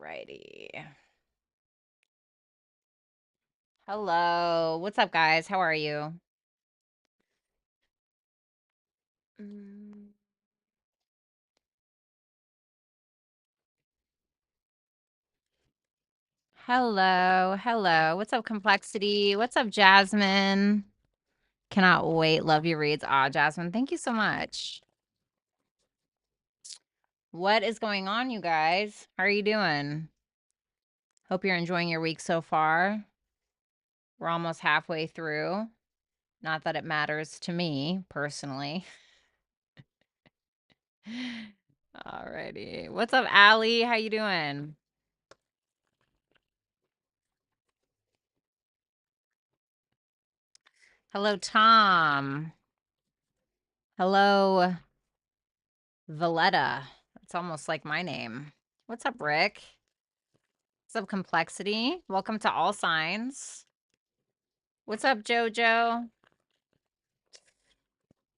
Alrighty. Hello. What's up, guys? How are you? Mm. Hello. Hello. What's up, Complexity? What's up, Jasmine? Cannot wait. Love your reads. Ah, Jasmine, thank you so much. What is going on, you guys? How are you doing? Hope you're enjoying your week so far. We're almost halfway through. Not that it matters to me personally. Alrighty. What's up, Allie? How you doing? Hello, Tom. Hello, Violetta. It's almost like my name. What's up, Rick? What's up, Complexity? Welcome to All Signs. What's up, Jojo?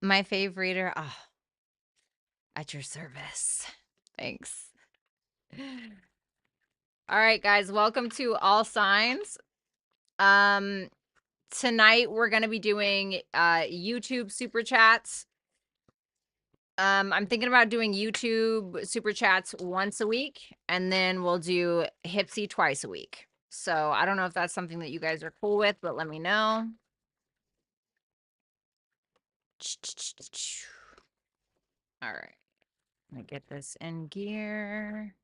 My fave reader. Oh, at your service. Thanks. All right, guys. Welcome to All Signs. Tonight we're going to be doing YouTube Super Chats. I'm thinking about doing YouTube Super Chats once a week, and then we'll do Hipsy twice a week. So I don't know if that's something that you guys are cool with, but let me know. All right. Let me get this in gear.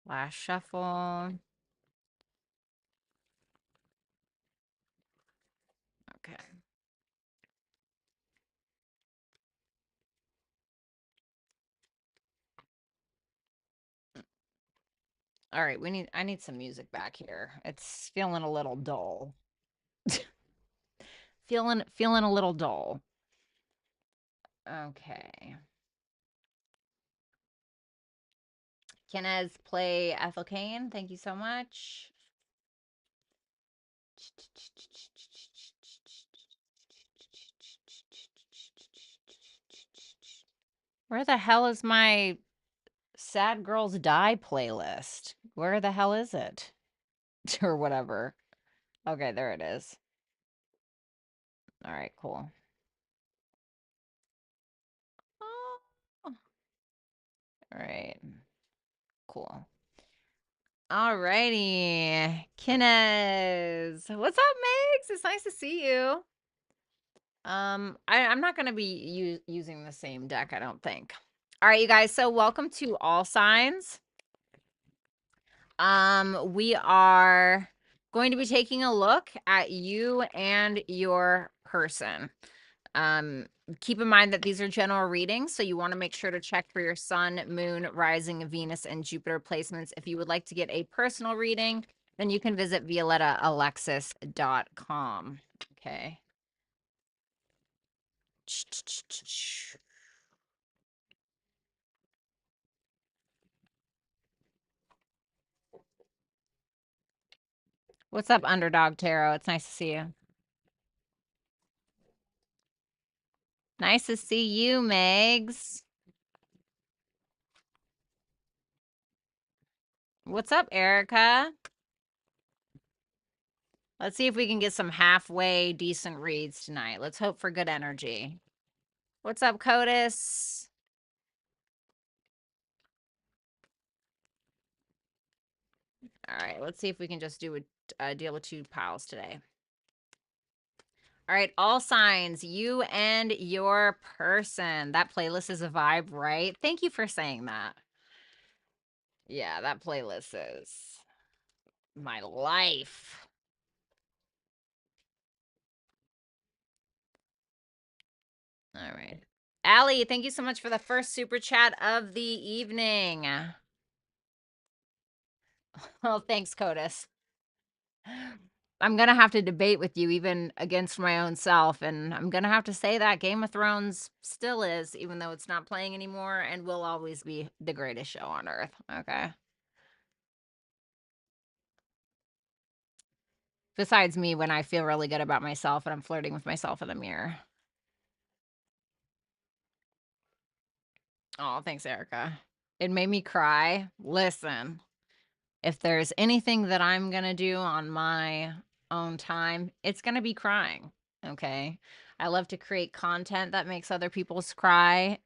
Last shuffle. Okay. All right, I need some music back here. It's feeling a little dull. feeling a little dull. Okay. Kenez play Ethel Kane. Thank you so much. Where the hell is my Sad Girls Die playlist? Where the hell is it? Or whatever. Okay, there it is. All right, cool. Oh. All right. Cool. All righty. Kenneth. What's up, Megs? It's nice to see you. I'm not going to be using the same deck, I don't think. All right, you guys. So welcome to All Signs. We are going to be taking a look at you and your person. Keep in mind that these are general readings, so you want to make sure to check for your sun, moon, rising, Venus, and Jupiter placements. If you would like to get a personal reading, then you can visit violettaalexis.com. Okay. What's up, Underdog Tarot? It's nice to see you. Nice to see you, Megs. What's up, Erica? Let's see if we can get some halfway decent reads tonight. Let's hope for good energy. What's up, Codis? All right, let's see if we can just do a deal with two piles today. All right, all signs, you and your person. That playlist is a vibe, right? Thank you for saying that. Yeah, that playlist is my life. All right. Allie, thank you so much for the first super chat of the evening. Oh, thanks, Codis. I'm going to have to debate with you even against my own self. And I'm going to have to say that Game of Thrones still is, even though it's not playing anymore, and will always be the greatest show on earth. Okay. Besides me, when I feel really good about myself and I'm flirting with myself in the mirror. Oh, thanks, Erica. It made me cry. Listen, if there's anything that I'm going to do on my own time, it's going to be crying. Okay. I love to create content that makes other people cry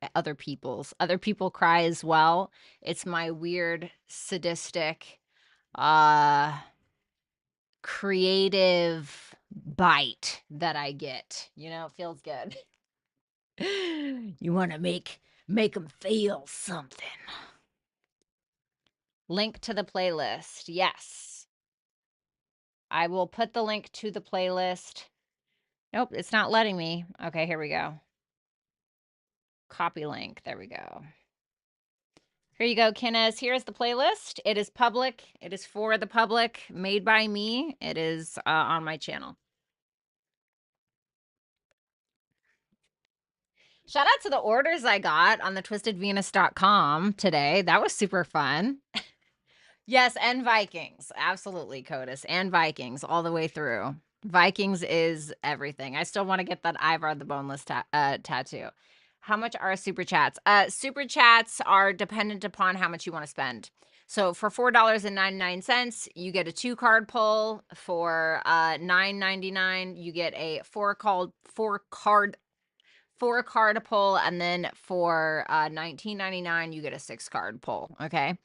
as well. It's my weird, sadistic, creative bite that I get. You know, it feels good. You want to make them feel something. Link to the playlist. Yes. I will put the link to the playlist. Nope, it's not letting me. Okay, here we go. Copy link. There we go. Here you go, Kenneth. Here's the playlist. It is public. It is for the public, made by me. It is on my channel. Shout out to the orders I got on the twistedvenus.com today. That was super fun. Yes, and Vikings. Absolutely, Codis. And Vikings all the way through. Vikings is everything. I still want to get that Ivar the Boneless tattoo. How much are super chats? Super chats are dependent upon how much you want to spend. So for $4.99, you get a 2-card pull. For $9.99, you get a 4-card pull, and then for $19.99, you get a 6-card pull. Okay.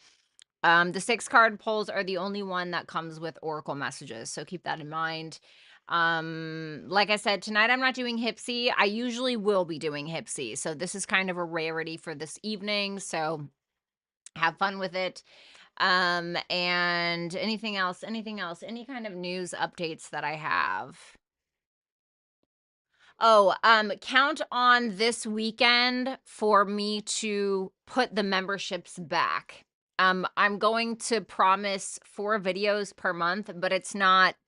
The 6-card pulls are the only one that comes with Oracle messages, so keep that in mind. Like I said, tonight I'm not doing Hipsy. I usually will be doing Hipsy, so this is kind of a rarity for this evening, so have fun with it. And anything else, any kind of news updates that I have. Oh, count on this weekend for me to put the memberships back. I'm going to promise 4 videos per month, but it's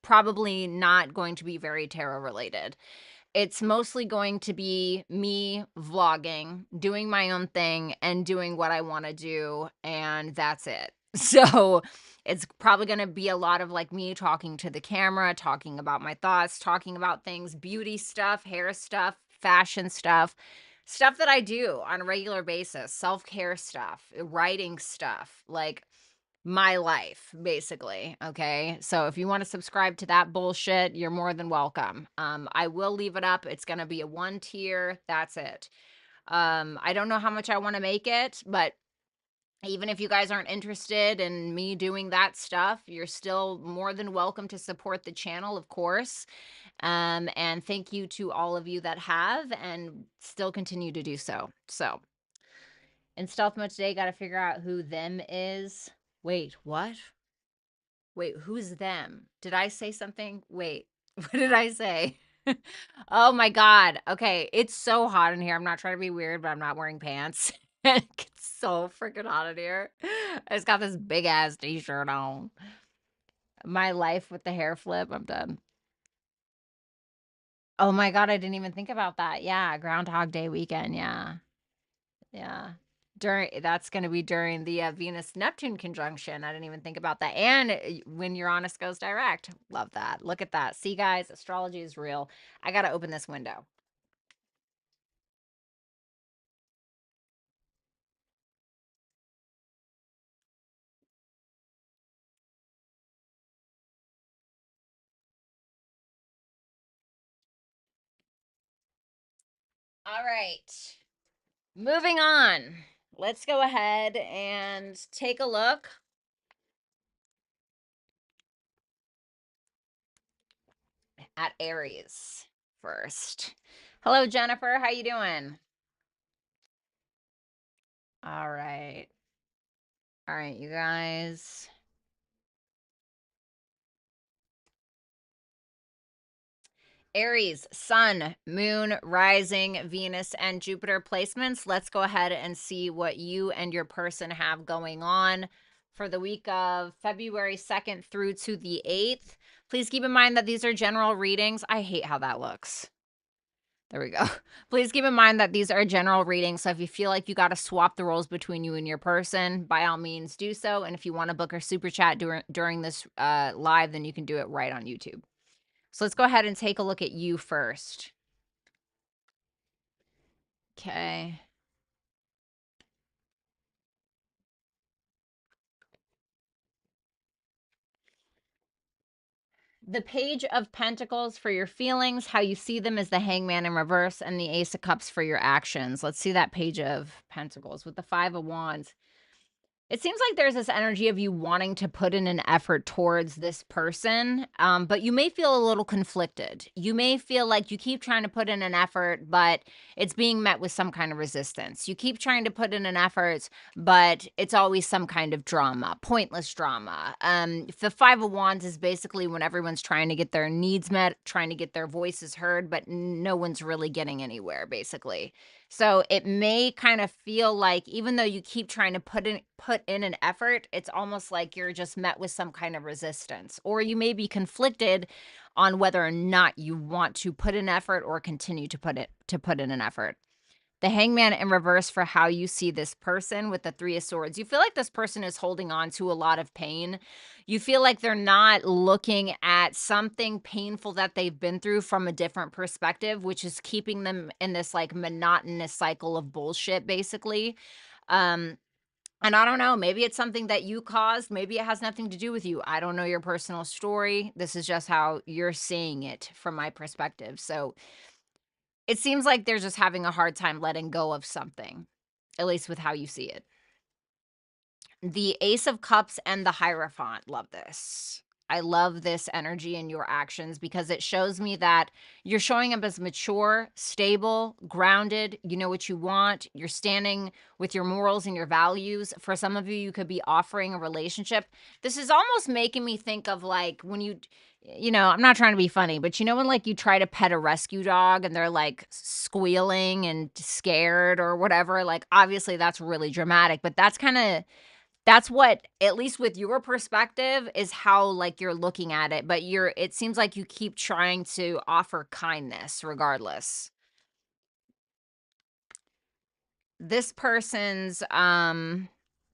probably not going to be very tarot related. It's mostly going to be me vlogging, doing my own thing, and doing what I want to do, and that's it. So it's probably going to be a lot of like me talking to the camera, talking about my thoughts, talking about things, beauty stuff, hair stuff, fashion stuff that I do on a regular basis, self-care stuff, writing stuff, like my life, basically. Okay. So if you want to subscribe to that bullshit, you're more than welcome. I will leave it up. It's going to be a 1 tier. That's it. I don't know how much I want to make it, but even if you guys aren't interested in me doing that stuff, you're still more than welcome to support the channel, of course. And thank you to all of you that have and still continue to do so. So in stealth mode today, got to figure out who them is. Wait, what? Wait, who's them? Did I say something? Wait, what did I say? Oh my God. Okay, it's so hot in here. I'm not trying to be weird, but I'm not wearing pants. It's so freaking hot in here. I just got this big ass t-shirt on. My life with the hair flip. I'm done. Oh my God, I didn't even think about that. Yeah, Groundhog Day weekend. Yeah. Yeah. That's going to be during the Venus-Neptune conjunction. I didn't even think about that. And when Uranus goes direct. Love that. Look at that. See, guys, astrology is real. I got to open this window. All right. Moving on. Let's go ahead and take a look at Aries first. Hello, Jennifer. How you doing? All right. All right, you guys. Aries, Sun, Moon, Rising, Venus, and Jupiter placements. Let's go ahead and see what you and your person have going on for the week of February 2nd through to the 8th. Please keep in mind that these are general readings. I hate how that looks. There we go. Please keep in mind that these are general readings. So if you feel like you got to swap the roles between you and your person, by all means do so. And if you want to book a super chat during this live, then you can do it right on YouTube. So let's go ahead and take a look at you first. Okay. The Page of Pentacles for your feelings, how you see them is the Hangman in reverse, and the Ace of Cups for your actions. Let's see that Page of Pentacles with the Five of Wands. It seems like there's this energy of you wanting to put in an effort towards this person, but you may feel a little conflicted. You may feel like you keep trying to put in an effort, but it's being met with some kind of resistance. You keep trying to put in an effort, but it's always some kind of drama, pointless drama. The Five of Wands is basically when everyone's trying to get their needs met, trying to get their voices heard, but no one's really getting anywhere, basically. So it may kind of feel like even though you keep trying to put in an effort, it's almost like you're just met with some kind of resistance, or you may be conflicted on whether or not you want to put in effort or continue to put in an effort. The Hangman in reverse for how you see this person with the Three of Swords. You feel like this person is holding on to a lot of pain. You feel like they're not looking at something painful that they've been through from a different perspective, which is keeping them in this like monotonous cycle of bullshit, basically. Um, and I don't know, maybe it's something that you caused. Maybe it has nothing to do with you. I don't know your personal story. This is just how you're seeing it from my perspective. So it seems like they're just having a hard time letting go of something, at least with how you see it. The Ace of Cups and the Hierophant. Love this. I love this energy in your actions because it shows me that you're showing up as mature, stable, grounded. You know what you want. You're standing with your morals and your values. For some of you, you could be offering a relationship. This is almost making me think of like when I'm not trying to be funny, but when like you try to pet a rescue dog and they're like squealing and scared or whatever, like obviously that's really dramatic, but that's what, at least with your perspective, is how, like, you're looking at it, but it seems like you keep trying to offer kindness regardless. This person's,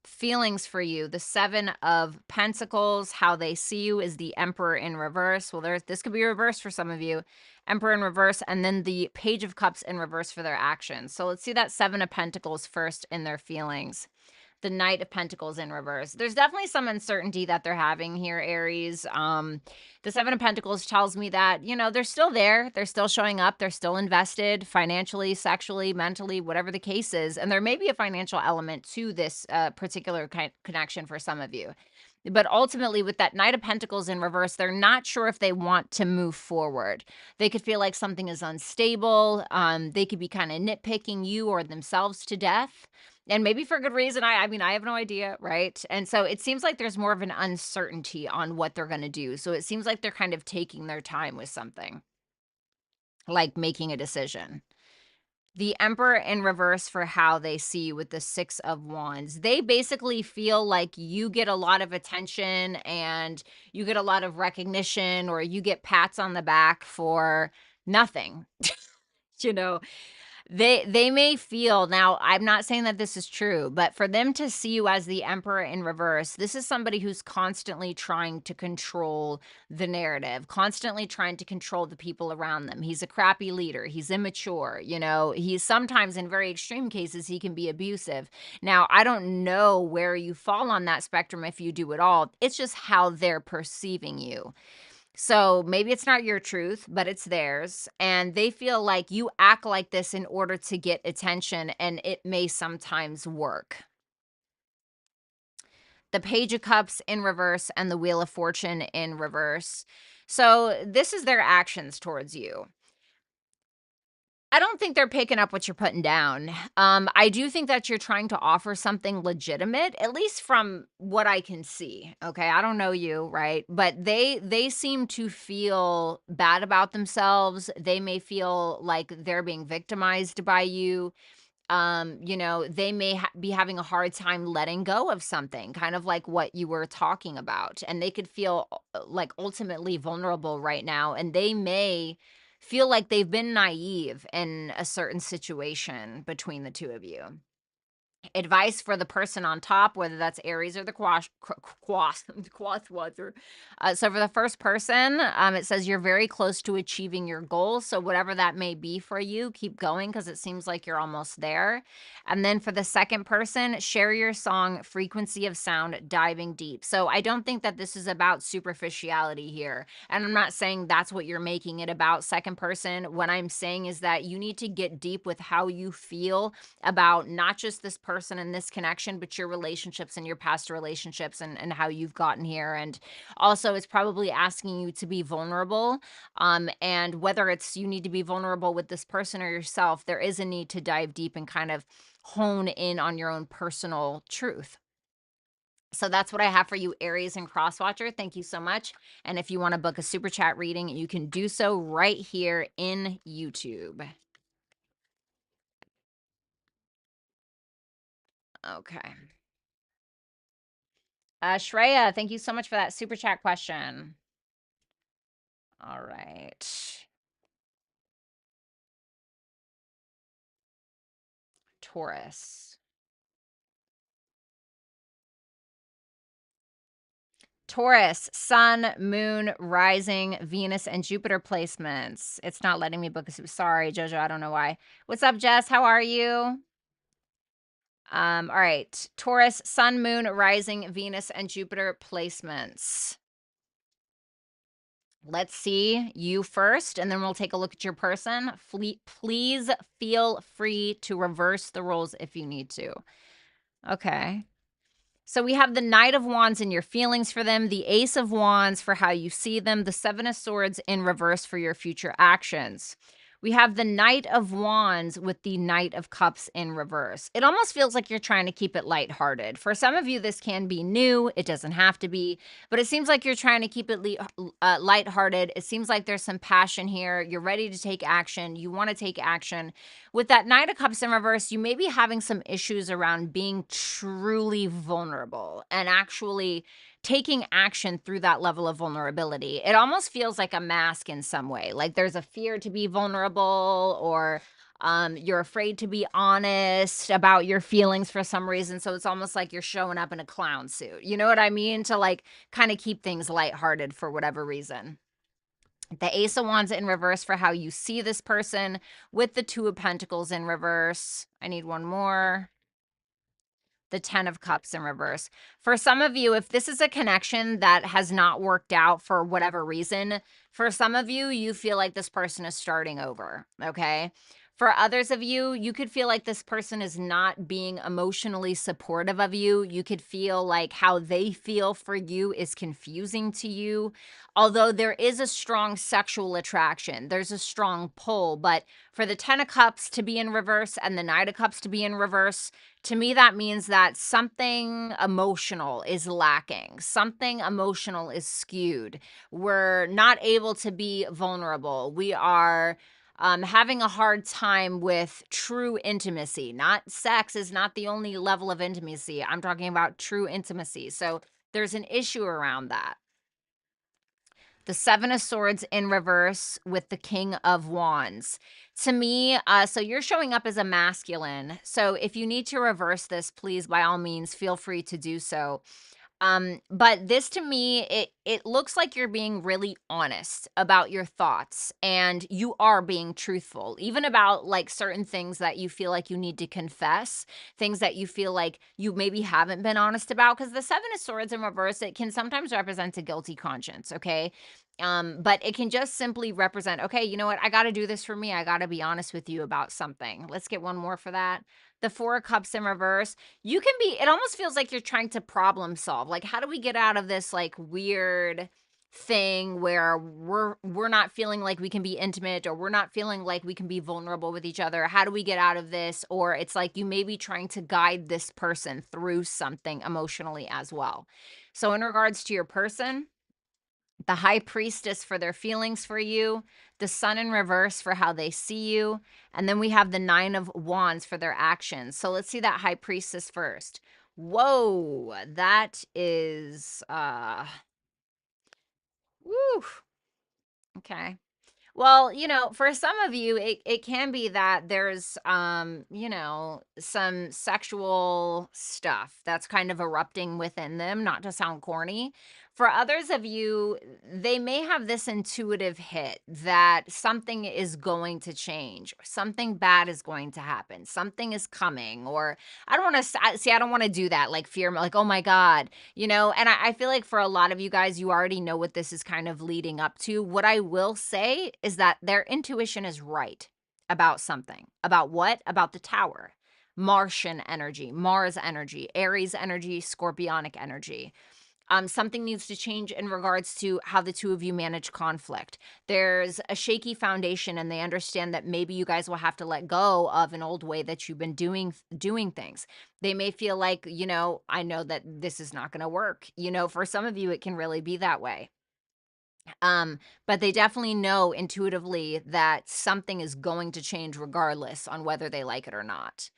feelings for you, the Seven of Pentacles, how they see you is the Emperor in reverse. Well, this could be reverse for some of you. Emperor in reverse, and then the Page of Cups in reverse for their actions. So let's see that Seven of Pentacles first in their feelings. The Knight of Pentacles in reverse. There's definitely some uncertainty that they're having here, Aries. The Seven of Pentacles tells me that, they're still there. They're still showing up. They're still invested financially, sexually, mentally, whatever the case is. And there may be a financial element to this particular connection for some of you. But ultimately, with that Knight of Pentacles in reverse, they're not sure if they want to move forward. They could feel like something is unstable. They could be kind of nitpicking you or themselves to death. And maybe for good reason. I mean, I have no idea, right? And so it seems like there's more of an uncertainty on what they're going to do. So it seems like they're kind of taking their time with something, like making a decision. The Emperor in reverse for how they see you with the Six of Wands. They basically feel like you get a lot of attention and you get a lot of recognition, or you get pats on the back for nothing. you know, they may feel, now I'm not saying that this is true, but for them to see you as the Emperor in reverse, this is somebody who's constantly trying to control the narrative, constantly trying to control the people around them. He's a crappy leader. He's immature. He's sometimes, in very extreme cases, he can be abusive. Now, I don't know where you fall on that spectrum, if you do at all. It's just how they're perceiving you. So maybe it's not your truth, but it's theirs. And they feel like you act like this in order to get attention, and it may sometimes work. The Page of Cups in reverse and the Wheel of Fortune in reverse. So this is their actions towards you. I don't think they're picking up what you're putting down. I do think that you're trying to offer something legitimate, at least from what I can see. Okay, I don't know you, right? But they seem to feel bad about themselves. They may feel like they're being victimized by you. They may be having a hard time letting go of something, kind of like what you were talking about. And they could feel like ultimately vulnerable right now. And they may feel like they've been naive in a certain situation between the two of you. Advice for the person on top, whether that's Aries or the Quaswater. So for the first person, it says you're very close to achieving your goals. So whatever that may be for you, keep going because it seems like you're almost there. And then for the second person, share your song, frequency of sound, diving deep. So I don't think that this is about superficiality here. And I'm not saying that's what you're making it about, second person. What I'm saying is that you need to get deep with how you feel about not just this person and this connection, but your relationships and your past relationships and how you've gotten here. And also, it's probably asking you to be vulnerable. And whether it's you need to be vulnerable with this person or yourself, there is a need to dive deep and kind of hone in on your own personal truth. So that's what I have for you, Aries and Crosswatcher. Thank you so much. And if you want to book a super chat reading, you can do so right here in YouTube. Okay. Shreya, thank you so much for that super chat question. All right. Taurus. Taurus, Sun, Moon, Rising, Venus, and Jupiter placements. It's not letting me book a super. Sorry, Jojo. I don't know why. What's up, Jess? How are you? All right. Taurus, Sun, Moon, Rising, Venus, and Jupiter placements. Let's see you first, and then we'll take a look at your person. Please feel free to reverse the roles if you need to. Okay. So we have the Knight of Wands in your feelings for them, the Ace of Wands for how you see them, the Seven of Swords in reverse for your future actions. We have the Knight of Wands with the Knight of Cups in reverse. It almost feels like you're trying to keep it lighthearted. For some of you, this can be new. It doesn't have to be, but it seems like you're trying to keep it lighthearted. It seems like there's some passion here. You're ready to take action. You want to take action. With that Knight of Cups in reverse, you may be having some issues around being truly vulnerable and actually taking action through that level of vulnerability. It almost feels like a mask in some way. Like there's a fear to be vulnerable, or you're afraid to be honest about your feelings for some reason. So it's almost like you're showing up in a clown suit. You know what I mean? To like kind of keep things lighthearted for whatever reason. The Ace of Wands in reverse for how you see this person, with the Two of Pentacles in reverse. I need one more. The 10 of Cups in reverse. For some of you, if this is a connection that has not worked out for whatever reason, for some of you, you feel like this person is starting over, okay? For others of you, you could feel like this person is not being emotionally supportive of you. You could feel like how they feel for you is confusing to you. Although there is a strong sexual attraction, there's a strong pull. But for the 10 of Cups to be in reverse and the Knight of Cups to be in reverse, to me, that means that something emotional is lacking. Something emotional is skewed. We're not able to be vulnerable. We are having a hard time with true intimacy. Not sex is not the only level of intimacy. I'm talking about true intimacy. So there's an issue around that. The Seven of Swords in reverse with the King of Wands. To me, so you're showing up as a masculine. So if you need to reverse this, please, by all means, feel free to do so. But this to me, it looks like you're being really honest about your thoughts, and you are being truthful, even about like certain things that you feel like you need to confess, things that you feel like you maybe haven't been honest about. Because the Seven of Swords in reverse, it can sometimes represent a guilty conscience, okay? But it can just simply represent, okay, you know what? I got to do this for me. I got to be honest with you about something. Let's get one more for that. The Four of Cups in reverse. You can be, it almost feels like you're trying to problem solve. Like, how do we get out of this like weird thing where we're not feeling like we can be intimate, or we're not feeling like we can be vulnerable with each other? How do we get out of this? Or it's like you may be trying to guide this person through something emotionally as well. So in regards to your person, the High Priestess for their feelings for you, the Sun in reverse for how they see you, and then we have the Nine of Wands for their actions. So let's see that High Priestess first. Whoa, that is woo. Okay. Well, for some of you, it can be that there's, some sexual stuff that's kind of erupting within them, not to sound corny. For others of you, they may have this intuitive hit that something is going to change, or something bad is going to happen, something is coming, or I don't want to see, I don't want to do that, like fear, like, oh my God, and I feel like for a lot of you guys, you already know what this is kind of leading up to. What I will say is that their intuition is right about something. About what? About the tower. Martian energy, Mars energy, Aries energy, Scorpionic energy. Something needs to change in regards to how the two of you manage conflict. There's a shaky foundation, and they understand that maybe you guys will have to let go of an old way that you've been doing things. They may feel like, I know that this is not going to work. For some of you, it can really be that way. But they definitely know intuitively that something is going to change regardless on whether they like it or not.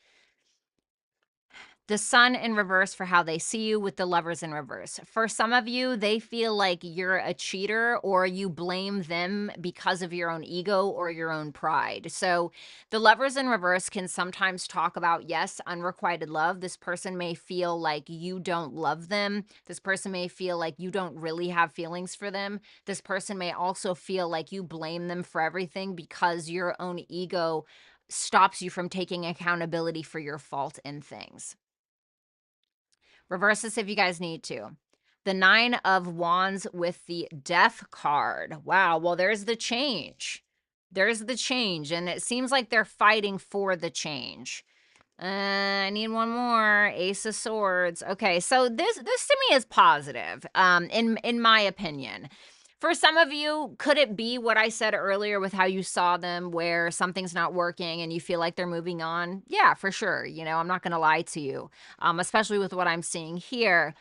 The sun in reverse for how they see you with the lovers in reverse. For some of you, they feel like you're a cheater or you blame them because of your own ego or your own pride. So the lovers in reverse can sometimes talk about, yes, unrequited love. This person may feel like you don't love them. This person may feel like you don't really have feelings for them. This person may also feel like you blame them for everything because your own ego stops you from taking accountability for your fault in things. Reverse this if you guys need to. The 9 of Wands with the Death card. Wow, well, there's the change. There's the change, and it seems like they're fighting for the change. I need one more. Ace of Swords. Okay, so this to me is positive, in my opinion. For some of you, could it be what I said earlier with how you saw them, where something's not working and you feel like they're moving on? Yeah, for sure. I'm not going to lie to you, especially with what I'm seeing here.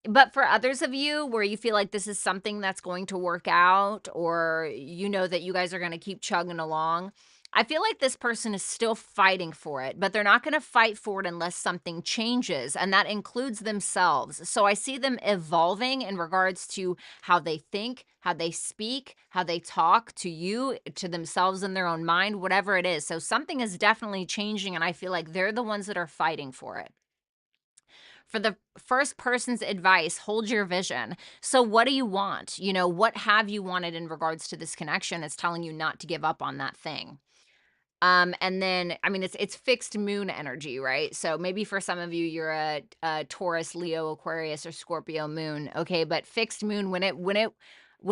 But for others of you where you feel like this is something that's going to work out, or you know that you guys are going to keep chugging along, I feel like this person is still fighting for it, but they're not going to fight for it unless something changes, and that includes themselves. So I see them evolving in regards to how they think, how they speak, how they talk to you, to themselves in their own mind, whatever it is. So something is definitely changing, and I feel like they're the ones that are fighting for it. For the first person's advice, hold your vision. So what do you want? What have you wanted in regards to this connection? It's telling you not to give up on that thing. And then, I mean, it's fixed moon energy, right? So maybe for some of you, you're a Taurus, Leo, Aquarius, or Scorpio moon. Okay, but fixed moon, when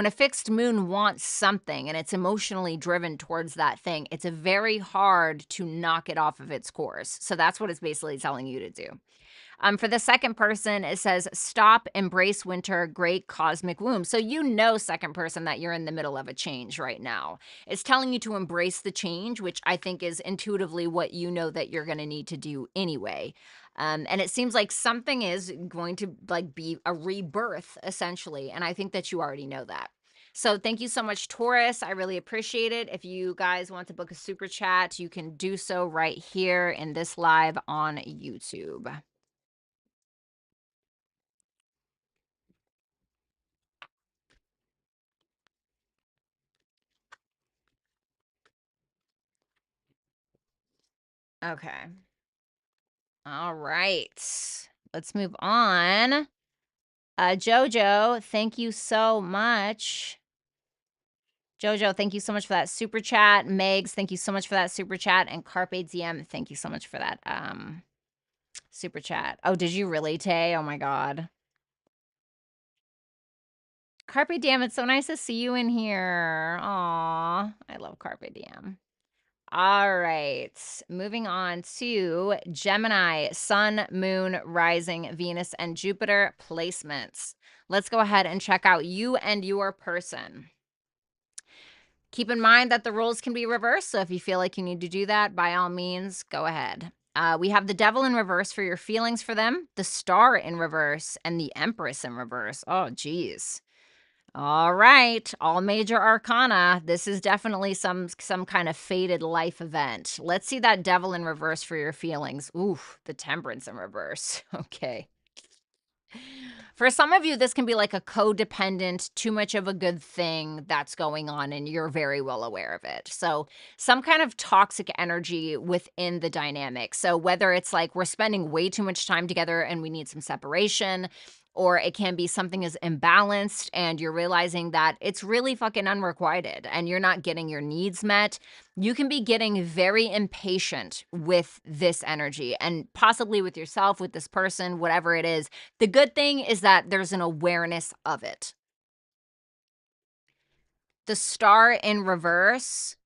a fixed moon wants something and it's emotionally driven towards that thing, it's a very hard to knock it off of its course. So that's what it's basically telling you to do. For the second person, it says, stop, embrace winter, great cosmic womb. So second person, that you're in the middle of a change right now. It's telling you to embrace the change, which I think is intuitively what you know that you're going to need to do anyway. And it seems like something is going to be a rebirth, essentially. And I think that you already know that. So thank you so much, Taurus. I really appreciate it. If you guys want to book a super chat, you can do so right here in this live on YouTube. Okay. All right. Let's move on. Jojo, thank you so much. Jojo, thank you so much for that super chat. Megs, thank you so much for that super chat. And Carpe Diem, thank you so much for that super chat. Oh, did you really, Tay? Oh my God. Carpe Diem, it's so nice to see you in here. Aw, I love Carpe Diem. All right, moving on to Gemini, Sun, Moon, Rising, Venus, and Jupiter placements. Let's go ahead and check out you and your person. Keep in mind that the roles can be reversed, so if you feel like you need to do that, by all means, go ahead. We have the Devil in reverse for your feelings for them, the Star in reverse, and the Empress in reverse. Oh, geez. All right, all major arcana. This is definitely some kind of fated life event. Let's see that Devil in reverse for your feelings. Ooh, the Temperance in reverse. Okay. For some of you, this can be like a codependent, too much of a good thing that's going on, and you're very well aware of it. So, some kind of toxic energy within the dynamic. So, whether it's like we're spending way too much time together and we need some separation, or it can be something is imbalanced and you're realizing that it's really fucking unrequited and you're not getting your needs met. You can be getting very impatient with this energy and possibly with yourself, with this person, whatever it is. The good thing is that there's an awareness of it. The star in reverse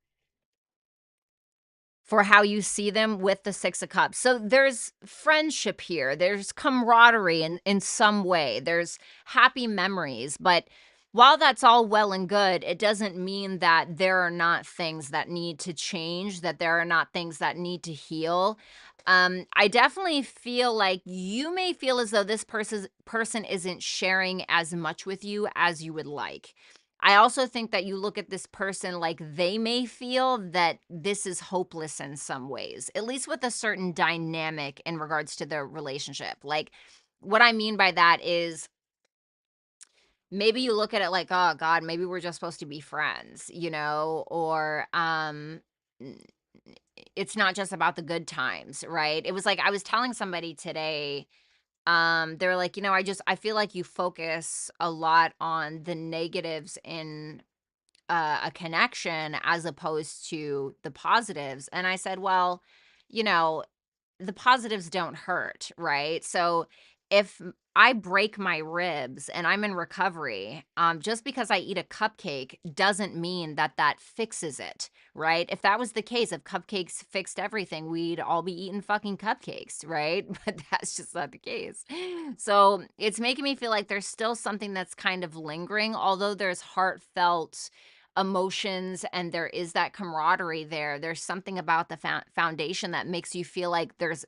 for how you see them with the 6 of cups. So there's friendship here. There's camaraderie in some way. There's happy memories, but while that's all well and good, it doesn't mean that there are not things that need to change, that there are not things that need to heal. I definitely feel like you may feel as though this person isn't sharing as much with you as you would like. I also think that you look at this person like they may feel that this is hopeless in some ways, at least with a certain dynamic in regards to their relationship. Like, what I mean by that is maybe you look at it like, oh God, maybe we're just supposed to be friends, or n- it's not just about the good times, right? It was like I was telling somebody today, they were like, I feel like you focus a lot on the negatives in a connection as opposed to the positives. And I said, well, you know, the positives don't hurt, right? So if I break my ribs and I'm in recovery, just because I eat a cupcake doesn't mean that that fixes it, right? If that was the case, if cupcakes fixed everything, we'd all be eating fucking cupcakes, right? But that's just not the case. So it's making me feel like there's still something that's kind of lingering, although there's heartfelt emotions and there is that camaraderie there. There's something about the foundation that makes you feel like there's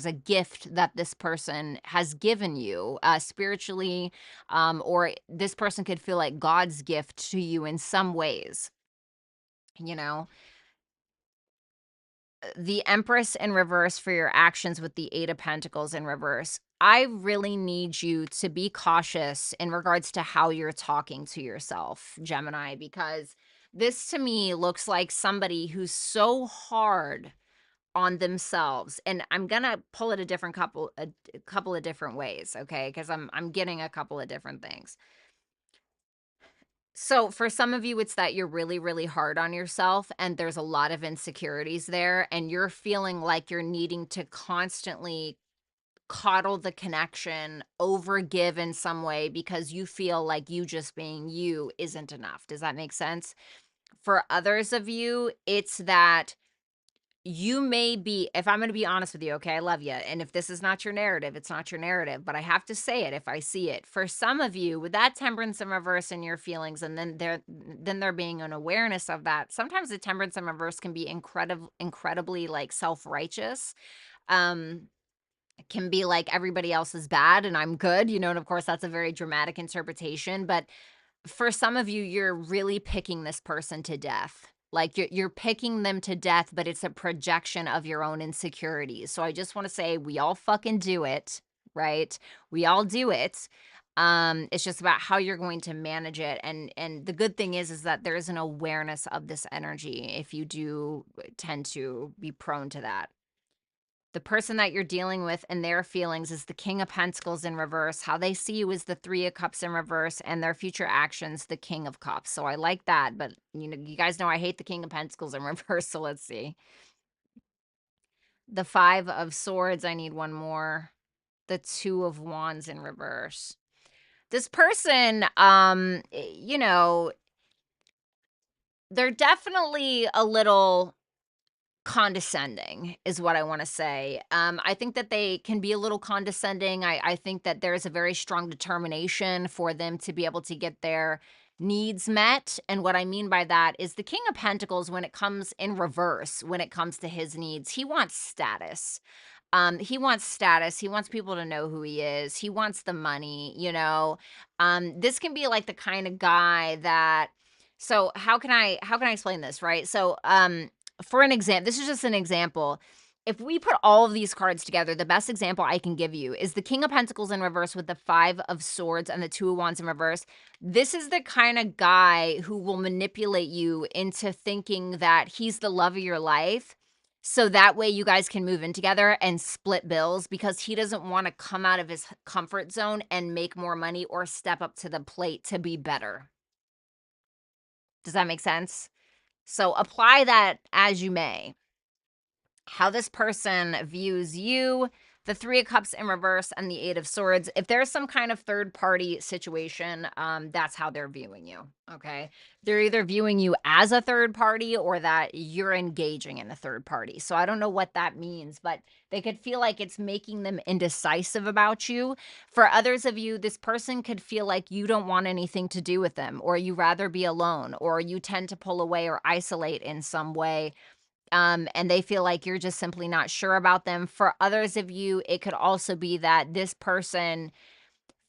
a gift that this person has given you spiritually, or this person could feel like God's gift to you in some ways. You know, the Empress in reverse for your actions with the Eight of Pentacles in reverse. I really need you to be cautious in regards to how you're talking to yourself, Gemini, because this to me looks like somebody who's so hard on themselves. And I'm gonna pull it a couple of different ways, okay? Because I'm getting a couple of different things. So for some of you, it's that you're really, really hard on yourself and there's a lot of insecurities there, and you're feeling like you're needing to constantly coddle the connection, overgive in some way because you feel like you just being you isn't enough. Does that make sense? For others of you, it's that you may be, if I'm going to be honest with you, okay, I love you. And if this is not your narrative, it's not your narrative, but I have to say it if I see it. For some of you, with that temperance in reverse in your feelings, and then there being an awareness of that, sometimes the temperance in reverse can be incredibly like self-righteous. Um, can be like everybody else is bad and I'm good, and of course that's a very dramatic interpretation, but for some of you, you're really picking this person to death. Like you're picking them to death, but it's a projection of your own insecurities. So I just want to say we all fucking do it, right? We all do it. It's just about how you're going to manage it. And the good thing is that there is an awareness of this energy if you do tend to be prone to that. The person that you're dealing with and their feelings is the King of Pentacles in reverse. How they see you is the Three of Cups in reverse, and their future actions, the King of Cups. So I like that, but you guys know I hate the King of Pentacles in reverse, so let's see. The Five of Swords, I need one more. The Two of Wands in reverse. This person, they're definitely a little condescending is what I wanna say. I think that they can be a little condescending. I think that there's a very strong determination for them to be able to get their needs met, and what I mean by that is the King of Pentacles, when it comes in reverse, when it comes to his needs, he wants status. He wants status, he wants people to know who he is, he wants the money. This can be like the kind of guy that, so how can I explain this, right? So, for an example, this is just an example. if we put all of these cards together, the best example I can give you is the King of Pentacles in reverse with the Five of Swords and the Two of Wands in reverse. This is the kind of guy who will manipulate you into thinking that he's the love of your life. So that way you guys can move in together and split bills, because he doesn't want to come out of his comfort zone and make more money or step up to the plate to be better. Does that make sense? So apply that as you may. How this person views you, the Three of Cups in reverse and the Eight of Swords. If there's some kind of third party situation, that's how they're viewing you. Okay. They're either viewing you as a third party or that you're engaging in a third party. So I don't know what that means, but they could feel like it's making them indecisive about you. For others of you, this person could feel like you don't want anything to do with them, or you rather be alone, or you tend to pull away or isolate in some way. And they feel like you're just simply not sure about them. For others of you, it could also be that this person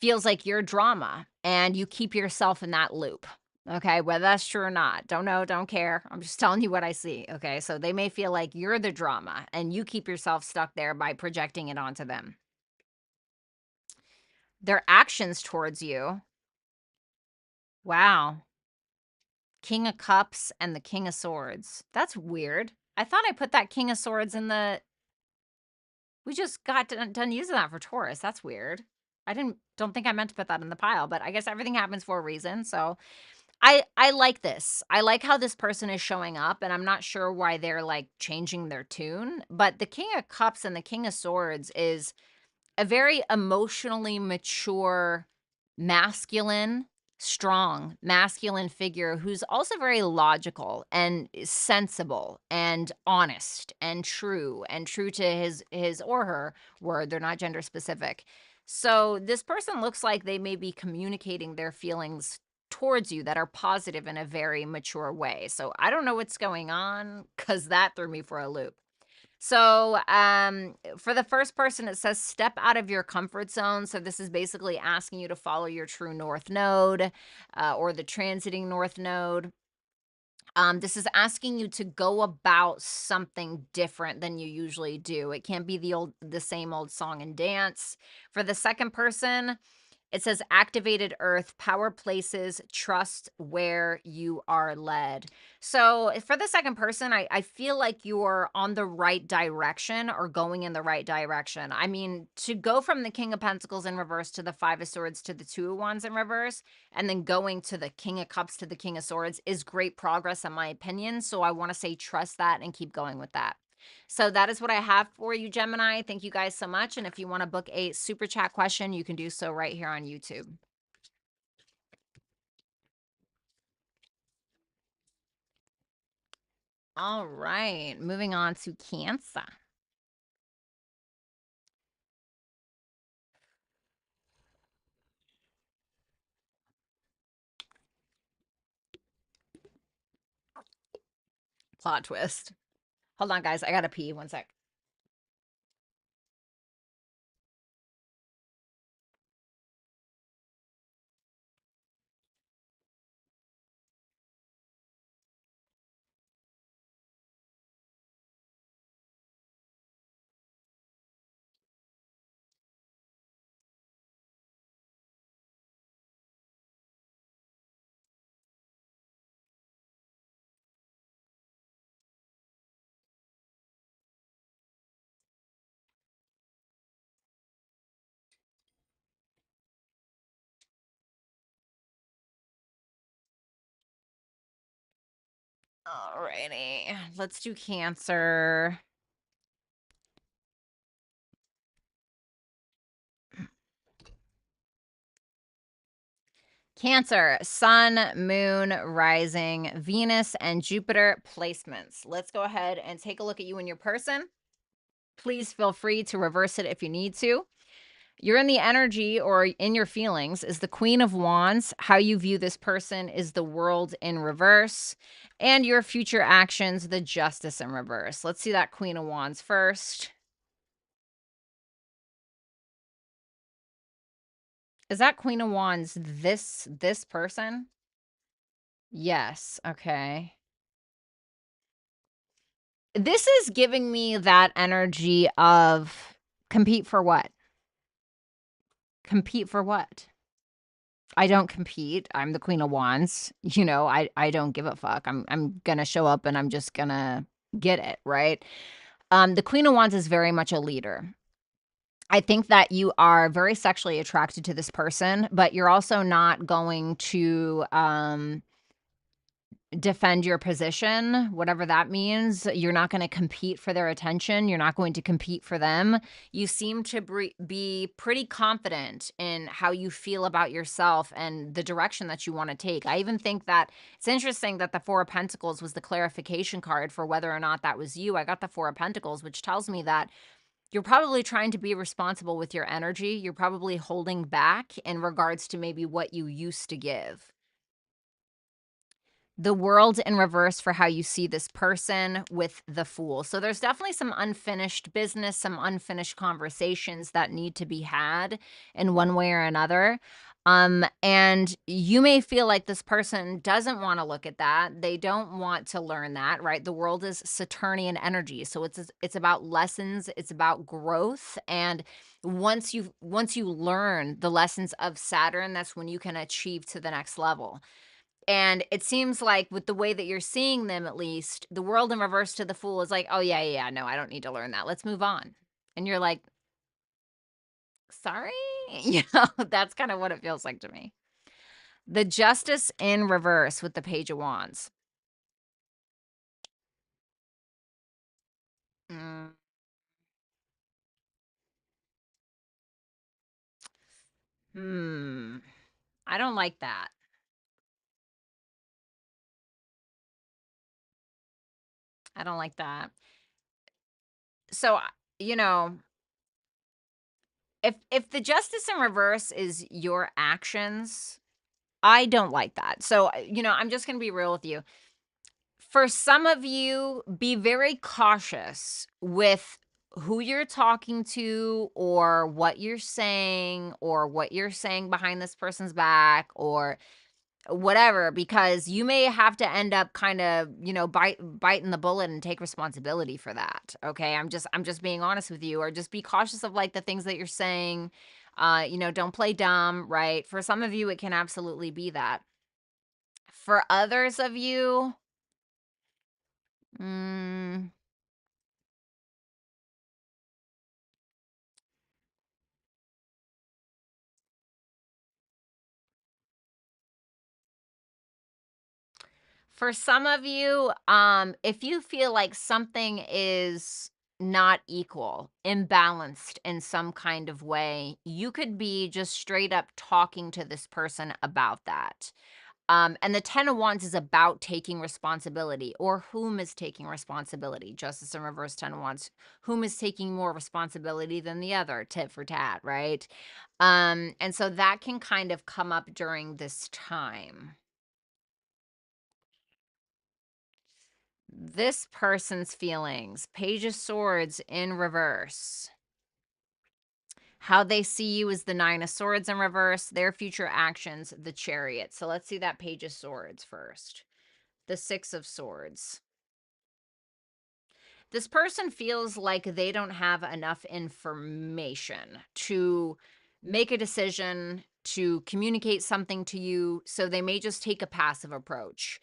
feels like you're drama and you keep yourself in that loop. Okay, whether that's true or not, don't know, don't care. I'm just telling you what I see. Okay, so they may feel like you're the drama and you keep yourself stuck there by projecting it onto them. Their actions towards you. Wow. King of Cups and the King of Swords. That's weird. I thought I put that King of Swords in the... We just got done using that for Taurus. That's weird. I don't think I meant to put that in the pile, but I guess everything happens for a reason. So I like this. I like how this person is showing up, and I'm not sure why they're like changing their tune. But the King of Cups and the King of Swords is a very emotionally mature, masculine, strong, masculine figure who's also very logical and sensible and honest and true to his or her word. They're not gender specific. So this person looks like they may be communicating their feelings towards you that are positive in a very mature way. So I don't know what's going on, because that threw me for a loop. So, for the first person, it says step out of your comfort zone. So this is basically asking you to follow your true north node, or the transiting north node. This is asking you to go about something different than you usually do. It can't be the same old song and dance. For the second person, it says activated earth, power places, trust where you are led. So for the second person, I feel like you're on the right direction or going in the right direction. I mean, to go from the King of Pentacles in reverse to the Five of Swords to the Two of Wands in reverse, and then going to the King of Cups to the King of Swords is great progress in my opinion. So I want to say trust that and keep going with that. So that is what I have for you, Gemini. Thank you guys so much. And if you want to book a super chat question, you can do so right here on YouTube. All right, moving on to Cancer. Plot twist. Hold on, guys. I got to pee. One sec. All righty. Let's do Cancer. Cancer, Sun, Moon, Rising, Venus, and Jupiter placements. Let's go ahead and take a look at you and your person. Please feel free to reverse it if you need to. You're in the energy or in your feelings is the Queen of Wands. How you view this person is the World in reverse. And your future actions, the Justice in reverse. Let's see that Queen of Wands first. Is that Queen of Wands this person? Yes. Okay. This is giving me that energy of compete for what? Compete for what? I don't compete. I'm the Queen of Wands. You know, I don't give a fuck. I'm gonna show up and I'm just gonna get it, right? The Queen of Wands is very much a leader. I think that you are very sexually attracted to this person, but you're also not going to defend your position, whatever that means. You're not going to compete for their attention. You're not going to compete for them. You seem to be pretty confident in how you feel about yourself and the direction that you want to take. I even think that it's interesting that the Four of Pentacles was the clarification card for whether or not that was you. I got the Four of Pentacles, which tells me that you're probably trying to be responsible with your energy. You're probably holding back in regards to maybe what you used to give. The world in reverse for how you see this person with the Fool. So there's definitely some unfinished business, some unfinished conversations that need to be had in one way or another. And you may feel like this person doesn't want to look at that. They don't want to learn that, right? The world is Saturnian energy. So it's about lessons, it's about growth. And once you learn the lessons of Saturn, that's when you can achieve to the next level. And it seems like with the way that you're seeing them, at least, the world in reverse to the Fool is like, oh, yeah, no, I don't need to learn that. Let's move on. And you're like, sorry? You know, that's kind of what it feels like to me. The Justice in reverse with the Page of Wands. Mm, I don't like that. I don't like that. So, you know, if the Justice in reverse is your actions, I don't like that. So, you know, I'm just going to be real with you. For some of you, be very cautious with who you're talking to or what you're saying behind this person's back or whatever, because you may have to end up kind of, you know, biting the bullet and take responsibility for that. Okay. I'm just being honest with you, or just be cautious of like the things that you're saying. You know, don't play dumb, right? For some of you, it can absolutely be that. For others of you, mm, for some of you, if you feel like something is not equal, imbalanced in some kind of way, you could be just straight up talking to this person about that. And the 10 of Wands is about taking responsibility, or whom is taking responsibility. Justice in reverse, 10 of Wands. Whom is taking more responsibility than the other, tit for tat, right? And so that can kind of come up during this time. This person's feelings, Page of Swords in reverse. How they see you is the Nine of Swords in reverse. Their future actions, the Chariot. So let's see that Page of Swords first. The Six of Swords. This person feels like they don't have enough information to make a decision, to communicate something to you, so they may just take a passive approach.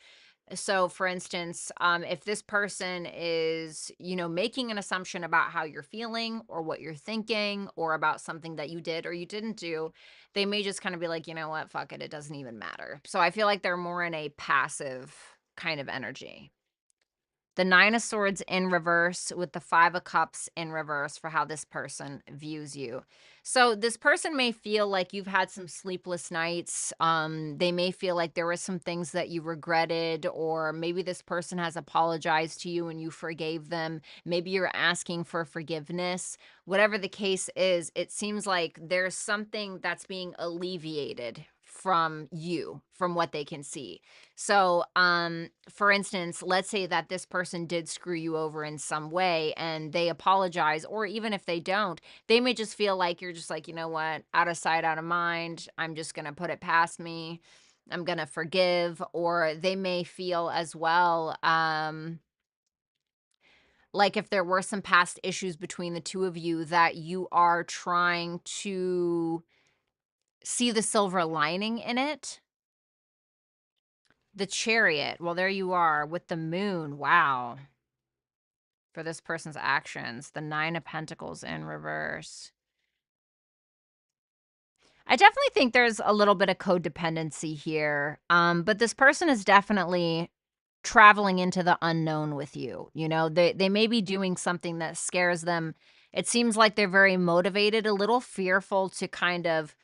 So, for instance, if this person is, you know, making an assumption about how you're feeling or what you're thinking or about something that you did or you didn't do, they may just kind of be like, you know what, fuck it, it doesn't even matter. So I feel like they're more in a passive kind of energy. The Nine of Swords in reverse with the Five of Cups in reverse for how this person views you. So this person may feel like you've had some sleepless nights. They may feel like there were some things that you regretted, or maybe this person has apologized to you and you forgave them. Maybe you're asking for forgiveness. Whatever the case is, it seems like there's something that's being alleviated from you, from what they can see. So, for instance, let's say that this person did screw you over in some way and they apologize, or even if they don't, they may just feel like you're just like, you know what, out of sight, out of mind. I'm just going to put it past me. I'm going to forgive. Or they may feel as well, like if there were some past issues between the two of you that you are trying to see the silver lining in it. The Chariot. Well, there you are with the moon. Wow. For this person's actions. The Nine of Pentacles in reverse. I definitely think there's a little bit of codependency here. But this person is definitely traveling into the unknown with you. You know, they may be doing something that scares them. It seems like they're very motivated, a little fearful to kind of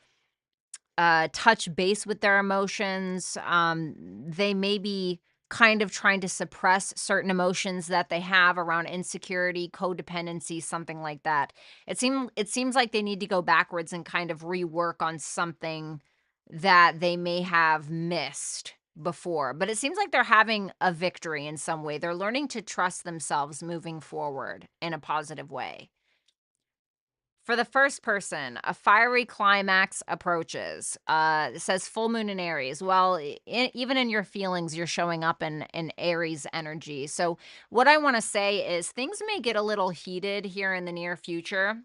touch base with their emotions. They may be kind of trying to suppress certain emotions that they have around insecurity, codependency, something like that. It seems like they need to go backwards and kind of rework on something that they may have missed before. But it seems like they're having a victory in some way. They're learning to trust themselves moving forward in a positive way. For the first person, a fiery climax approaches. It says full moon in Aries. Well, even in your feelings, you're showing up in Aries energy. So, what I want to say is things may get a little heated here in the near future.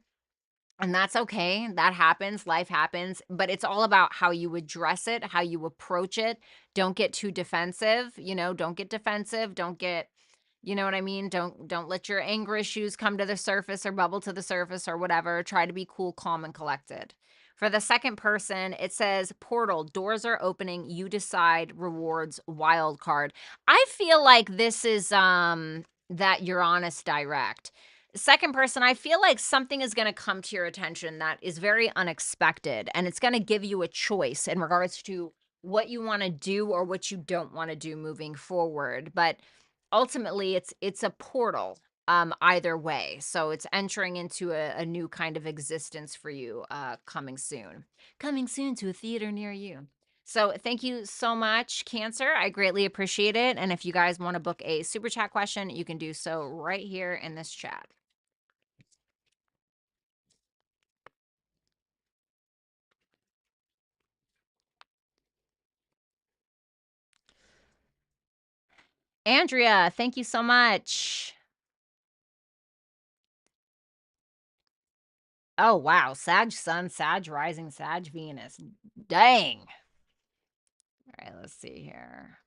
And that's okay. That happens. Life happens. But it's all about how you address it, how you approach it. Don't get too defensive. Don't get defensive. Don't get, you know what I mean? Don't let your anger issues come to the surface or bubble to the surface or whatever. Try to be cool, calm, and collected. For the second person, it says portal, doors are opening, you decide, rewards, wild card. I feel like this is that Uranus direct. Second person, I feel like something is going to come to your attention that is very unexpected, and it's going to give you a choice in regards to what you want to do or what you don't want to do moving forward. But ultimately, it's a portal either way. So it's entering into a new kind of existence for you coming soon. Coming soon to a theater near you. So thank you so much, Cancer. I greatly appreciate it. And if you guys want to book a super chat question, you can do so right here in this chat. Andrea, thank you so much. Oh, wow. Sag Sun, Sag Rising, Sag Venus. Dang. All right, let's see here.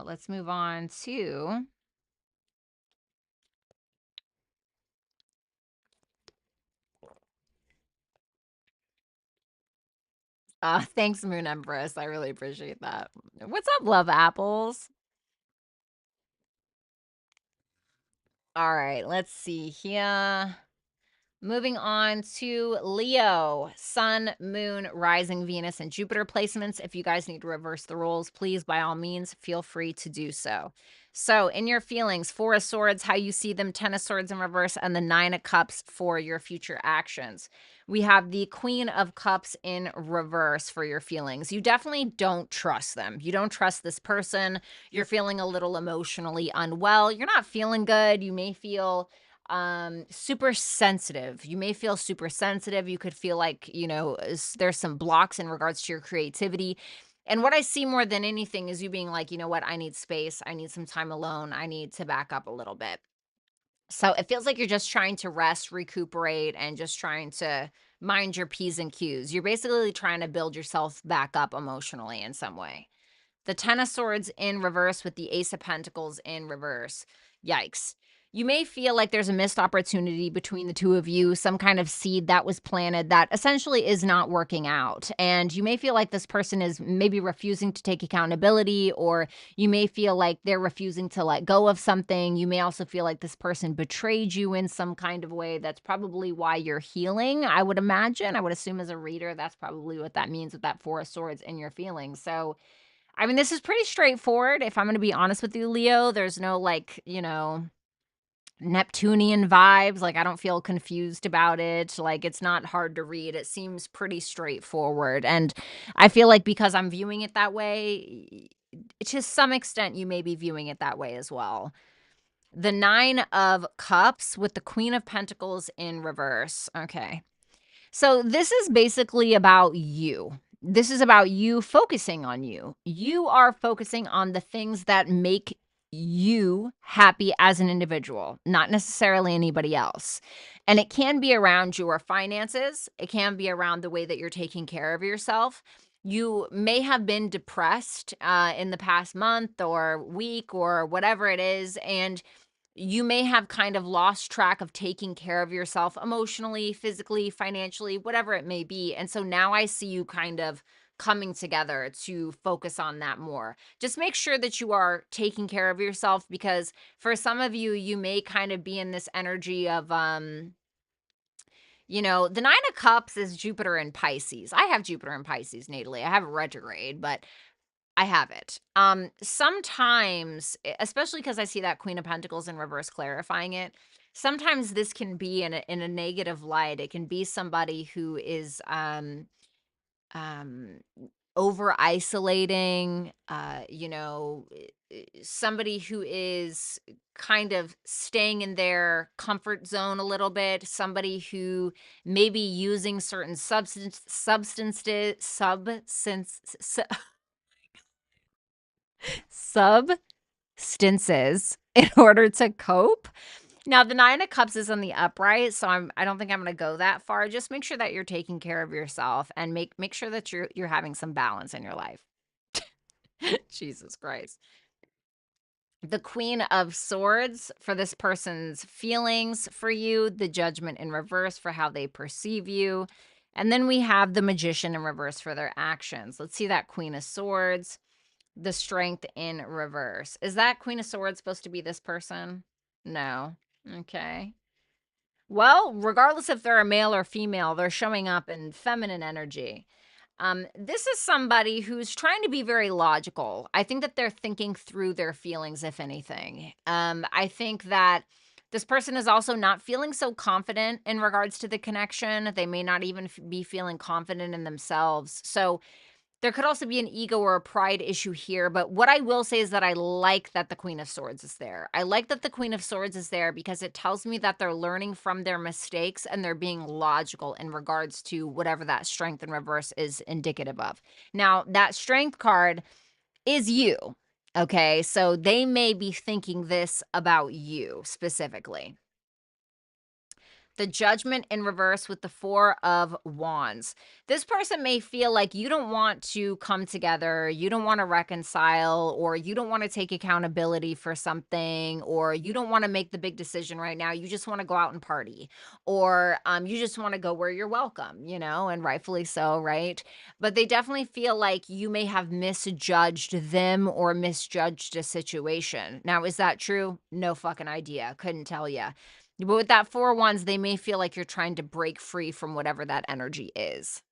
Let's move on to... thanks, Moon Empress. I really appreciate that. What's up, Love Apples? All right, let's see here. Moving on to Leo, Sun, Moon, Rising, Venus, and Jupiter placements. If you guys need to reverse the roles, please, by all means, feel free to do so. So in your feelings, Four of Swords, how you see them, Ten of Swords in reverse, and the Nine of Cups for your future actions. We have the Queen of Cups in reverse for your feelings. You definitely don't trust them. You don't trust this person. You're feeling a little emotionally unwell. You're not feeling good. You may feel super sensitive. You may feel super sensitive. You could feel like, there's some blocks in regards to your creativity. And what I see more than anything is you being like, you know what, I need space. I need some time alone. I need to back up a little bit. So it feels like you're just trying to rest, recuperate, and just trying to mind your P's and Q's. You're basically trying to build yourself back up emotionally in some way. The Ten of Swords in reverse with the Ace of Pentacles in reverse. Yikes. You may feel like there's a missed opportunity between the two of you, some kind of seed that was planted that essentially is not working out. And you may feel like this person is maybe refusing to take accountability, or you may feel like they're refusing to let go of something. You may also feel like this person betrayed you in some kind of way. That's probably why you're healing, I would imagine. I would assume as a reader, that's probably what that means with that Four of Swords in your feelings. So, I mean, this is pretty straightforward. If I'm going to be honest with you, Leo, there's no Neptunian vibes. Like, I don't feel confused about it. Like, it's not hard to read. It seems pretty straightforward. And I feel like because I'm viewing it that way, to some extent, you may be viewing it that way as well. The Nine of Cups with the Queen of Pentacles in reverse. Okay. So this is basically about you. This is about you focusing on you. You are focusing on the things that make you happy as an individual, not necessarily anybody else. And it can be around your finances, it can be around the way that you're taking care of yourself. You may have been depressed in the past month or week or whatever it is, and you may have kind of lost track of taking care of yourself emotionally, physically, financially, whatever it may be. And so now I see you kind of coming together to focus on that more. Just make sure that you are taking care of yourself, because for some of you, you may kind of be in this energy of, the Nine of Cups is Jupiter in Pisces. I have Jupiter in Pisces natally. I have retrograde, but I have it. Sometimes, especially because I see that Queen of Pentacles in reverse clarifying it, sometimes this can be in a negative light. It can be somebody who is um over isolating, somebody who is kind of staying in their comfort zone a little bit, somebody who may be using certain substances in order to cope. Now, the Nine of Cups is on the upright, so I don't think I'm gonna go that far. Just make sure that you're taking care of yourself and make sure that you're having some balance in your life. Jesus Christ. The Queen of Swords for this person's feelings for you, the Judgment in reverse for how they perceive you. And then we have the Magician in reverse for their actions. Let's see that Queen of Swords, the Strength in reverse. Is that Queen of Swords supposed to be this person? No. Okay. Well, regardless if they're a male or female, they're showing up in feminine energy. This is somebody who's trying to be very logical. I think that they're thinking through their feelings, if anything. I think that this person is also not feeling so confident in regards to the connection. They may not even be feeling confident in themselves. So there could also be an ego or a pride issue here, but what I will say is that I like that the Queen of Swords is there. I like that the Queen of Swords is there because it tells me that they're learning from their mistakes and they're being logical in regards to whatever that Strength in reverse is indicative of. Now, that Strength card is you. Okay, so they may be thinking this about you specifically. The Judgment in reverse with the Four of Wands. This person may feel like you don't want to come together, you don't want to reconcile, or you don't want to take accountability for something, or you don't want to make the big decision right now. You just want to go out and party, or you just want to go where you're welcome, and rightfully so, right? But they definitely feel like you may have misjudged them or misjudged a situation. Now, is that true? No fucking idea. Couldn't tell you. But with that Four Wands, they may feel like you're trying to break free from whatever that energy is.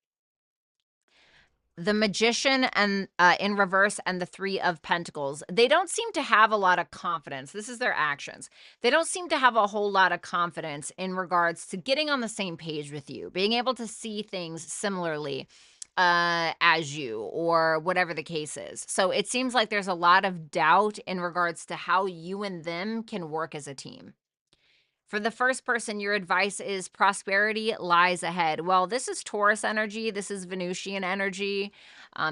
The Magician and in reverse and the Three of Pentacles, they don't seem to have a lot of confidence. This is their actions. They don't seem to have a whole lot of confidence in regards to getting on the same page with you, being able to see things similarly as you, or whatever the case is. So it seems like there's a lot of doubt in regards to how you and them can work as a team. For the first person, your advice is prosperity lies ahead. Well, this is Taurus energy. This is Venusian energy.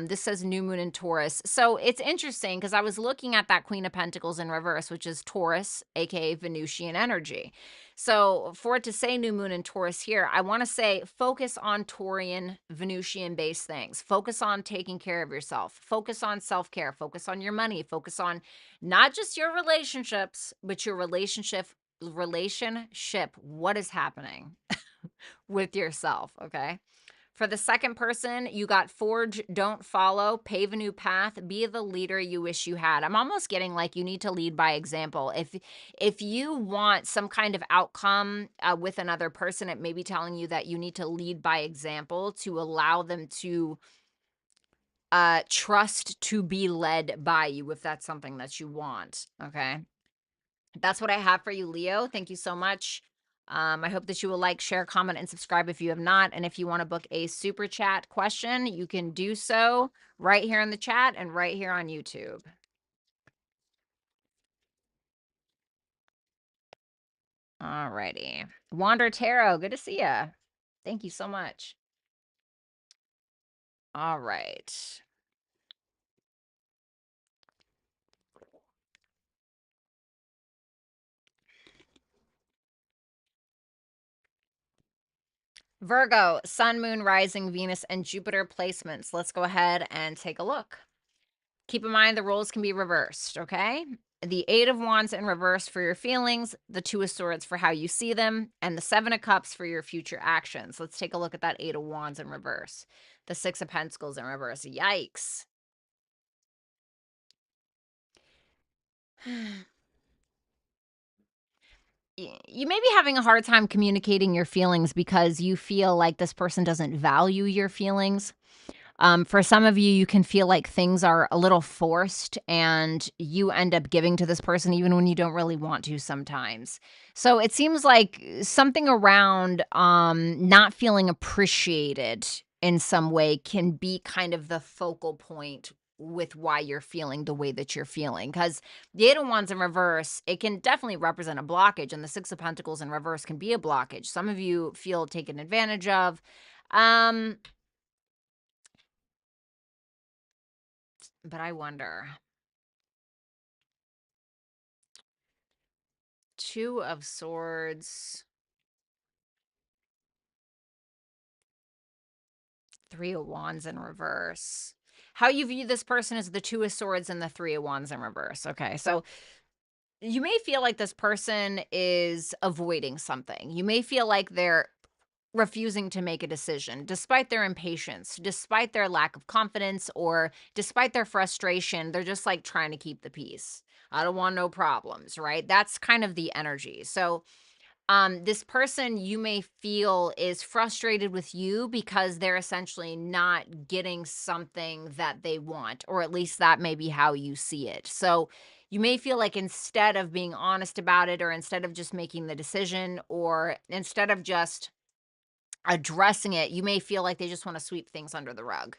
This says new moon in Taurus. So it's interesting because I was looking at that Queen of Pentacles in reverse, which is Taurus, aka Venusian energy. So for it to say new moon in Taurus here, I want to say focus on Taurian, Venusian based things. Focus on taking care of yourself. Focus on self care. Focus on your money. Focus on not just your relationships, but your relationship, what is happening with yourself, okay? For the second person, you got forge, don't follow, pave a new path, be the leader you wish you had. I'm almost getting like you need to lead by example. If you want some kind of outcome with another person, it may be telling you that you need to lead by example to allow them to trust to be led by you if that's something that you want, okay? That's what I have for you, Leo. Thank you so much. I hope that you will like, share, comment, and subscribe if you have not. And if you want to book a super chat question, you can do so right here in the chat and right here on YouTube. All righty. Wander Tarot, good to see you. Thank you so much. All right. Virgo, Sun, Moon, Rising, Venus, and Jupiter placements. Let's go ahead and take a look. Keep in mind the roles can be reversed, okay? The Eight of Wands in reverse for your feelings, the Two of Swords for how you see them, and the Seven of Cups for your future actions. Let's take a look at that Eight of Wands in reverse. The Six of Pentacles in reverse. Yikes. You may be having a hard time communicating your feelings because you feel like this person doesn't value your feelings. For some of you, you can feel like things are a little forced and you end up giving to this person even when you don't really want to sometimes. So it seems like something around not feeling appreciated in some way can be kind of the focal point with why you're feeling the way that you're feeling. Because the Eight of Wands in reverse, it can definitely represent a blockage, and the Six of Pentacles in reverse can be a blockage. Some of you feel taken advantage of. But I wonder. Two of Swords. Three of Wands in reverse. How you view this person is the Two of Swords and the Three of Wands in reverse. Okay, so you may feel like this person is avoiding something. You may feel like they're refusing to make a decision despite their impatience, despite their lack of confidence, or despite their frustration. They're just like trying to keep the peace. I don't want no problems, right? That's kind of the energy. So this person you may feel is frustrated with you because they're essentially not getting something that they want, or at least that may be how you see it. So you may feel like instead of being honest about it, or instead of just making the decision, or instead of just addressing it, you may feel like they just want to sweep things under the rug.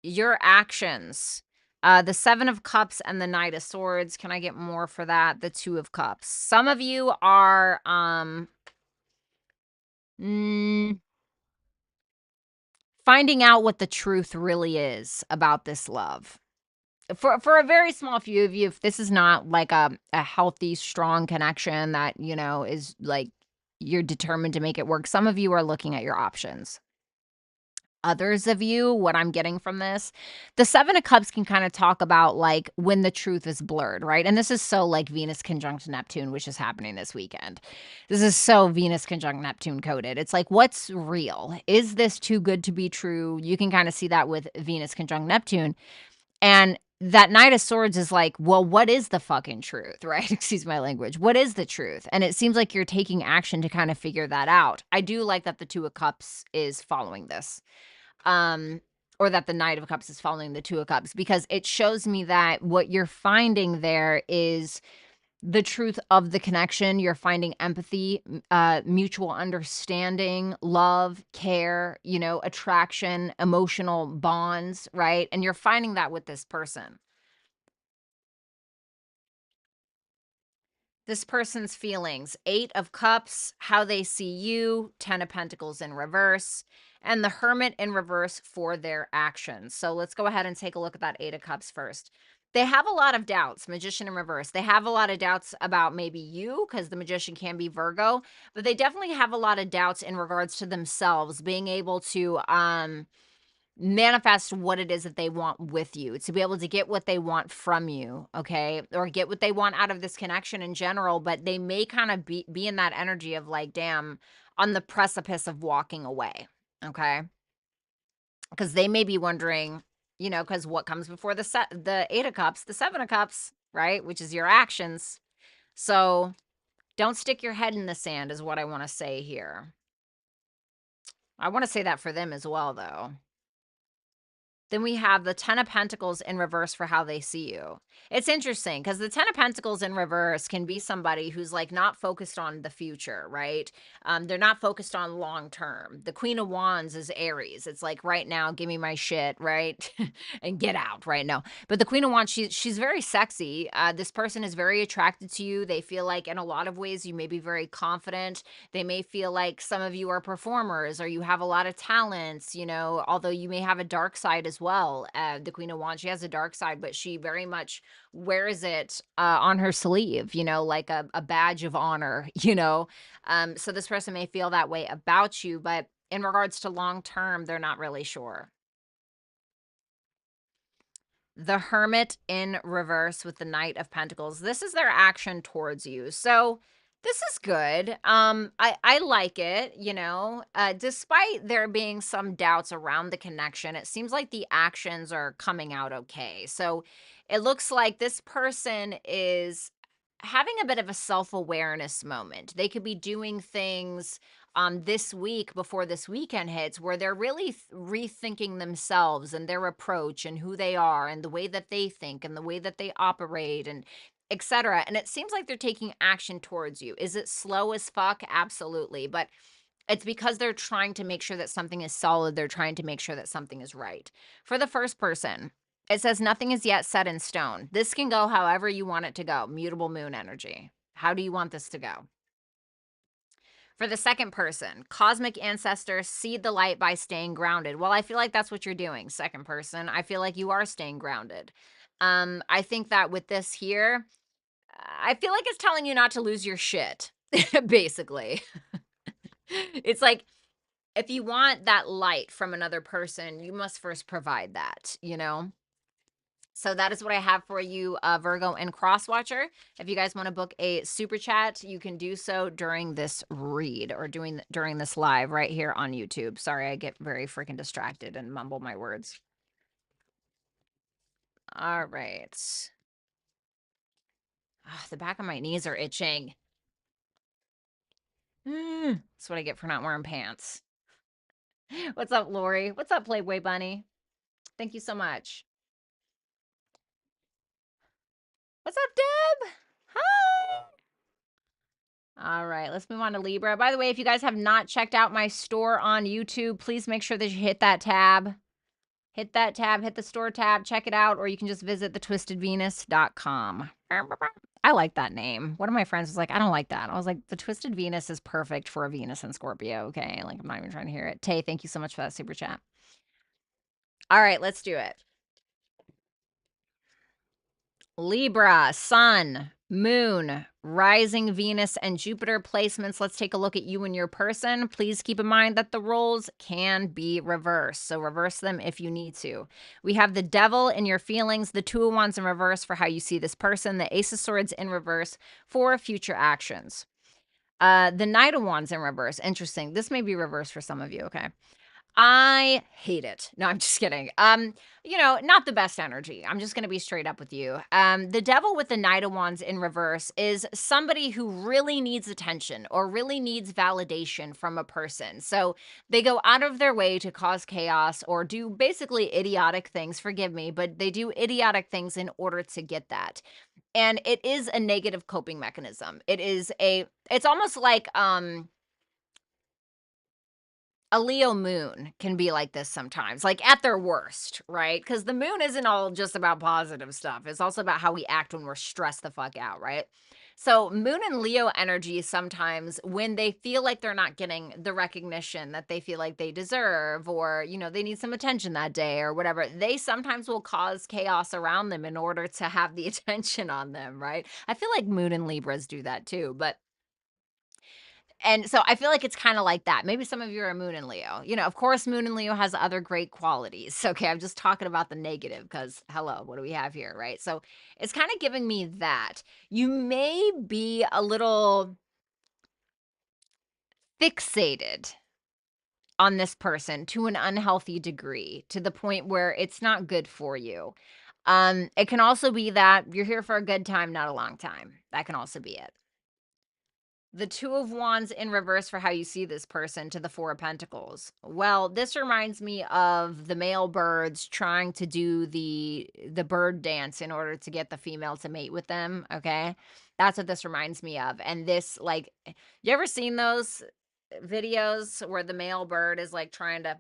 Your actions. The Seven of Cups and the Knight of Swords. Can I get more for that? The Two of Cups. Some of you are finding out what the truth really is about this love. For a very small few of you, if this is not like a healthy, strong connection that, is like you're determined to make it work, some of you are looking at your options. Others of you, what I'm getting from this, the Seven of Cups can kind of talk about like when the truth is blurred, right? And this is so like Venus conjunct Neptune, which is happening this weekend. This is so Venus conjunct Neptune coded. It's like, what's real? Is this too good to be true? You can kind of see that with Venus conjunct Neptune. And that Knight of Swords is like, well, what is the fucking truth, right? Excuse my language. What is the truth? And it seems like you're taking action to kind of figure that out. I do like that the Two of Cups is following this. Or that the Knight of Cups is following the Two of Cups, because it shows me that what you're finding there is the truth of the connection. You're finding empathy, mutual understanding, love, care, attraction, emotional bonds, right? And you're finding that with this person. This person's feelings. Eight of Cups, how they see you, 10 of Pentacles in reverse, and the Hermit in reverse for their actions. So let's go ahead and take a look at that Eight of Cups first. They have a lot of doubts, Magician in reverse. They have a lot of doubts about maybe you, because the Magician can be Virgo, but they definitely have a lot of doubts in regards to themselves, being able to manifest what it is that they want with you, to be able to get what they want from you, okay? Or get what they want out of this connection in general, but they may kind of be in that energy of like, damn, on the precipice of walking away, okay? Because they may be wondering, because what comes before the Eight of Cups, the Seven of Cups, right? Which is your actions. So don't stick your head in the sand is what I want to say here. I want to say that for them as well, though. Then we have the 10 of Pentacles in reverse for how they see you. It's interesting because the 10 of Pentacles in reverse can be somebody who's like not focused on the future, right? They're not focused on long term. The Queen of Wands is Aries. It's like right now, give me my shit, right? And get out right now. But the Queen of Wands, she's very sexy. This person is very attracted to you. They feel like in a lot of ways you may be very confident. They may feel like some of you are performers or you have a lot of talents, although you may have a dark side as well. The Queen of Wands, she has a dark side, but she very much wears it on her sleeve, you know, like a badge of honor, you know. So this person may feel that way about you, but in regards to long term, they're not really sure. The Hermit in reverse with the Knight of Pentacles. This is their action towards you. So this is good. I like it, you know. Despite there being some doubts around the connection, it seems like the actions are coming out okay. So it looks like this person is having a bit of a self-awareness moment. They could be doing things this week before this weekend hits where they're really rethinking themselves and their approach and who they are and the way that they think and the way that they operate and etc. And it seems like they're taking action towards you. Is it slow as fuck? Absolutely. But it's because they're trying to make sure that something is solid. They're trying to make sure that something is right. For the first person, it says nothing is yet set in stone. This can go however you want it to go. Mutable moon energy. How do you want this to go? For the second person, cosmic ancestors seed the light by staying grounded. Well, I feel like that's what you're doing, second person. I feel like you are staying grounded. I think that with this here, I feel like it's telling you not to lose your shit, basically. It's like if you want that light from another person, you must first provide that, you know? So that is what I have for you, Virgo and Crosswatcher. If you guys want to book a super chat, you can do so during this read or during this live right here on YouTube. Sorry, I get very freaking distracted and mumble my words. All right. Oh, the back of my knees are itching. That's what I get for not wearing pants. What's up, Lori? What's up, Playboy Bunny? Thank you so much. What's up, Deb? Hi. All right, let's move on to Libra. By the way, if you guys have not checked out my store on YouTube, please make sure that you hit that tab. Hit that tab, hit the store tab, check it out, or you can just visit thetwistedvenus.com. I like that name. One of my friends was like, I don't like that. I was like, the Twisted Venus is perfect for a Venus in Scorpio, okay? Like, I'm not even trying to hear it. Tay, thank you so much for that super chat. All right, let's do it. Libra, Sun, Moon, Rising Venus, and Jupiter placements. Let's take a look at you and your person. Please keep in mind that the roles can be reversed, so reverse them if you need to. We have the Devil in your feelings, the Two of Wands in reverse for how you see this person, the Ace of Swords in reverse for future actions. The Knight of Wands in reverse. Interesting. This may be reversed for some of you, okay? I hate it. No, I'm just kidding. You know, not the best energy. I'm just going to be straight up with you. The Devil with the Knight of Wands in reverse is somebody who really needs attention or really needs validation from a person. So they go out of their way to cause chaos or do basically idiotic things. Forgive me, but they do idiotic things in order to get that. And it is a negative coping mechanism. It's almost like, a Leo moon can be like this sometimes, like at their worst, right? Because the moon isn't all just about positive stuff. It's also about how we act when we're stressed the fuck out, right? So, moon and Leo energy sometimes when they feel like they're not getting the recognition that they feel like they deserve, or, you know, they need some attention that day or whatever, they sometimes will cause chaos around them in order to have the attention on them, right? I feel like moon and Libras do that too, but and so I feel like it's kinda like that. Maybe some of you are Moon and Leo. You know, of course, Moon and Leo has other great qualities. Okay, I'm just talking about the negative because, hello, what do we have here, right? So it's kinda giving me that. You may be a little fixated on this person to an unhealthy degree, to the point where it's not good for you. It can also be that you're here for a good time, not a long time. That can also be it. The Two of Wands in reverse for how you see this person to the Four of Pentacles. Well, this reminds me of the male birds trying to do the bird dance in order to get the female to mate with them, okay? That's what this reminds me of. And this, like, you ever seen those videos where the male bird is like trying to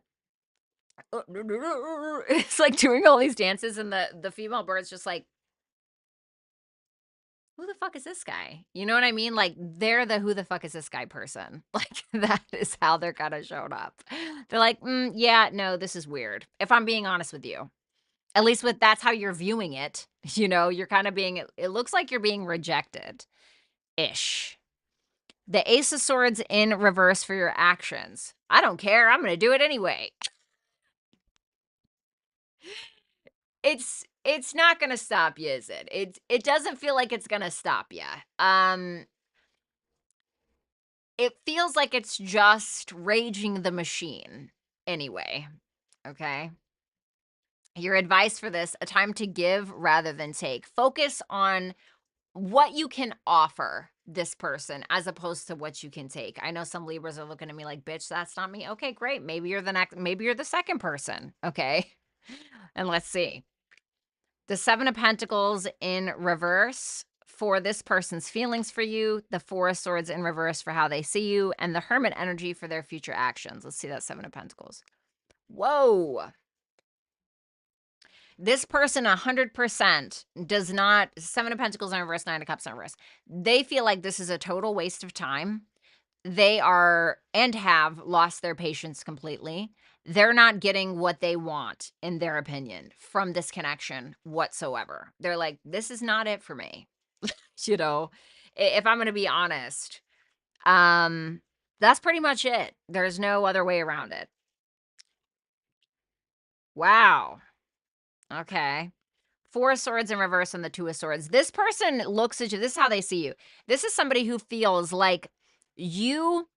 it's like doing all these dances and the female bird's just like who the fuck is this guy? You know what I mean? Like, they're the who the fuck is this guy person. Like, that is how they're kind of showed up. They're like, yeah, no, this is weird. If I'm being honest with you, at least with that's how you're viewing it. You know, you're kind of being, it looks like you're being rejected ish. The Ace of Swords in reverse for your actions. I don't care. I'm going to do it anyway. It's not going to stop you, is it? It doesn't feel like it's going to stop you. It feels like it's just raging the machine anyway. Okay? Your advice for this, a time to give rather than take. Focus on what you can offer this person as opposed to what you can take. I know some Libras are looking at me like, bitch, that's not me. Okay, great. Maybe you're the next, maybe you're the second person. Okay. And let's see. The Seven of Pentacles in reverse for this person's feelings for you, the Four of Swords in reverse for how they see you, and the Hermit energy for their future actions. Let's see that Seven of Pentacles. Whoa. This person 100% does not, Seven of Pentacles in reverse, Nine of Cups in reverse. They feel like this is a total waste of time. They are and have lost their patience completely. They're not getting what they want, in their opinion, from this connection whatsoever. They're like, this is not it for me. You know, if I'm going to be honest, that's pretty much it. There's no other way around it. Wow. Okay. Four of Swords in reverse and the Two of Swords. This person looks at you. This is how they see you. This is somebody who feels like you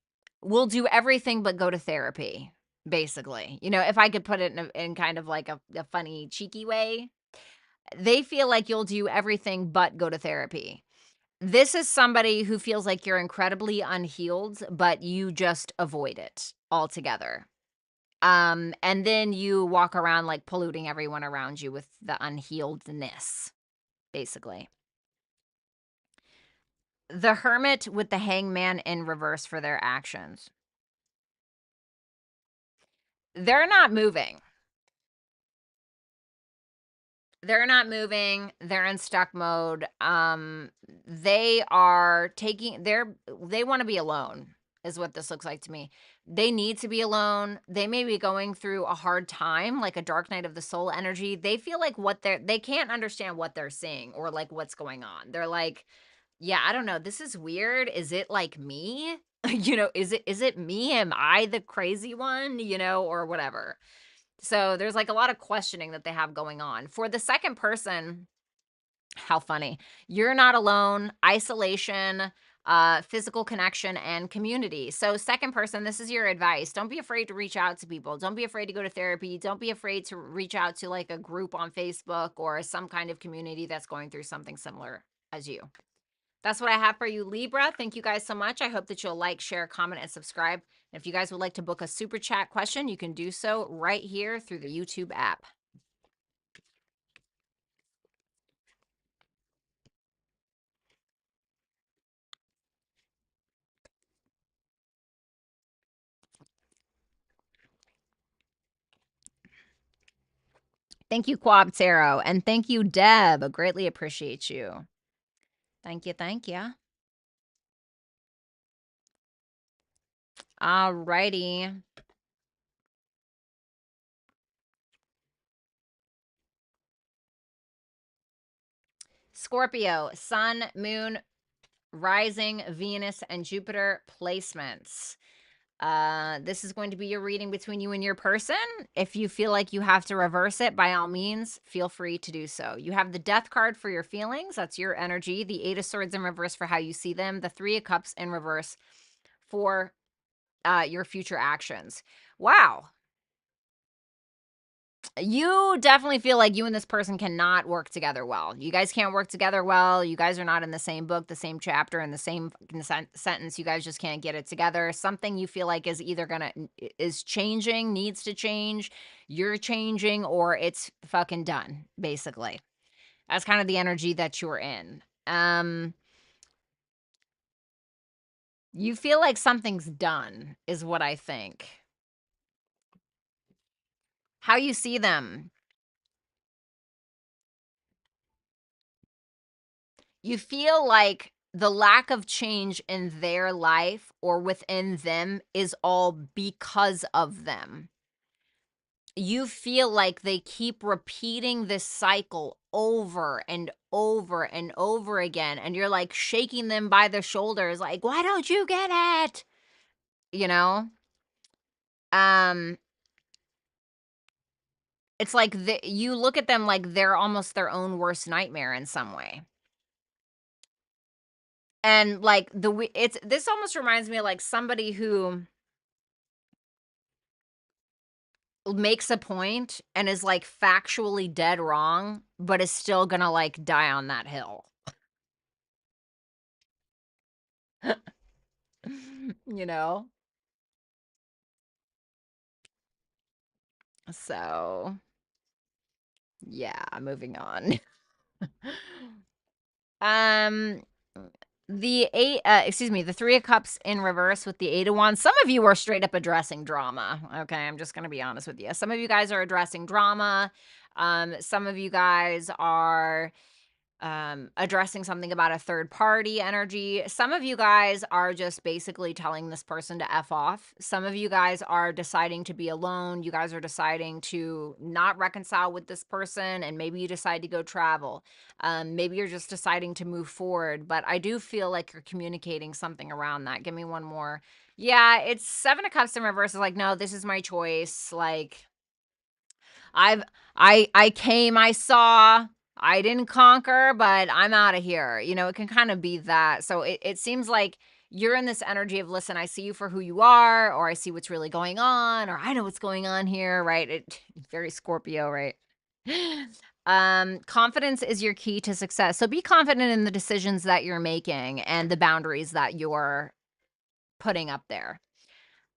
will do everything but go to therapy, basically. You know, if I could put it in kind of like a funny, cheeky way, they feel like you'll do everything but go to therapy. This is somebody who feels like you're incredibly unhealed, but you just avoid it altogether. And then you walk around like polluting everyone around you with the unhealedness, basically. The Hermit with the Hangman in reverse for their actions. They're not moving. They're not moving. They're in stuck mode. They are taking they want to be alone is what this looks like to me. They need to be alone. They may be going through a hard time, like a dark night of the soul energy. They feel like they can't understand what they're seeing or like what's going on. They're like, yeah, I don't know. This is weird. Is it like me? You know, is it me? Am I the crazy one, you know, or whatever? So there's like a lot of questioning that they have going on. For the second person, how funny. You're not alone, isolation, physical connection, and community. So, second person, this is your advice. Don't be afraid to reach out to people. Don't be afraid to go to therapy. Don't be afraid to reach out to like a group on Facebook or some kind of community that's going through something similar as you. That's what I have for you, Libra. Thank you guys so much. I hope that you'll like, share, comment, and subscribe. And if you guys would like to book a super chat question, you can do so right here through the YouTube app. Thank you, Quab Tarot. And thank you, Deb. I greatly appreciate you. Thank you. Thank you. All righty. Scorpio, Sun, Moon, Rising, Venus, and Jupiter placements. This is going to be your reading between you and your person. If you feel like you have to reverse it, by all means, feel free to do so. You have the Death card for your feelings. That's your energy. The Eight of Swords in reverse for how you see them. The Three of Cups in reverse for your future actions. Wow. You definitely feel like you and this person cannot work together well. You guys can't work together well. You guys are not in the same book, the same chapter, in the same sentence. You guys just can't get it together. Something you feel like is either is changing, needs to change, you're changing, or it's fucking done, basically. That's kind of the energy that you're in. You feel like something's done, is what I think. How you see them. You feel like the lack of change in their life or within them is all because of them. You feel like they keep repeating this cycle over and over and over again, and you're like shaking them by the shoulders like, "Why don't you get it?" You know? Um it's like you look at them like they're almost their own worst nightmare in some way. And like it's this almost reminds me of like somebody who makes a point and is like factually dead wrong, but is still gonna like die on that hill. You know? So, yeah, moving on. um the 3 of Cups in reverse with the 8 of Wands. Some of you are straight up addressing drama. Okay, I'm just gonna be honest with you. Some of you guys are addressing drama. Some of you guys are addressing something about a third party energy. Some of you guys are just basically telling this person to F off. Some of you guys are deciding to be alone. You guys are deciding to not reconcile with this person, and maybe you decide to go travel. Maybe you're just deciding to move forward, but I do feel like you're communicating something around that. Give me one more. Yeah, it's 7 of Cups in reverse. Is like, no, this is my choice. Like, I've I came, I saw, I didn't conquer, but I'm out of here. You know, it can kind of be that. So it seems like you're in this energy of, listen, I see you for who you are, or I see what's really going on, or I know what's going on here, right? Very Scorpio, right? Confidence is your key to success. So be confident in the decisions that you're making and the boundaries that you're putting up there.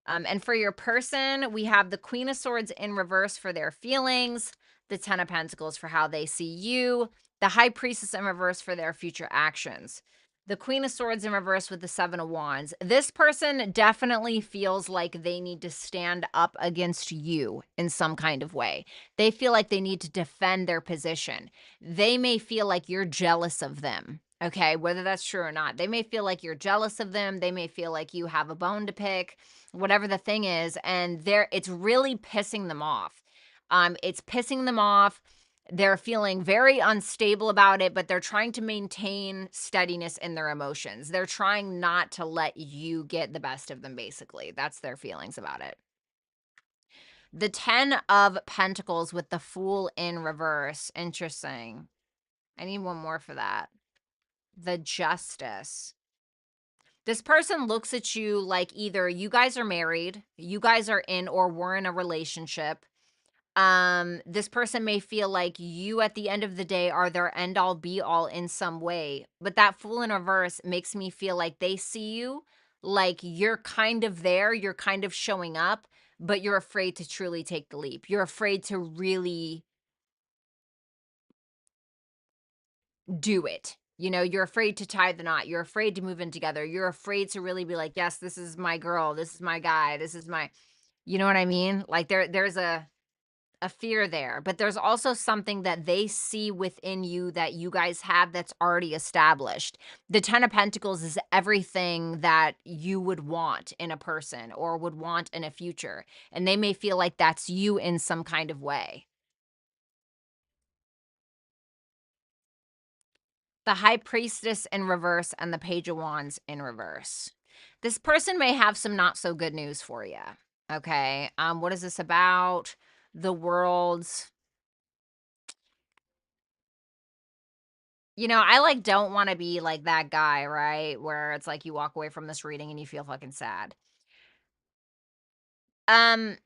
And for your person, we have the Queen of Swords in reverse for their feelings, the 10 of Pentacles for how they see you, the High Priestess in reverse for their future actions. The Queen of Swords in reverse with the 7 of Wands. This person definitely feels like they need to stand up against you in some kind of way. They feel like they need to defend their position. They may feel like you're jealous of them. Okay, whether that's true or not. They may feel like you're jealous of them. They may feel like you have a bone to pick, whatever the thing is, and it's really pissing them off. It's pissing them off. They're feeling very unstable about it, but they're trying to maintain steadiness in their emotions. They're trying not to let you get the best of them, basically. That's their feelings about it. The 10 of Pentacles with the Fool in reverse. Interesting. I need one more for that. The Justice. This person looks at you like either you guys are married, you guys are in or were in a relationship. This person may feel like you at the end of the day are their end all be all in some way. But that Fool in reverse makes me feel like they see you like you're kind of there, you're kind of showing up, but you're afraid to truly take the leap. You're afraid to really do it. You know, you're afraid to tie the knot. You're afraid to move in together. You're afraid to really be like, yes, this is my girl. This is my guy. This is my, you know what I mean? Like there's a fear there, but there's also something that they see within you that you guys have that's already established. The 10 of Pentacles is everything that you would want in a person or would want in a future. And they may feel like that's you in some kind of way. The High Priestess in reverse and the Page of Wands in reverse. This person may have some not so good news for you. Okay. What is this about? The world's, you know, I like don't want to be like that guy, right? Where it's like you walk away from this reading and you feel fucking sad. Um,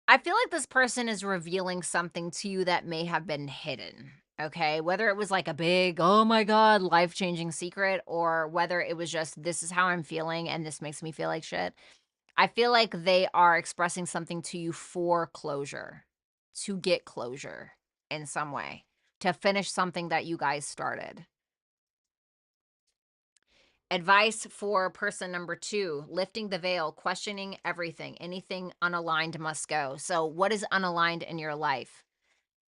I feel like this person is revealing something to you that may have been hidden. Okay. Whether it was like a big, oh my God, life changing secret, or whether it was just, this is how I'm feeling and this makes me feel like shit. I feel like they are expressing something to you for closure, to get closure in some way, to finish something that you guys started. Advice for person number 2, lifting the veil, questioning everything. Anything unaligned must go. So what is unaligned in your life?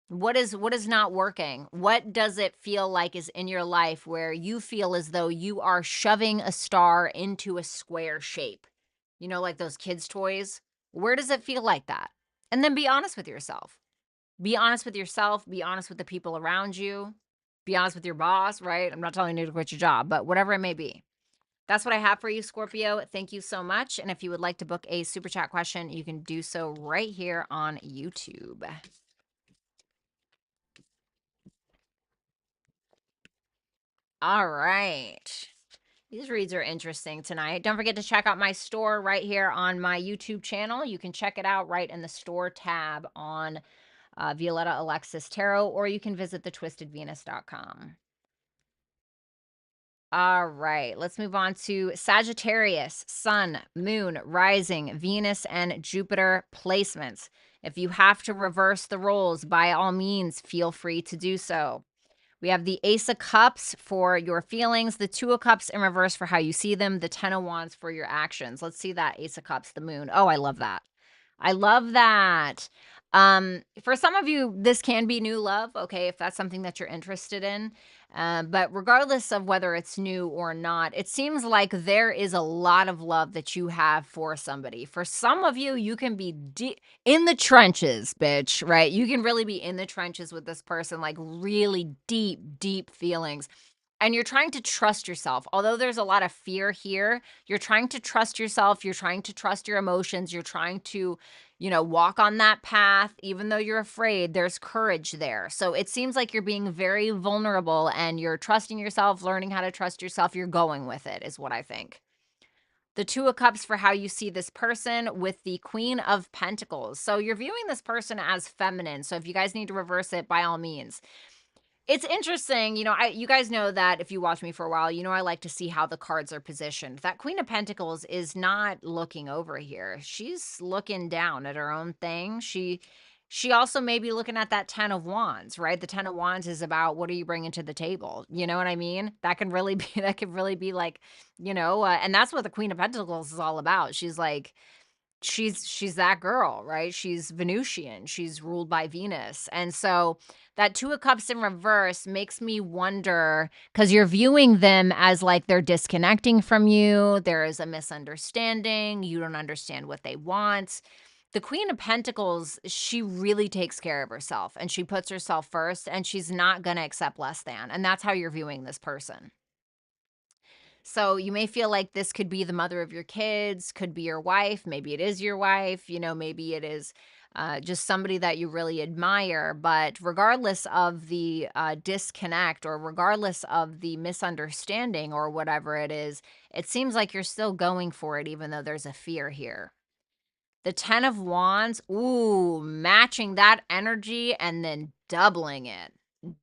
What is not working? What does it feel like is in your life where you feel as though you are shoving a star into a square shape? You know, like those kids' toys? Where does it feel like that? And then be honest with yourself. Be honest with yourself, be honest with the people around you, be honest with your boss, right? I'm not telling you to quit your job, but whatever it may be. That's what I have for you, Scorpio. Thank you so much. And if you would like to book a super chat question, you can do so right here on YouTube. All right. These reads are interesting tonight. Don't forget to check out my store right here on my YouTube channel. You can check it out right in the store tab on Violetta Alexis Tarot, or you can visit thetwistedvenus.com. All right, let's move on to Sagittarius, Sun, Moon, Rising, Venus, and Jupiter placements. If you have to reverse the roles, by all means, feel free to do so. We have the Ace of Cups for your feelings, the Two of Cups in reverse for how you see them, the Ten of Wands for your actions. Let's see that Ace of Cups, the Moon. Oh, I love that. I love that. For some of you, this can be new love, okay, if that's something that you're interested in. But regardless of whether it's new or not, it seems like there is a lot of love that you have for somebody. For some of you, you can be deep in the trenches, bitch, right? You can really be in the trenches with this person, like really deep, deep feelings. And you're trying to trust yourself. Although there's a lot of fear here, you're trying to trust yourself. You're trying to trust your emotions. You're trying to, walk on that path. Even though you're afraid, there's courage there. So it seems like you're being very vulnerable and you're trusting yourself, learning how to trust yourself. You're going with it, is what I think. The Two of Cups for how you see this person with the Queen of Pentacles. So you're viewing this person as feminine. So if you guys need to reverse it, by all means. It's interesting, you guys know that if you watch me for a while, I like to see how the cards are positioned. That Queen of Pentacles is not looking over here. She's looking down at her own thing. She also may be looking at that 10 of Wands, right? The 10 of Wands is about what are you bringing to the table? You know what I mean? That can really be like, and that's what the Queen of Pentacles is all about. She's like she's that girl, right? She's Venusian. She's ruled by Venus. And so that Two of Cups in reverse makes me wonder, because you're viewing them as like they're disconnecting from you. There is a misunderstanding. You don't understand what they want. The Queen of Pentacles, she really takes care of herself and she puts herself first and she's not going to accept less than. And that's how you're viewing this person. So you may feel like this could be the mother of your kids, could be your wife. Maybe it is your wife, maybe it is just somebody that you really admire. But regardless of the disconnect or regardless of the misunderstanding or whatever it is, it seems like you're still going for it, even though there's a fear here. The 10 of Wands, ooh, matching that energy and then doubling it.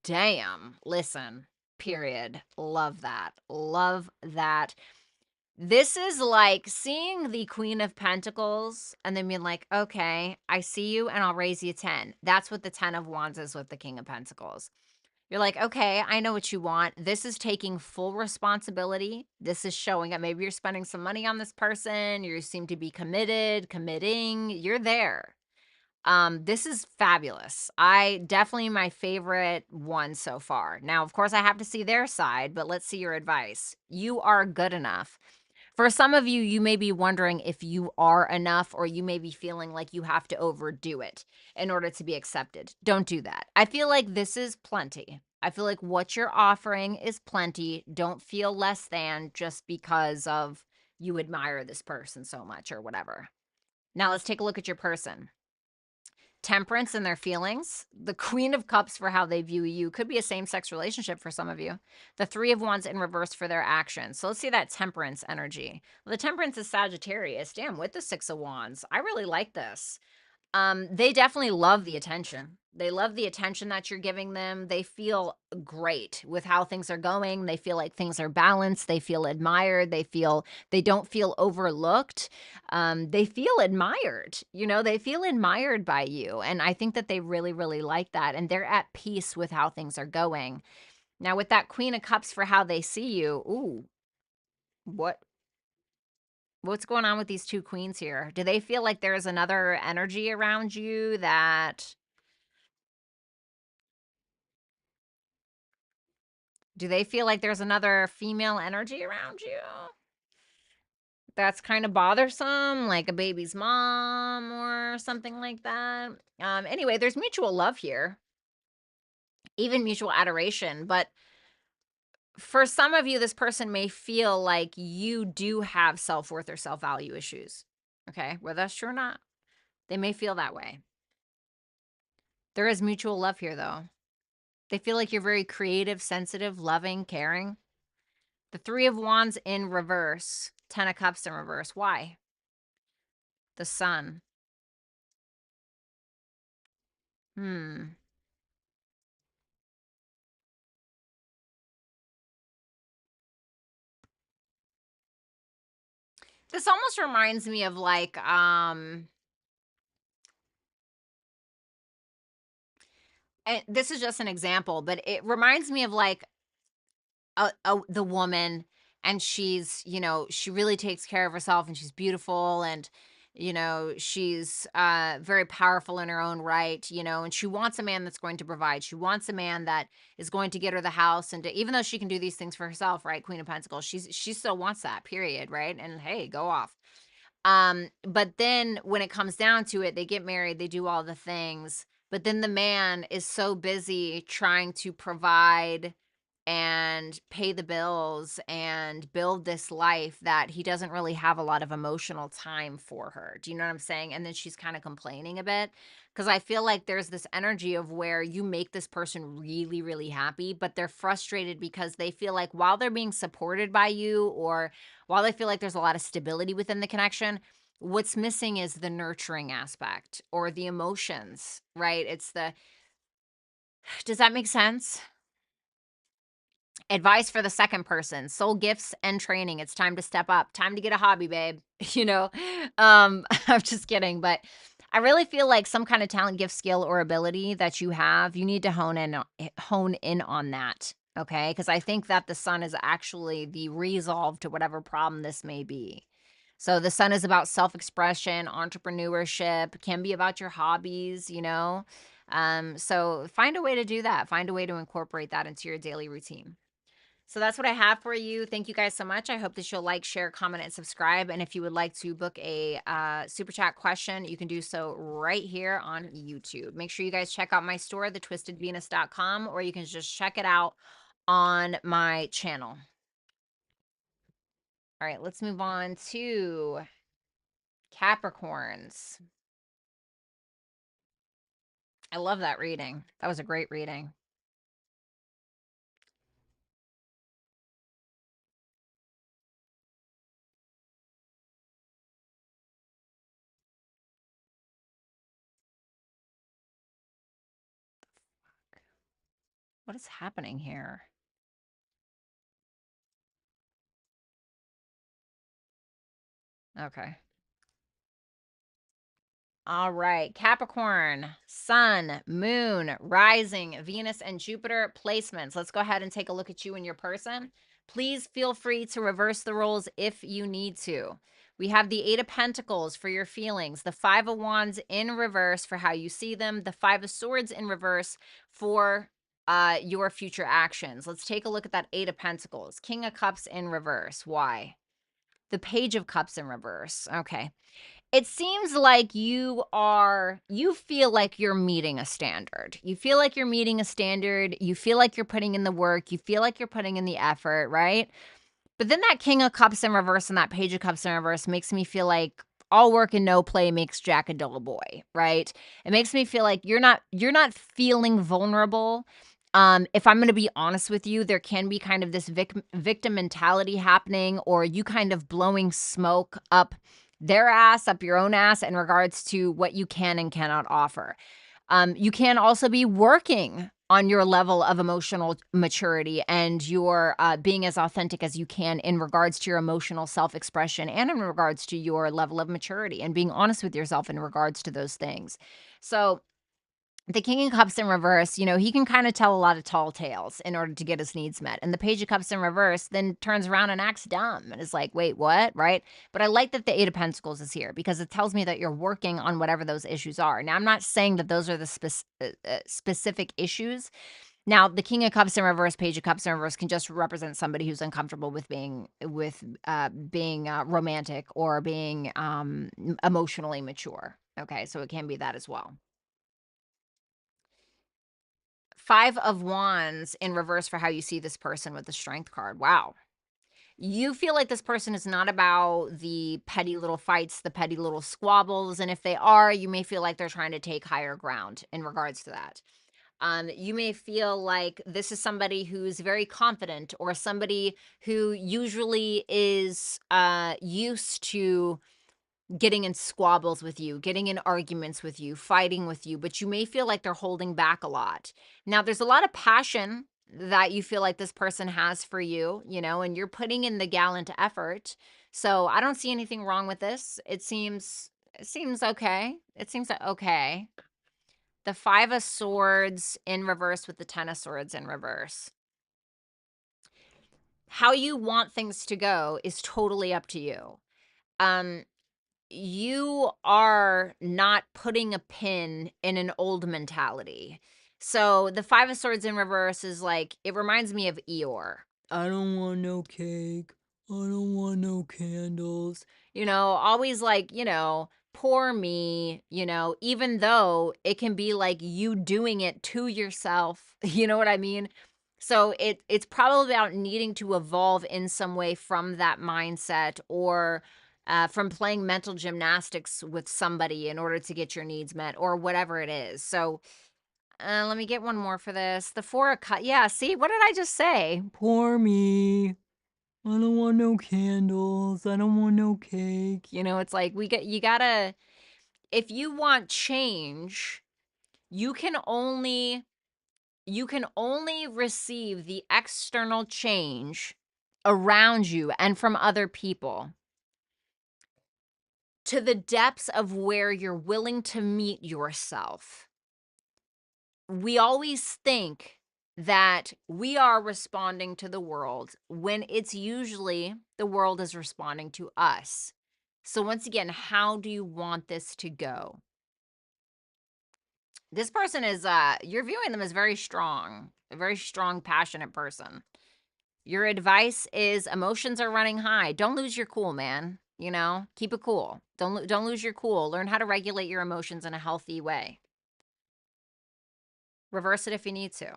Damn. Listen, period. Love that. Love that. This is like seeing the Queen of Pentacles and then being like, okay, I see you and I'll raise you 10. That's what the 10 of Wands is with the King of Pentacles. You're like, okay, I know what you want. This is taking full responsibility. This is showing up. Maybe you're spending some money on this person. You seem to be committing. You're there. This is fabulous. I definitely my favorite one so far. Now, of course, I have to see their side, but let's see your advice. You are good enough. For some of you, you may be wondering if you are enough, or you may be feeling like you have to overdo it in order to be accepted. Don't do that. I feel like this is plenty. I feel like what you're offering is plenty. Don't feel less than just because of you admire this person so much or whatever. Now let's take a look at your person. Temperance in their feelings. The Queen of Cups for how they view you. Could be a same-sex relationship for some of you. The Three of Wands in reverse for their actions. So let's see that Temperance energy. Well, the Temperance is Sagittarius. Damn, with the Six of Wands. I really like this. They definitely love the attention. They love the attention that you're giving them. They feel great with how things are going. They feel like things are balanced. They feel admired. They don't feel overlooked. They feel admired. They feel admired by you. And I think that they really, really like that. And they're at peace with how things are going. Now, with that Queen of Cups for how they see you, ooh, What's going on with these two queens here? Do they feel like there's another energy around you that do they feel like there's another female energy around you that's kind of bothersome, like a baby's mom or something like that? Anyway, there's mutual love here, even mutual adoration, but for some of you, this person may feel like you do have self-worth or self-value issues. Okay, whether that's true or not, they may feel that way. There is mutual love here, though. They feel like you're very creative, sensitive, loving, caring. The Three of Wands in reverse, Ten of Cups in reverse. Why? The Sun. Hmm. This almost reminds me of like, and this is just an example, but it reminds me of like the woman, and she's, she really takes care of herself, and she's beautiful, and she's very powerful in her own right, and she wants a man that's going to provide. She wants a man that is going to get her the house, and even though she can do these things for herself, right? Queen of Pentacles, she still wants that, period, right? And hey, go off. But then when it comes down to it, they get married, they do all the things, but then the man is so busy trying to provide and pay the bills and build this life that he doesn't really have a lot of emotional time for her. Do you know what I'm saying? And then she's kind of complaining a bit, because I feel like there's this energy of where you make this person really, really happy, but they're frustrated because they feel like while they're being supported by you, or while they feel like there's a lot of stability within the connection, what's missing is the nurturing aspect or the emotions, right? Does that make sense? Advice for the second person: soul gifts and training. It's time to step up. Time to get a hobby, babe. I'm just kidding, but I really feel like some kind of talent, gift, skill, or ability that you have, you need to hone in on that. Okay? Because I think that the sun is actually the resolve to whatever problem this may be. So the sun is about self-expression, entrepreneurship, can be about your hobbies. So find a way to do that. Find a way to incorporate that into your daily routine. So that's what I have for you. Thank you guys so much. I hope that you'll like, share, comment, and subscribe. And if you would like to book a super chat question, you can do so right here on YouTube. Make sure you guys check out my store, thetwistedvenus.com, or you can just check it out on my channel. All right, let's move on to Capricorns. I love that reading. That was a great reading. What is happening here? Okay. All right, Capricorn, Sun, Moon, Rising, Venus, and Jupiter placements. Let's go ahead and take a look at you and your person. Please feel free to reverse the roles if you need to. We have the Eight of Pentacles for your feelings, the Five of Wands in reverse for how you see them, the Five of Swords in reverse for your future actions. Let's take a look at that Eight of Pentacles. King of Cups in reverse. Why? The Page of Cups in reverse. Okay. It seems like you feel like you're meeting a standard. You feel like you're meeting a standard. You feel like you're putting in the work. You feel like you're putting in the effort, right? But then that King of Cups in reverse and that Page of Cups in reverse makes me feel like all work and no play makes Jack a dull boy, right? It makes me feel like you're not feeling vulnerable. If I'm going to be honest with you, there can be kind of this victim mentality happening, or you kind of blowing smoke up their ass, up your own ass in regards to what you can and cannot offer. You can also be working on your level of emotional maturity and your being as authentic as you can in regards to your emotional self-expression and in regards to your level of maturity and being honest with yourself in regards to those things. So The King of Cups in reverse, you know, he can kind of tell a lot of tall tales in order to get his needs met. And the Page of Cups in reverse then turns around and acts dumb and is like, wait, what? Right. But I like that the Eight of Pentacles is here because it tells me that you're working on whatever those issues are. Now, I'm not saying that those are the specific issues. Now, the King of Cups in reverse, Page of Cups in reverse can just represent somebody who's uncomfortable with being romantic or being emotionally mature. Okay, so it can be that as well. Five of Wands in reverse for how you see this person with the Strength card. Wow. You feel like this person is not about the petty little fights, the petty little squabbles. And if they are, you may feel like they're trying to take higher ground in regards to that. You may feel like this is somebody who's very confident or somebody who usually is used to getting in squabbles with you, getting in arguments with you, fighting with you, but you may feel like they're holding back a lot. Now, there's a lot of passion that you feel like this person has for you, you know, and you're putting in the gallant effort. So I don't see anything wrong with this. It seems okay. It seems okay. The Five of Swords in reverse with the Ten of Swords in reverse. How you want things to go is totally up to you. Um, you are not putting a pin in an old mentality. So the Five of Swords in reverse is like, it reminds me of Eeyore. I don't want no cake. I don't want no candles. You know, always like, you know, poor me, you know, even though it can be like you doing it to yourself. You know what I mean? So it's probably about needing to evolve in some way from that mindset or from playing mental gymnastics with somebody in order to get your needs met or whatever it is. So let me get one more for this. The Four of Cups. Yeah, see, what did I just say? Poor me. I don't want no candles. I don't want no cake. You know, it's like you gotta, if you want change, you can only receive the external change around you and from other people to the depths of where you're willing to meet yourself. We always think that we are responding to the world when it's usually the world is responding to us. So once again, how do you want this to go? This person is you're viewing them as very strong, a very strong, passionate person. Your advice is emotions are running high. Don't lose your cool, man. You know, keep it cool. Don't lose your cool. Learn how to regulate your emotions in a healthy way. Reverse it if you need to.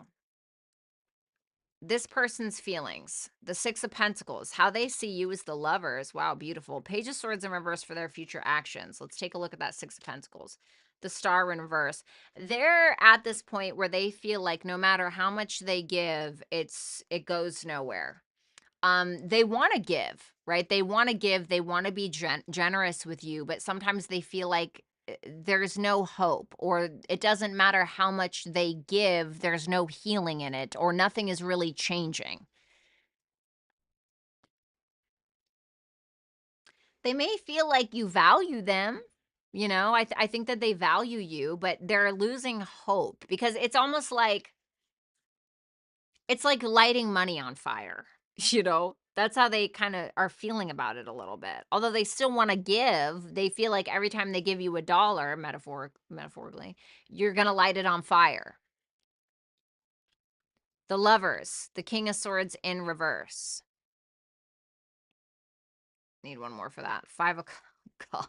This person's feelings, the Six of Pentacles, how they see you as the lovers. Wow, beautiful. Page of Swords in reverse for their future actions. Let's take a look at that Six of Pentacles. The Star in reverse. They're at this point where they feel like no matter how much they give, it goes nowhere. They want to give, right? They want to give, they want to be generous with you, but sometimes they feel like there's no hope, or it doesn't matter how much they give, there's no healing in it, or nothing is really changing. They may feel like you value them. You know, I think that they value you, but they're losing hope because it's like lighting money on fire, you know? That's how they kind of are feeling about it a little bit. Although they still want to give, they feel like every time they give you a dollar, metaphorically, you're going to light it on fire. The Lovers, the King of Swords in reverse. Need one more for that. Five of God.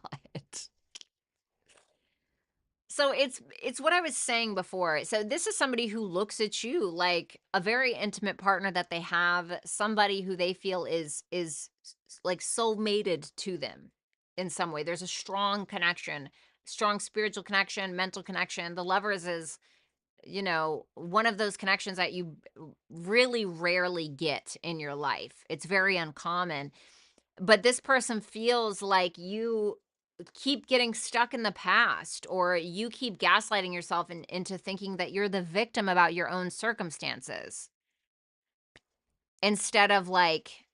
So it's what I was saying before. So this is somebody who looks at you like a very intimate partner that they have, somebody who they feel is like soulmated to them in some way. There's a strong connection, strong spiritual connection, mental connection. The Lovers is, you know, one of those connections that you really rarely get in your life. It's very uncommon. But this person feels like you keep getting stuck in the past, or you keep gaslighting yourself into thinking that you're the victim about your own circumstances instead of like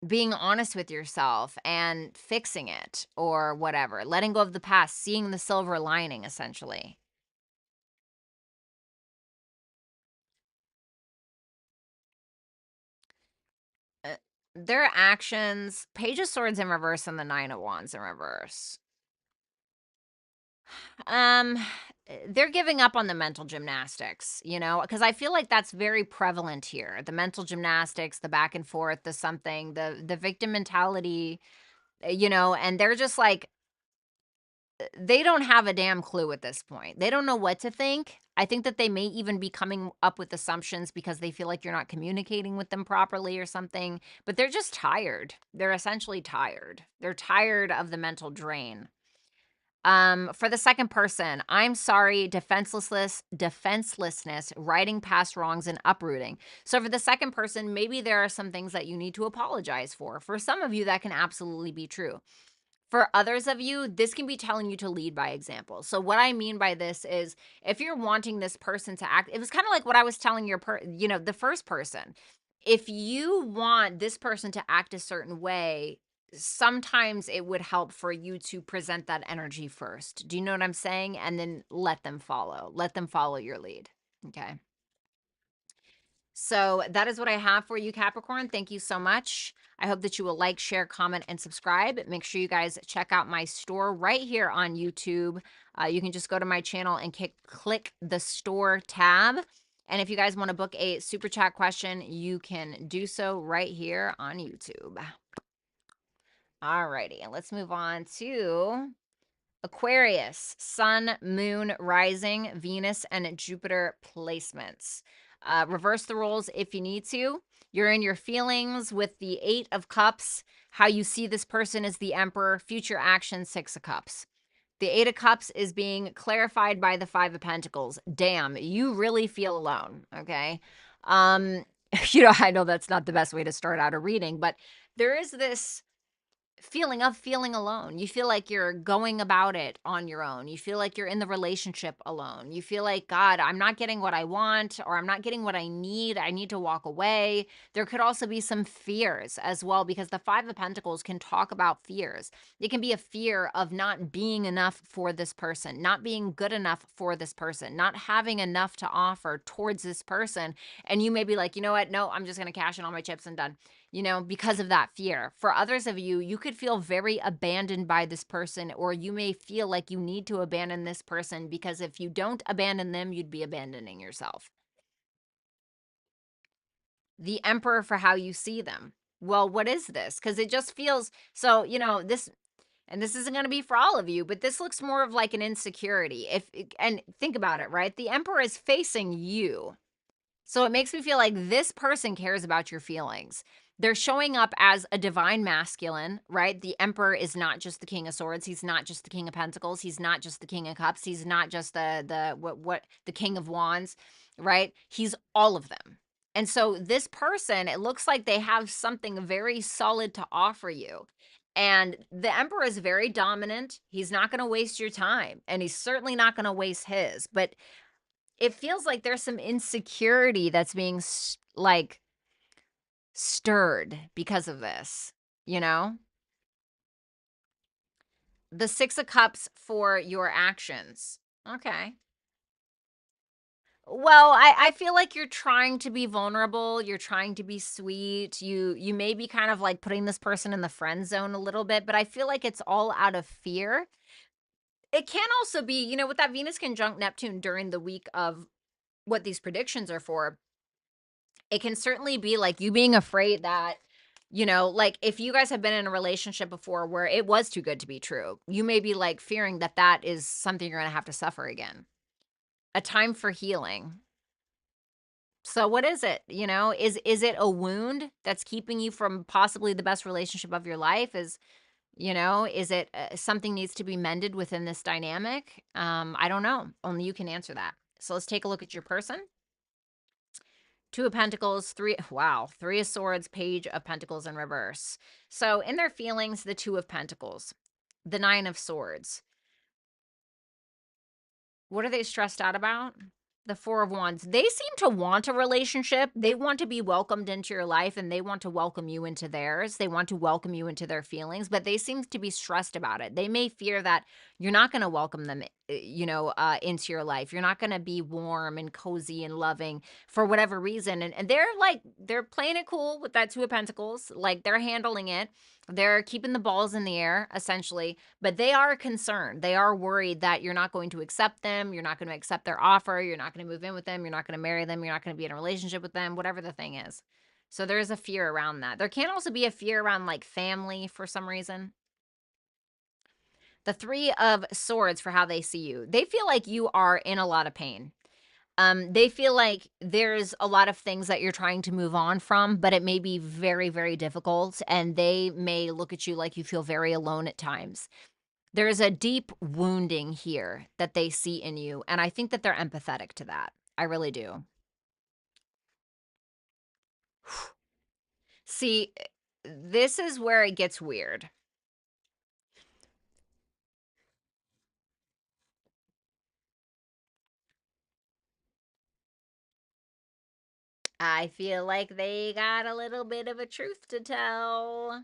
being honest with yourself and fixing it or whatever, letting go of the past, seeing the silver lining essentially. Their actions, Page of Swords in reverse and the Nine of Wands in reverse. Um, they're giving up on the mental gymnastics, you know, because I feel like that's very prevalent here. The mental gymnastics, the back and forth, the something, the victim mentality, you know, and they're just like they don't have a damn clue at this point. They don't know what to think. I think that they may even be coming up with assumptions because they feel like you're not communicating with them properly or something, but they're just tired. They're essentially tired. They're tired of the mental drain. For the second person, I'm sorry, defenselessness, writing past wrongs and uprooting. So for the second person, maybe there are some things that you need to apologize for. For some of you, that can absolutely be true. For others of you, this can be telling you to lead by example. So what I mean by this is if you're wanting this person to act, it was kind of like what I was telling the first person. If you want this person to act a certain way, sometimes it would help for you to present that energy first. Do you know what I'm saying? And then let them follow. Let them follow your lead. Okay. So that is what I have for you, Capricorn. Thank you so much. I hope that you will like, share, comment, and subscribe. Make sure you guys check out my store right here on YouTube. You can just go to my channel and click the store tab. And if you guys want to book a super chat question, you can do so right here on YouTube. Alrighty, and let's move on to Aquarius, Sun, Moon, Rising, Venus, and Jupiter placements. Reverse the roles if you need to. You're in your feelings with the Eight of Cups. How you see this person is the Emperor. Future action, Six of Cups. The Eight of Cups is being clarified by the Five of Pentacles. Damn, you really feel alone, okay? I know that's not the best way to start out a reading, but there is this feeling of feeling alone. You feel like you're going about it on your own. You feel like you're in the relationship alone. You feel like, God, I'm not getting what I want, or I'm not getting what I need. I need to walk away. There could also be some fears as well, because the Five of Pentacles can talk about fears. It can be a fear of not being enough for this person, not being good enough for this person, not having enough to offer towards this person. And you may be like, you know what? No, I'm just going to cash in all my chips and done, because of that fear. For others of you, you could feel very abandoned by this person, or you may feel like you need to abandon this person because if you don't abandon them, you'd be abandoning yourself. The Emperor for how you see them. Well, what is this? Because it just feels so, this. And this isn't going to be for all of you, but this looks more of like an insecurity. And think about it, right? The Emperor is facing you. So it makes me feel like this person cares about your feelings. They're showing up as a divine masculine, right? The Emperor is not just the King of Swords. He's not just the King of Pentacles. He's not just the King of Cups. He's not just the King of Wands, right? He's all of them. And so this person, it looks like they have something very solid to offer you. And the Emperor is very dominant. He's not going to waste your time, and he's certainly not going to waste his. But it feels like there's some insecurity that's being stirred because of this, you know? The Six of Cups for your actions. Okay. Well, I feel like you're trying to be vulnerable, you're trying to be sweet. You may be kind of like putting this person in the friend zone a little bit, but I feel like it's all out of fear. It can also be, with that Venus conjunct Neptune during the week of what these predictions are for, it can certainly be like you being afraid that, like if you guys have been in a relationship before where it was too good to be true, you may be like fearing that that is something you're going to have to suffer again. A time for healing. So what is it? Is it a wound that's keeping you from possibly the best relationship of your life? Is it something needs to be mended within this dynamic? I don't know. Only you can answer that. So let's take a look at your person. Two of Pentacles, Three of Swords, Page of Pentacles in reverse. So in their feelings, the Two of Pentacles, the Nine of Swords. What are they stressed out about? The Four of Wands. They seem to want a relationship. They want to be welcomed into your life, and they want to welcome you into theirs. They want to welcome you into their feelings, but they seem to be stressed about it. They may fear that you're not going to welcome them into your life. You're not gonna be warm and cozy and loving for whatever reason. And they're playing it cool with that Two of Pentacles. Like, they're handling it. They're keeping the balls in the air, essentially, but they are concerned. They are worried that you're not going to accept them. You're not going to accept their offer. You're not going to move in with them. You're not going to marry them. You're not going to be in a relationship with them, whatever the thing is. So there is a fear around that. There can also be a fear around like family for some reason. The Three of Swords for how they see you. They feel like you are in a lot of pain. They feel like there's a lot of things that you're trying to move on from, but it may be very, very difficult, and they may look at you like you feel very alone at times. There's a deep wounding here that they see in you, and I think that they're empathetic to that. I really do. See, this is where it gets weird. I feel like they got a little bit of a truth to tell.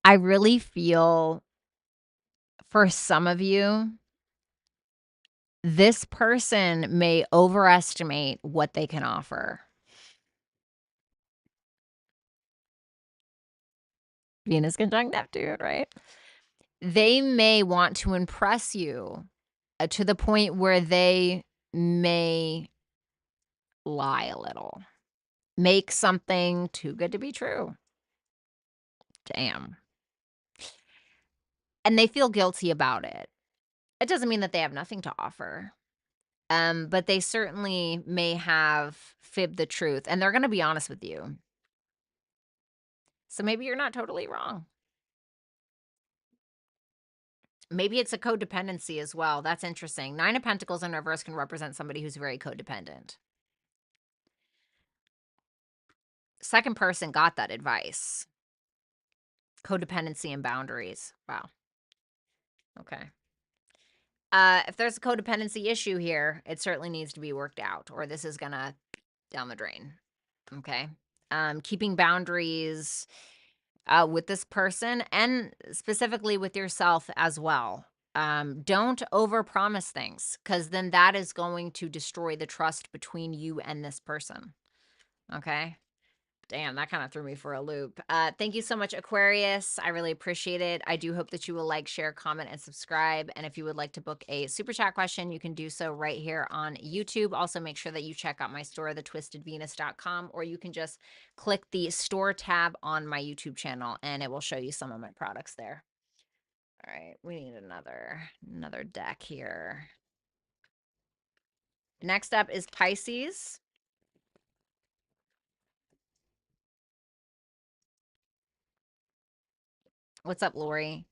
I really feel for some of you, this person may overestimate what they can offer. Venus conjunct Neptune, right? They may want to impress you to the point where they may lie a little, make something too good to be true. Damn. And they feel guilty about it. It doesn't mean that they have nothing to offer. But they certainly may have fibbed the truth, and they're going to be honest with you. So maybe you're not totally wrong. Maybe it's a codependency as well. That's interesting. Nine of Pentacles in reverse can represent somebody who's very codependent. Second person got that advice. Codependency and boundaries. Wow. Okay. If there's a codependency issue here, it certainly needs to be worked out, or this is gonna down the drain. Okay. Keeping boundaries with this person and specifically with yourself as well. Don't overpromise things, because then that is going to destroy the trust between you and this person. Okay. Damn, that kind of threw me for a loop. Thank you so much, Aquarius. I really appreciate it. I do hope that you will like, share, comment, and subscribe. And if you would like to book a super chat question, you can do so right here on YouTube. Also, make sure that you check out my store, thetwistedvenus.com, or you can just click the store tab on my YouTube channel and it will show you some of my products there. All right, we need another deck here. Next up is Pisces. What's up, Lori?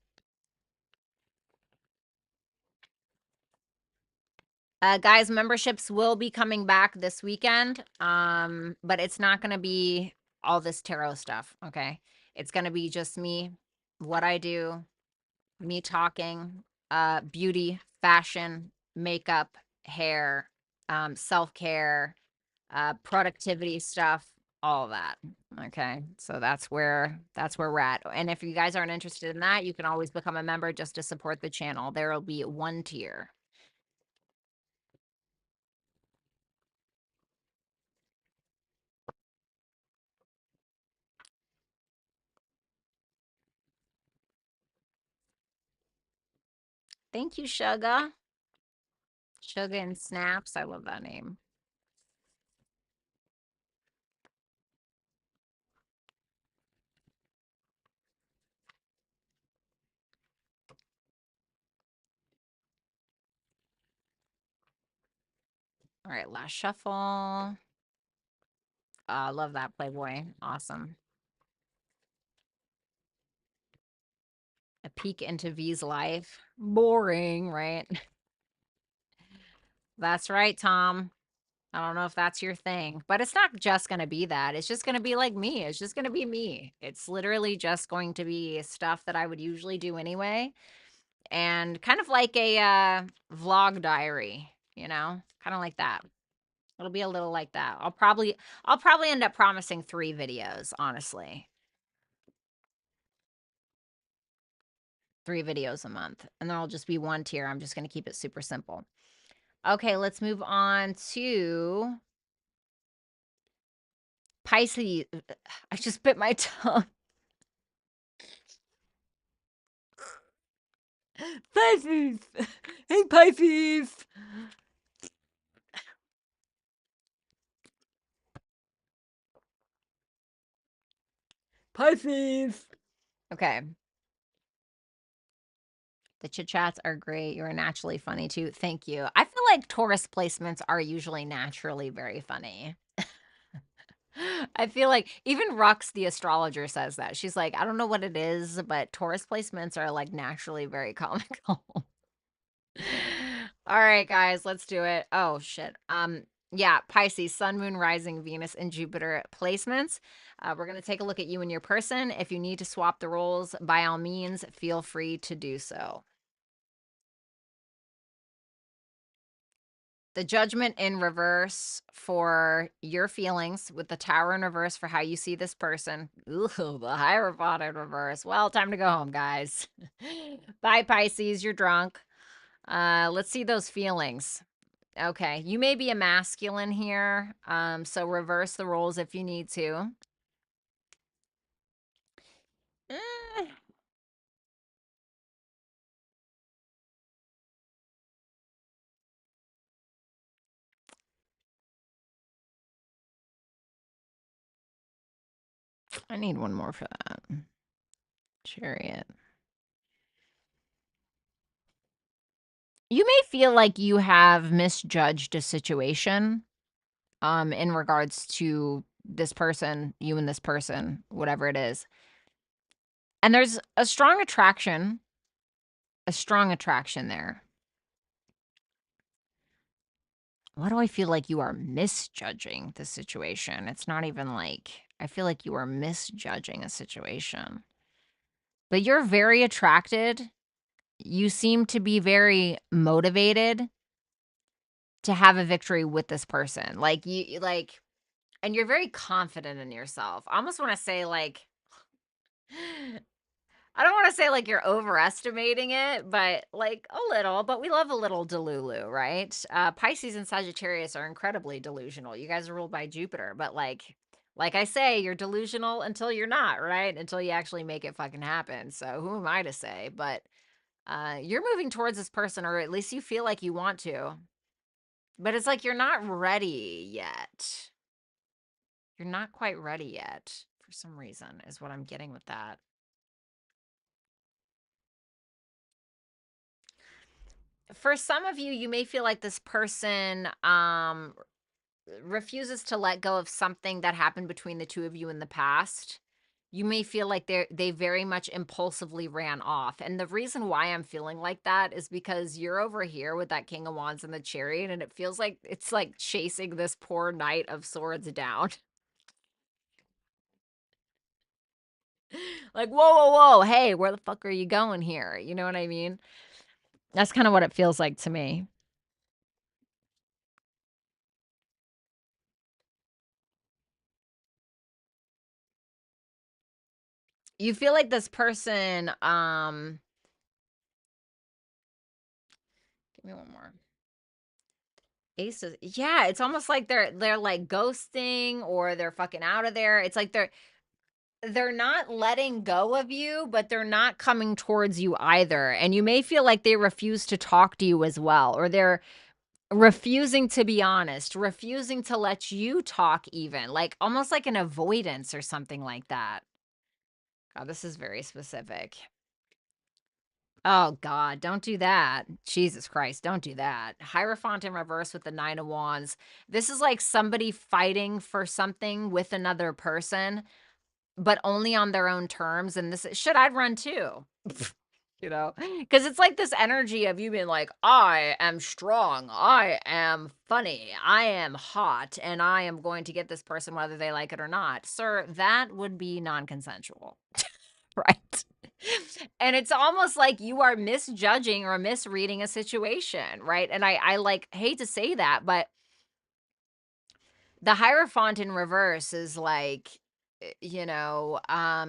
Guys, memberships will be coming back this weekend, but it's not going to be all this tarot stuff, okay? It's going to be just me, what I do, me talking, beauty, fashion, makeup, hair, self-care, productivity stuff, all of that, okay? So that's where we're at. And if you guys aren't interested in that, you can always become a member just to support the channel. There will be one tier. Thank you, Sugar. Sugar and Snaps. I love that name. All right, last shuffle. I love that Playboy. Awesome. A peek into V's life. Boring, right? That's right, Tom. I don't know if that's your thing, but it's not just going to be that. It's just going to be like me. It's just going to be me. It's literally just going to be stuff that I would usually do anyway. And kind of like a vlog diary, kind of like that. It'll be a little like that. I'll probably end up promising 3 videos, honestly. 3 videos a month, and then I'll just be 1 tier. I'm just gonna keep it super simple. Okay, let's move on to Pisces. I just bit my tongue. Pisces. Hey, Pisces. Pisces. Okay. The chit chats are great. You're naturally funny too. Thank you. I feel like Taurus placements are usually naturally very funny. I feel like even Rux, the astrologer, says that. She's like, I don't know what it is, but Taurus placements are like naturally very comical. All right, guys, let's do it. Oh shit. Yeah, Pisces, Sun, Moon, Rising, Venus, and Jupiter placements. We're gonna take a look at you and your person. If you need to swap the roles, by all means, feel free to do so. The Judgment in reverse for your feelings, with the Tower in reverse for how you see this person. Ooh, the Hierophant in reverse. Well, time to go home, guys. Bye, Pisces. You're drunk. Let's see those feelings. Okay, you may be a masculine here, so reverse the roles if you need to. Eh. I need one more for that. Chariot. You may feel like you have misjudged a situation, in regards to this person, you and this person, whatever it is. And there's a strong attraction there. Why do I feel like you are misjudging the situation? It's not even like, I feel like you are misjudging a situation. But you're very attracted. You seem to be very motivated to have a victory with this person. Like and you're very confident in yourself. I almost want to say like I don't want to say like you're overestimating it, but like a little, but we love a little delulu, right? Pisces and Sagittarius are incredibly delusional. You guys are ruled by Jupiter, but like I say, you're delusional until you're not, right? Until you actually make it fucking happen. So who am I to say? But you're moving towards this person, or at least you feel like you want to. But it's like you're not ready yet. You're not quite ready yet for some reason, is what I'm getting with that. For some of you, you may feel like this person refuses to let go of something that happened between the two of you in the past. You may feel like they very much impulsively ran off. And the reason why I'm feeling like that is because you're over here with that King of Wands and the Chariot, and it feels like it's like chasing this poor Knight of Swords down. Like, whoa, whoa, whoa, hey, where the fuck are you going here? You know what I mean? That's kind of what it feels like to me. You feel like this person, give me one more. Aces. Yeah, it's almost like they're like ghosting, or they're fucking out of there. It's like they're not letting go of you, but they're not coming towards you either. And you may feel like they refuse to talk to you as well, or they're refusing to be honest, refusing to let you talk even, like almost like an avoidance or something like that. God, this is very specific. Oh God, don't do that. Jesus Christ, don't do that. Hierophant in reverse with the 9 of Wands. This is like somebody fighting for something with another person, but only on their own terms. And this shit I'd run too. You know, because it's like this energy of you being like, I am strong, I am funny, I am hot, and I am going to get this person whether they like it or not. Sir, that would be non-consensual. Right. And it's almost like you are misjudging or misreading a situation, right? And I like hate to say that, but the Hierophant in reverse is like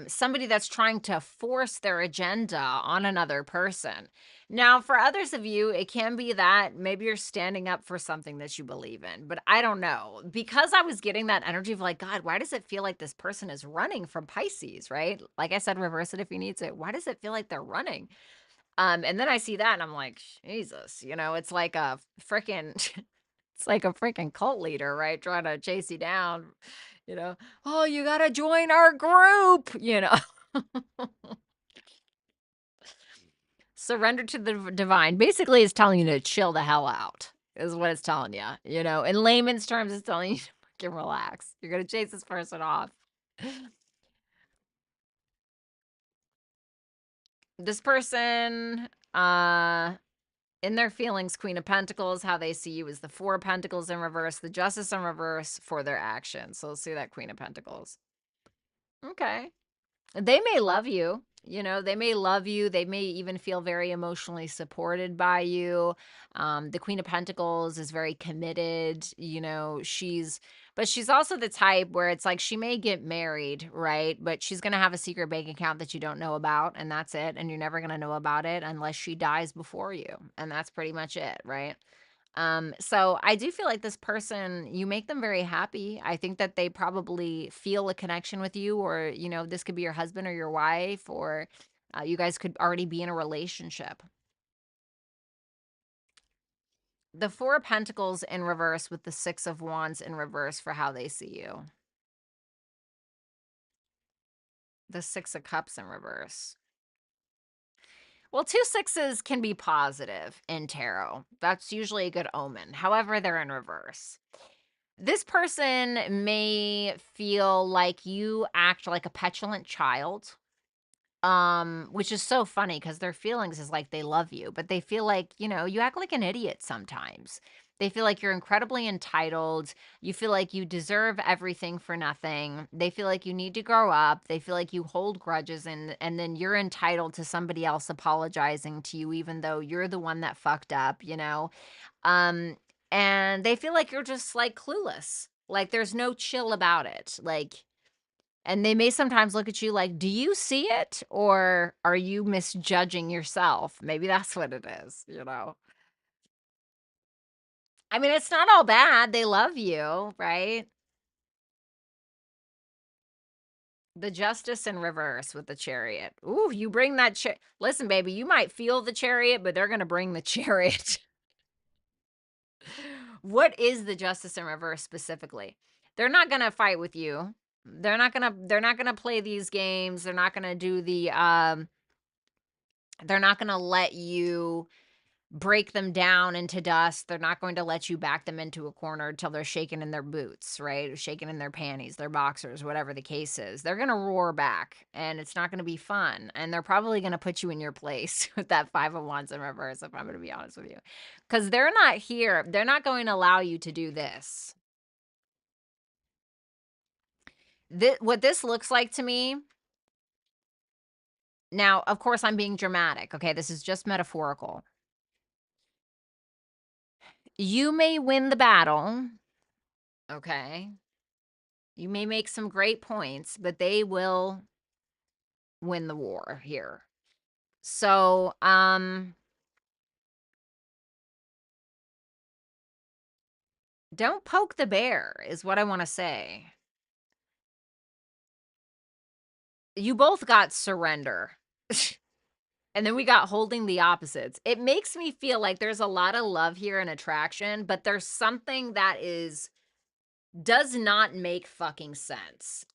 somebody that's trying to force their agenda on another person. Now, for others of you, it can be that maybe you're standing up for something that you believe in, but I don't know. Because I was getting that energy of like, God, why does it feel like this person is running from Pisces, right? Like I said, reverse it if you need to. Why does it feel like they're running? And then I see that and I'm like, Jesus, it's like a freaking it's like a freaking cult leader, right? Trying to chase you down, you know. Oh, you got to join our group. Surrender to the divine. Basically, it's telling you to chill the hell out. Is what it's telling you. In layman's terms, it's telling you to fucking relax. You're going to chase this person off. This person, in their feelings, Queen of Pentacles, how they see you is the Four of Pentacles in reverse, the Justice in reverse for their actions. So let's see that Queen of Pentacles. Okay. They may love you. They may love you. They may even feel very emotionally supported by you. The Queen of Pentacles is very committed. But she's also the type where it's like she may get married, right? But she's going to have a secret bank account that you don't know about, and that's it. And you're never going to know about it unless she dies before you. And that's pretty much it, right? So I do feel like this person, you make them very happy. I think that they probably feel a connection with you, or, this could be your husband or your wife, or you guys could already be in a relationship. The Four of Pentacles in reverse with the Six of Wands in reverse for how they see you. The Six of Cups in reverse. Well, two sixes can be positive in tarot. That's usually a good omen. However, they're in reverse. This person may feel like you act like a petulant child, which is so funny because their feelings is like they love you, but they feel like, you act like an idiot sometimes. They feel like you're incredibly entitled. You feel like you deserve everything for nothing. They feel like you need to grow up. They feel like you hold grudges and then you're entitled to somebody else apologizing to you even though you're the one that fucked up. Um, and they feel like you're just like clueless. Like there's no chill about it. And they may sometimes look at you like, do you see it? Or are you misjudging yourself? Maybe that's what it is. I mean, it's not all bad. They love you, right? The Justice in reverse with the Chariot. Ooh, you bring that listen, baby, you might feel the Chariot, but they're gonna bring the Chariot. What is the Justice in reverse specifically? They're not gonna fight with you. They're not gonna play these games. They're not gonna let you break them down into dust. They're not going to let you back them into a corner until they're shaking in their boots, right? Shaking in their panties, their boxers, whatever the case is. They're going to roar back and it's not going to be fun. And they're probably going to put you in your place with that Five of Wands in reverse, if I'm going to be honest with you. Because they're not here. They're not going to allow you to do this. What this looks like to me, now, of course, I'm being dramatic. Okay. This is just metaphorical. You may win the battle. Okay. You may make some great points, but they will win the war here. So, don't poke the bear is what I want to say. You both got surrender. And then we got holding the opposites. It makes me feel like there's a lot of love here and attraction, but there's something that does not make fucking sense.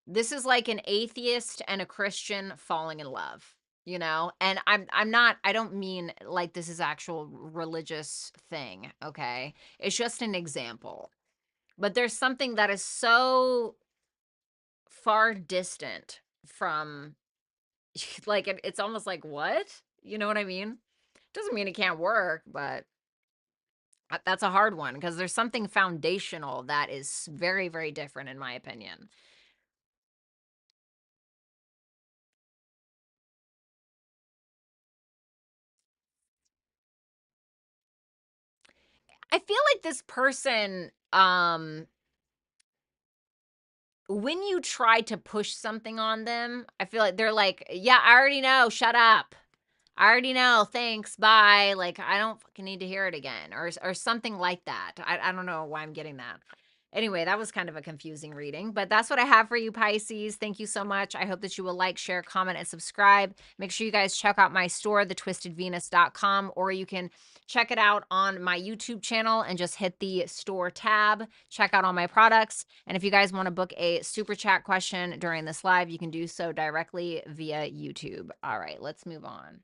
This is like an atheist and a Christian falling in love, And I don't mean like this is actual religious thing, okay? It's just an example. But there's something that is so far distant from like it's almost like what? You know what I mean? Doesn't mean it can't work, but that's a hard one because there's something foundational that is very, very different in my opinion. I feel like this person when you try to push something on them, I feel like they're like, yeah, I already know, shut up. I already know, thanks, bye. Like, I don't fucking need to hear it again, or something like that. I don't know why I'm getting that. Anyway, that was kind of a confusing reading, but that's what I have for you, Pisces. Thank you so much. I hope that you will like, share, comment, and subscribe. Make sure you guys check out my store, thetwistedvenus.com, or you can check it out on my YouTube channel and just hit the store tab. Check out all my products. And if you guys want to book a super chat question during this live, you can do so directly via YouTube. All right, let's move on.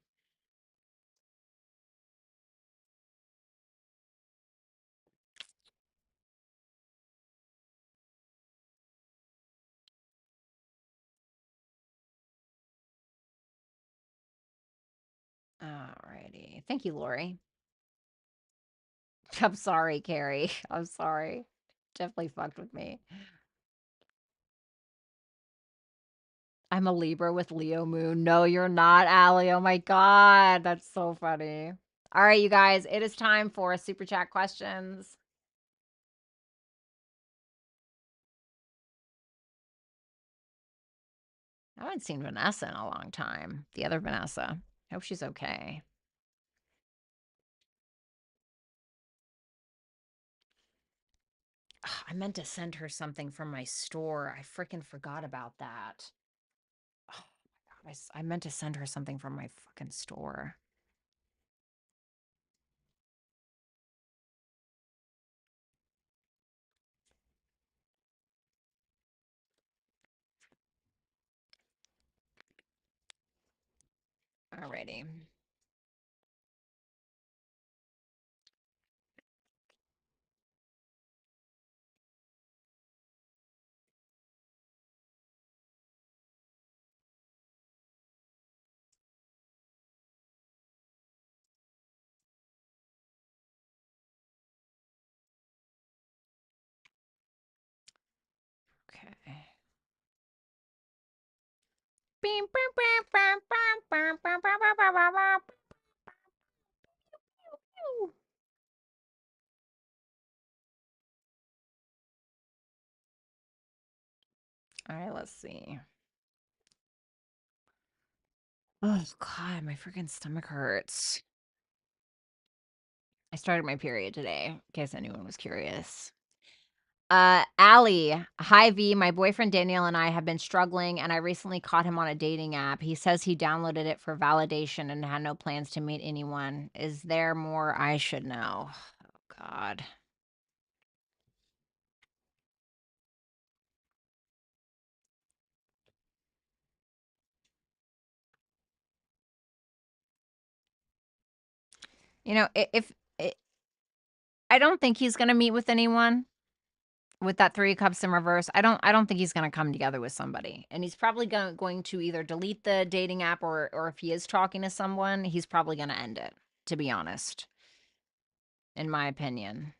Alrighty. Thank you, Lori. I'm sorry, Carrie. I'm sorry. Definitely fucked with me. I'm a Libra with Leo moon. No, you're not, Allie. Oh my God. That's so funny. All right, you guys, it is time for super chat questions. I haven't seen Vanessa in a long time. The other Vanessa. Hope she's okay. Ugh, I meant to send her something from my store. I freaking forgot about that. Oh my God. I meant to send her something from my fucking store. Alrighty. Okay. All right, let's see. Oh God, my freaking stomach hurts. I started my period today, in case anyone was curious. Allie, hi V. My boyfriend Daniel and I have been struggling, and I recently caught him on a dating app. He says he downloaded it for validation and had no plans to meet anyone. Is there more I should know? Oh God. You know, if I don't think he's gonna meet with anyone. With that 3 of cups in reverse, I don't think he's gonna come together with somebody, and he's probably going to either delete the dating app, or if he is talking to someone, he's probably gonna end it, to be honest, in my opinion.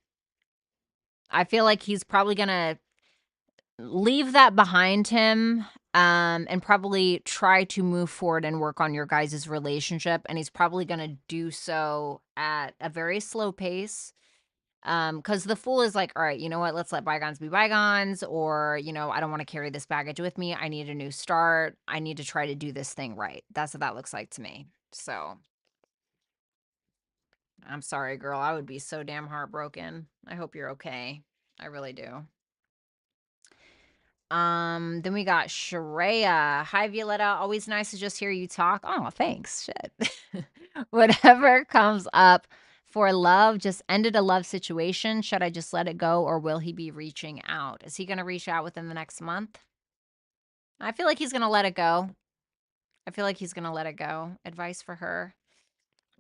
I feel like he's probably gonna leave that behind him, and probably try to move forward and work on your guys' relationship, and he's probably gonna do so at a very slow pace. Because the fool is like, all right, you know what? Let's let bygones be bygones. Or, I don't want to carry this baggage with me. I need a new start. I need to try to do this thing right. That's what that looks like to me. So I'm sorry, girl. I would be so damn heartbroken. I hope you're okay. I really do. Then we got Shreya. Hi, Violetta. Always nice to just hear you talk. Oh, thanks. Shit. Whatever comes up for love, just ended a love situation. Should I just let it go, or will he be reaching out? Is he going to reach out within the next month? I feel like he's going to let it go. I feel like he's going to let it go. Advice for her.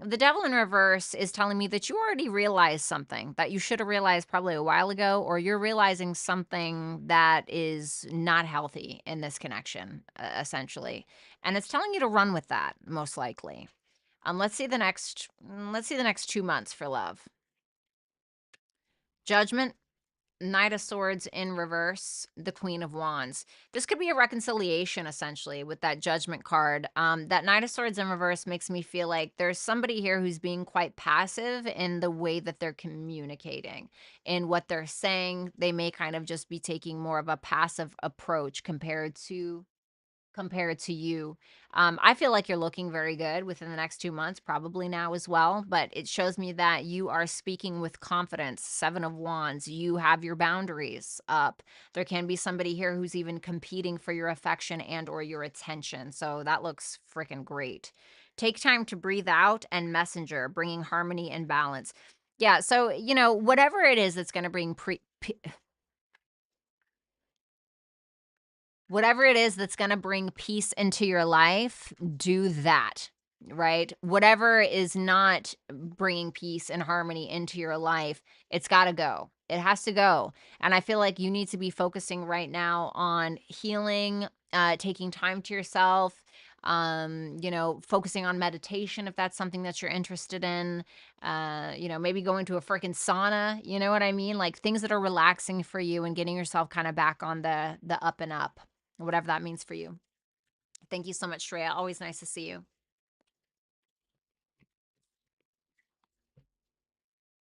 The devil in reverse is telling me that you already realized something that you should have realized probably a while ago, or you're realizing something that is not healthy in this connection, essentially. And it's telling you to run with that, most likely. Let's see the next 2 months for love. Judgment, Knight of Swords in reverse, the Queen of Wands. This could be a reconciliation, essentially, with that Judgment card. That Knight of Swords in reverse makes me feel like there's somebody here who's being quite passive in the way that they're communicating. In what they're saying, they may kind of just be taking more of a passive approach compared to you. I feel like you're looking very good within the next 2 months, probably now as well, but it shows me that you are speaking with confidence. 7 of Wands, you have your boundaries up. There can be somebody here who's even competing for your affection and or your attention. So that looks freaking great. Take time to breathe out and messenger, bringing harmony and balance. Yeah, so, whatever it is that's going to bring whatever it is that's going to bring peace into your life, do that, right? Whatever is not bringing peace and harmony into your life, it's got to go. It has to go. And I feel like you need to be focusing right now on healing, taking time to yourself, focusing on meditation if that's something that you're interested in, maybe going to a freaking sauna, you know what I mean? Like things that are relaxing for you and getting yourself kind of back on the up and up, whatever that means for you. Thank you so much, Shreya. Always nice to see you.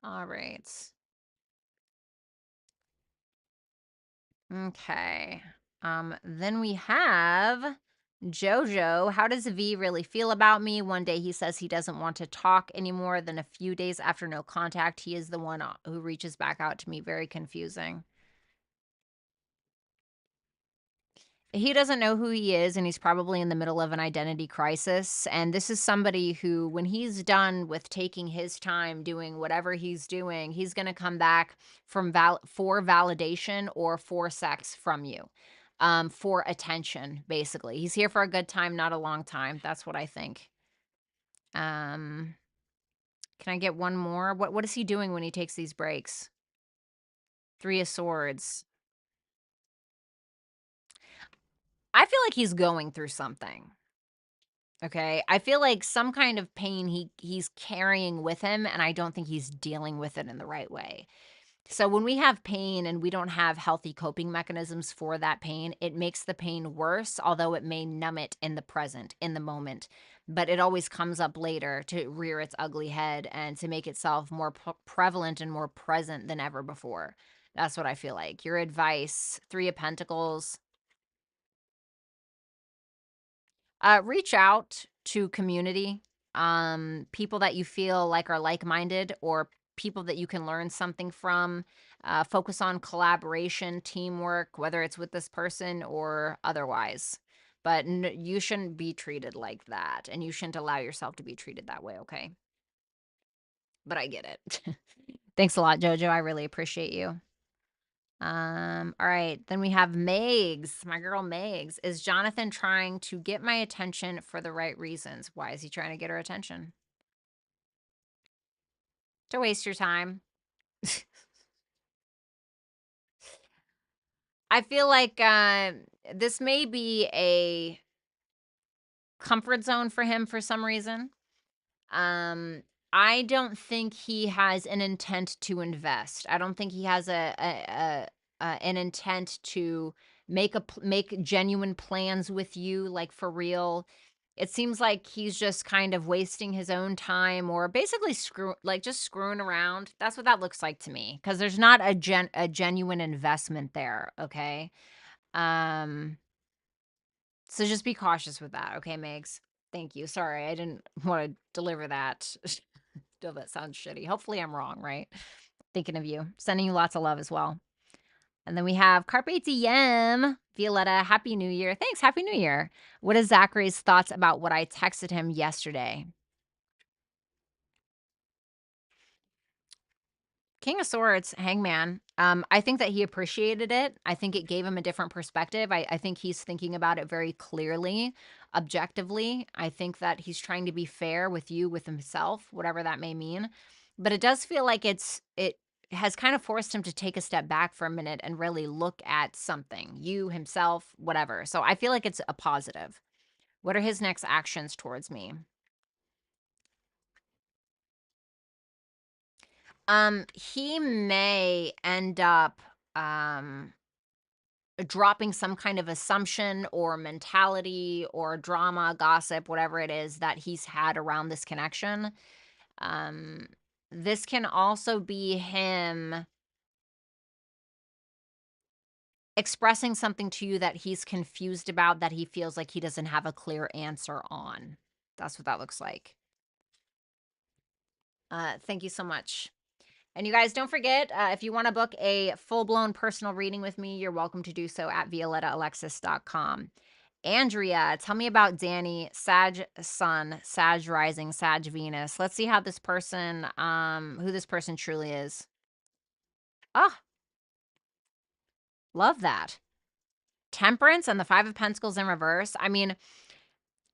All right. Okay. Then we have Jojo. How does V really feel about me? One day he says he doesn't want to talk anymore. Then a few days after no contact, he is the one who reaches back out to me. Very confusing. He doesn't know who he is, and he's probably in the middle of an identity crisis. And this is somebody who, when he's done with taking his time doing whatever he's doing, he's going to come back for validation or for sex from you, for attention, basically. He's here for a good time, not a long time. That's what I think. Can I get one more? What is he doing when he takes these breaks? 3 of Swords. I feel like he's going through something. Okay. I feel like some kind of pain he's carrying with him, and I don't think he's dealing with it in the right way. So when we have pain and we don't have healthy coping mechanisms for that pain, it makes the pain worse, although it may numb it in the present, in the moment. But it always comes up later to rear its ugly head and to make itself more prevalent and more present than ever before. That's what I feel like. Your advice, 3 of Pentacles. Reach out to community, people that you feel like are like-minded or people that you can learn something from. Focus on collaboration, teamwork, whether it's with this person or otherwise. But you shouldn't be treated like that, and you shouldn't allow yourself to be treated that way, okay? But I get it. Thanks a lot, Jojo. I really appreciate you. All right. Then we have Megs, my girl Megs. Is Jonathan trying to get my attention for the right reasons? Why is he trying to get her attention? To waste your time. I feel like this may be a comfort zone for him for some reason. I don't think he has an intent to invest. I don't think he has an intent to make genuine plans with you, like for real. It seems like he's just kind of wasting his own time or basically just screwing around. That's what that looks like to me, because there's not a genuine investment there, okay? Um, so just be cautious with that, okay, Megs? Thank you. Sorry, I didn't want to deliver that. Still, that sounds shitty. Hopefully, I'm wrong, right? Thinking of you. Sending you lots of love as well. And then we have Carpe Diem. Violetta, Happy New Year. Thanks. Happy New Year. What is Zachary's thoughts about what I texted him yesterday? King of Swords, Hangman. I think that he appreciated it. I think it gave him a different perspective. I think he's thinking about it very clearly, objectively. I think that he's trying to be fair with you, with himself, whatever that may mean. But it does feel like it has kind of forced him to take a step back for a minute and really look at something, you, himself, whatever. So I feel like it's a positive. What are his next actions towards me? He may end up dropping some kind of assumption or mentality or drama, gossip, whatever it is that he's had around this connection. This can also be him expressing something to you that he's confused about, that he feels like he doesn't have a clear answer on. That's what that looks like. Thank you so much. And you guys, don't forget, if you want to book a full-blown personal reading with me, you're welcome to do so at violettaalexis.com. Andrea, tell me about Danny, Sag Sun, Sag Rising, Sag Venus. Let's see how this person, who this person truly is. Ah, love that. Temperance and the Five of Pentacles in reverse. I mean,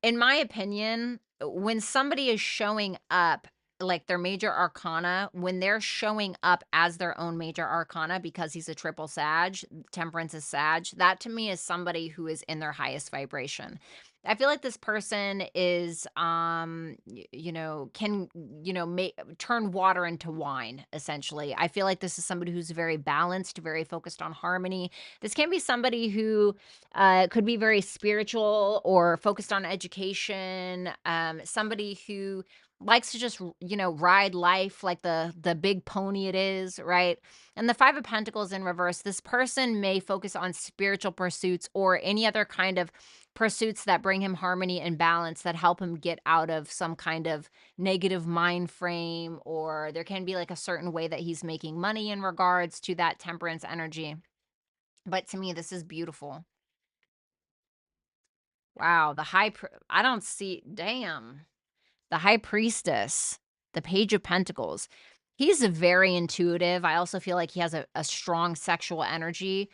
in my opinion, when somebody is showing up like their major arcana, when they're showing up as their own major arcana, because he's a triple Sag, Temperance is Sag, that to me is somebody who is in their highest vibration. I feel like this person is, can, turn water into wine, essentially. I feel like this is somebody who's very balanced, very focused on harmony. This can be somebody who could be very spiritual or focused on education, somebody who likes to just, ride life like the big pony it is, right? And the Five of Pentacles in reverse, this person may focus on spiritual pursuits or any other kind of pursuits that bring him harmony and balance, that help him get out of some kind of negative mind frame, or there can be like a certain way that he's making money in regards to that temperance energy. But to me, this is beautiful. Wow, I don't see, damn. The High Priestess, the Page of Pentacles. He's very intuitive. I also feel like he has a strong sexual energy.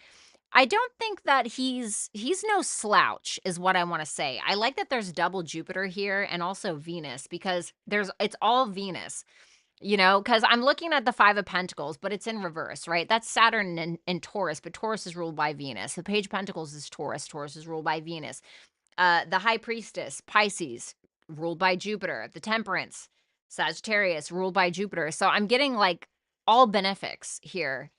I don't think that he's no slouch, is what I want to say. I like that there's double Jupiter here and also Venus, because it's all Venus, because I'm looking at the Five of Pentacles, but it's in reverse, right? That's Saturn and Taurus, but Taurus is ruled by Venus. The Page of Pentacles is Taurus. Taurus is ruled by Venus. The High Priestess, Pisces, ruled by Jupiter. The Temperance, Sagittarius, ruled by Jupiter. So I'm getting like all benefics here.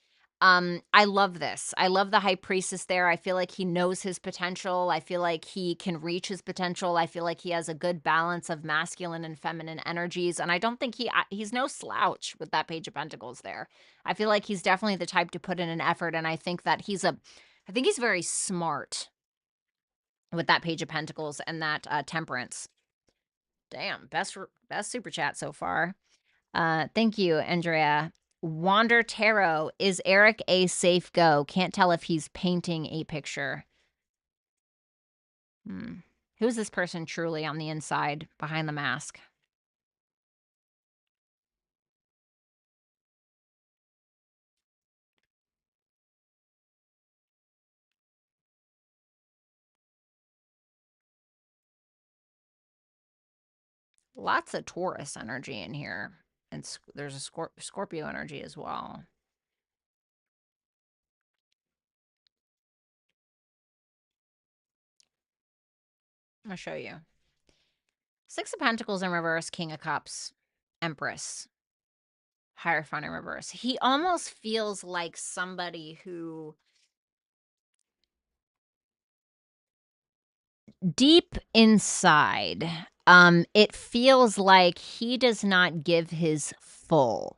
I love this. I love the High Priestess there. I feel like he knows his potential. I feel like he can reach his potential. I feel like he has a good balance of masculine and feminine energies. And I don't think he's no slouch with that Page of Pentacles there. I feel like he's definitely the type to put in an effort. And I think that he's very smart with that Page of Pentacles and that Temperance. Damn, best super chat so far. Thank you, Andrea. Wander Tarot, is Eric a safe go? Can't tell if he's painting a picture. Who's this person truly on the inside, behind the mask? Lots of Taurus energy in here. And there's a Scorpio energy as well. I'm going to show you. Six of Pentacles in reverse, King of Cups, Empress, Hierophant in reverse. He almost feels like somebody who, deep inside, it feels like he does not give his full.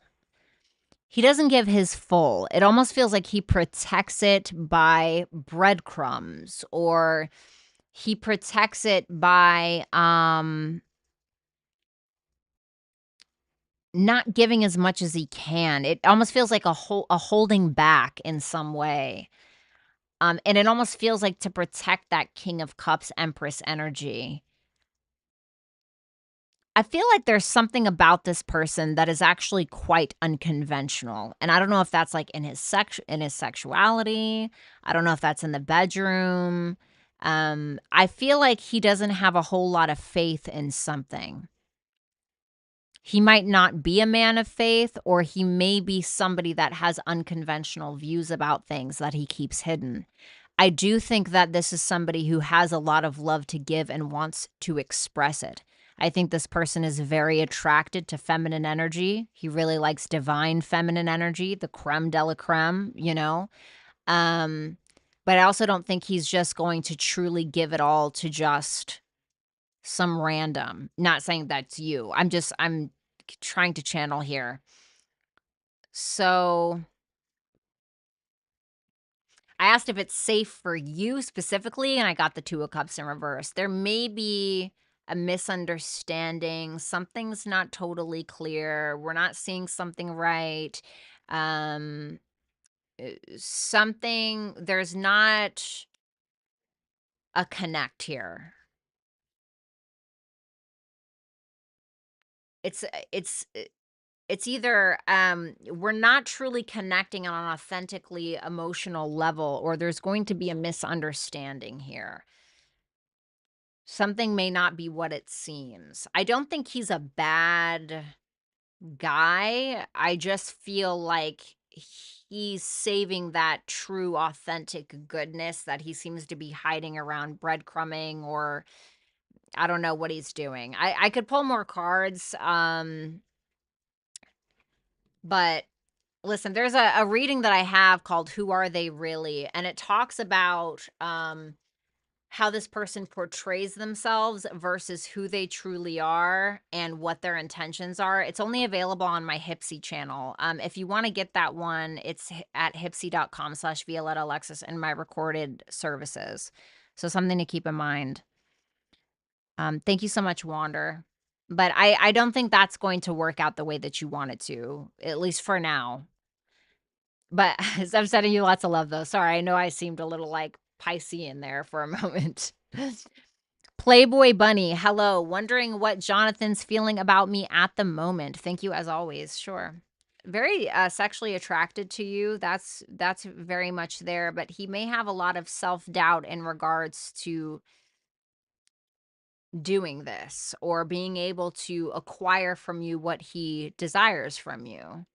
He doesn't give his full. It almost feels like he protects it by breadcrumbs, or he protects it by not giving as much as he can. It almost feels like a holding back in some way. And it almost feels like to protect that King of Cups, Empress energy. I feel like there's something about this person that is actually quite unconventional. And I don't know if that's like in his sexuality. I don't know if that's in the bedroom. I feel like he doesn't have a whole lot of faith in something. He might not be a man of faith, or he may be somebody that has unconventional views about things that he keeps hidden. I do think that this is somebody who has a lot of love to give and wants to express it. I think this person is very attracted to feminine energy. He really likes divine feminine energy, the creme de la creme, you know? Um, but I also don't think he's just going to truly give it all to just some random. Not saying that's you. I'm trying to channel here. So I asked if it's safe for you specifically, and I got the Two of Cups in reverse. There may be a misunderstanding. Something's not totally clear. We're not seeing something right. Um, there's not a connect here. It's uh, it's uh, it's either we're not truly connecting on an authentically emotional level, or there's going to be a misunderstanding here. Something may not be what it seems. I don't think he's a bad guy. I just feel like he's saving that true, authentic goodness that he seems to be hiding around breadcrumbing, or I don't know what he's doing. I could pull more cards, but listen, there's a reading that I have called Who Are They Really? And it talks about how this person portrays themselves versus who they truly are and what their intentions are. It's only available on my Hipsy channel. If you want to get that one, it's at hipsy.com/Violetta Alexis in my recorded services. So something to keep in mind. Thank you so much, Wander. But I don't think that's going to work out the way that you want it to, at least for now. But I'm sending you lots of love, though. Sorry, I know I seemed a little like Piscean there for a moment. Playboy Bunny, hello. Wondering what Jonathan's feeling about me at the moment. Thank you as always. Sure. Very sexually attracted to you. That's very much there, but he may have a lot of self-doubt in regards to doing this or being able to acquire from you what he desires from you.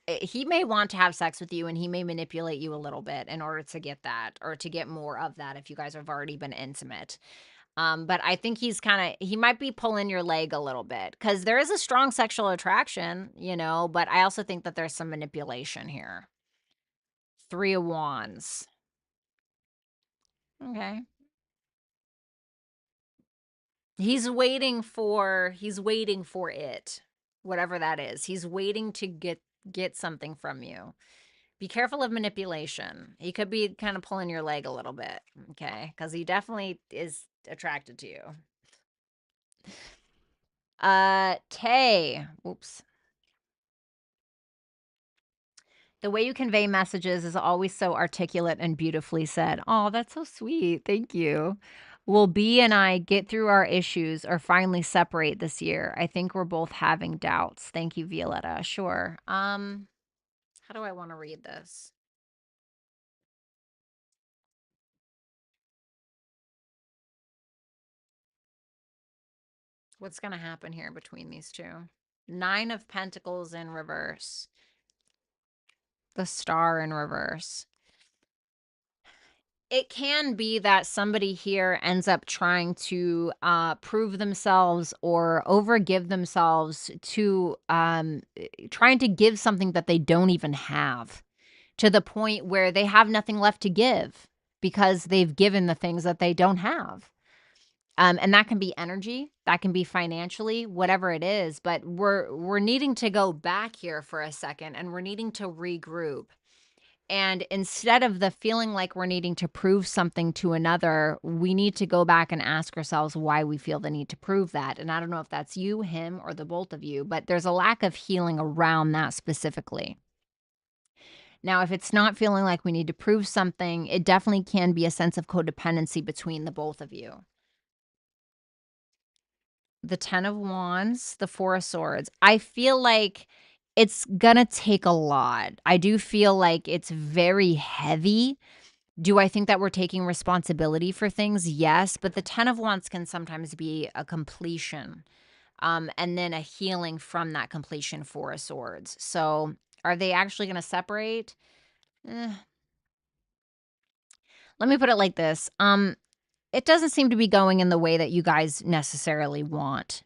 He may want to have sex with you, and he may manipulate you a little bit in order to get that, or to get more of that if you guys have already been intimate. But I think he might be pulling your leg a little bit, because there is a strong sexual attraction, you know, but I also think that there's some manipulation here. 3 of Wands. Okay. He's waiting for it, whatever that is. He's waiting to get something from you. Be careful of manipulation. He could be kind of pulling your leg a little bit, okay? Because he definitely is attracted to you. Tay. Oops. The way you convey messages is always so articulate and beautifully said. Oh, that's so sweet. Thank you. Will B and I get through our issues or finally separate this year? I think we're both having doubts. Thank you, Violetta. Sure. How do I want to read this? What's going to happen here between these two? 9 of Pentacles in reverse. The Star in reverse. It can be that somebody here ends up trying to prove themselves or overgive themselves to trying to give something that they don't even have, to the point where they have nothing left to give because they've given the things that they don't have. And that can be energy, that can be financially, whatever it is. But we're needing to go back here for a second, and we're needing to regroup. And instead of the feeling like we're needing to prove something to another, we need to go back and ask ourselves why we feel the need to prove that. And I don't know if that's you, him, or the both of you, but there's a lack of healing around that specifically. Now, if it's not feeling like we need to prove something, it definitely can be a sense of codependency between the both of you. The 10 of Wands, the 4 of Swords. I feel like it's gonna take a lot. I do feel like it's very heavy. Do I think that we're taking responsibility for things? Yes, but the 10 of Wands can sometimes be a completion, and then a healing from that completion, 4 of Swords. So are they actually gonna separate? Let me put it like this. it doesn't seem to be going in the way that you guys necessarily want.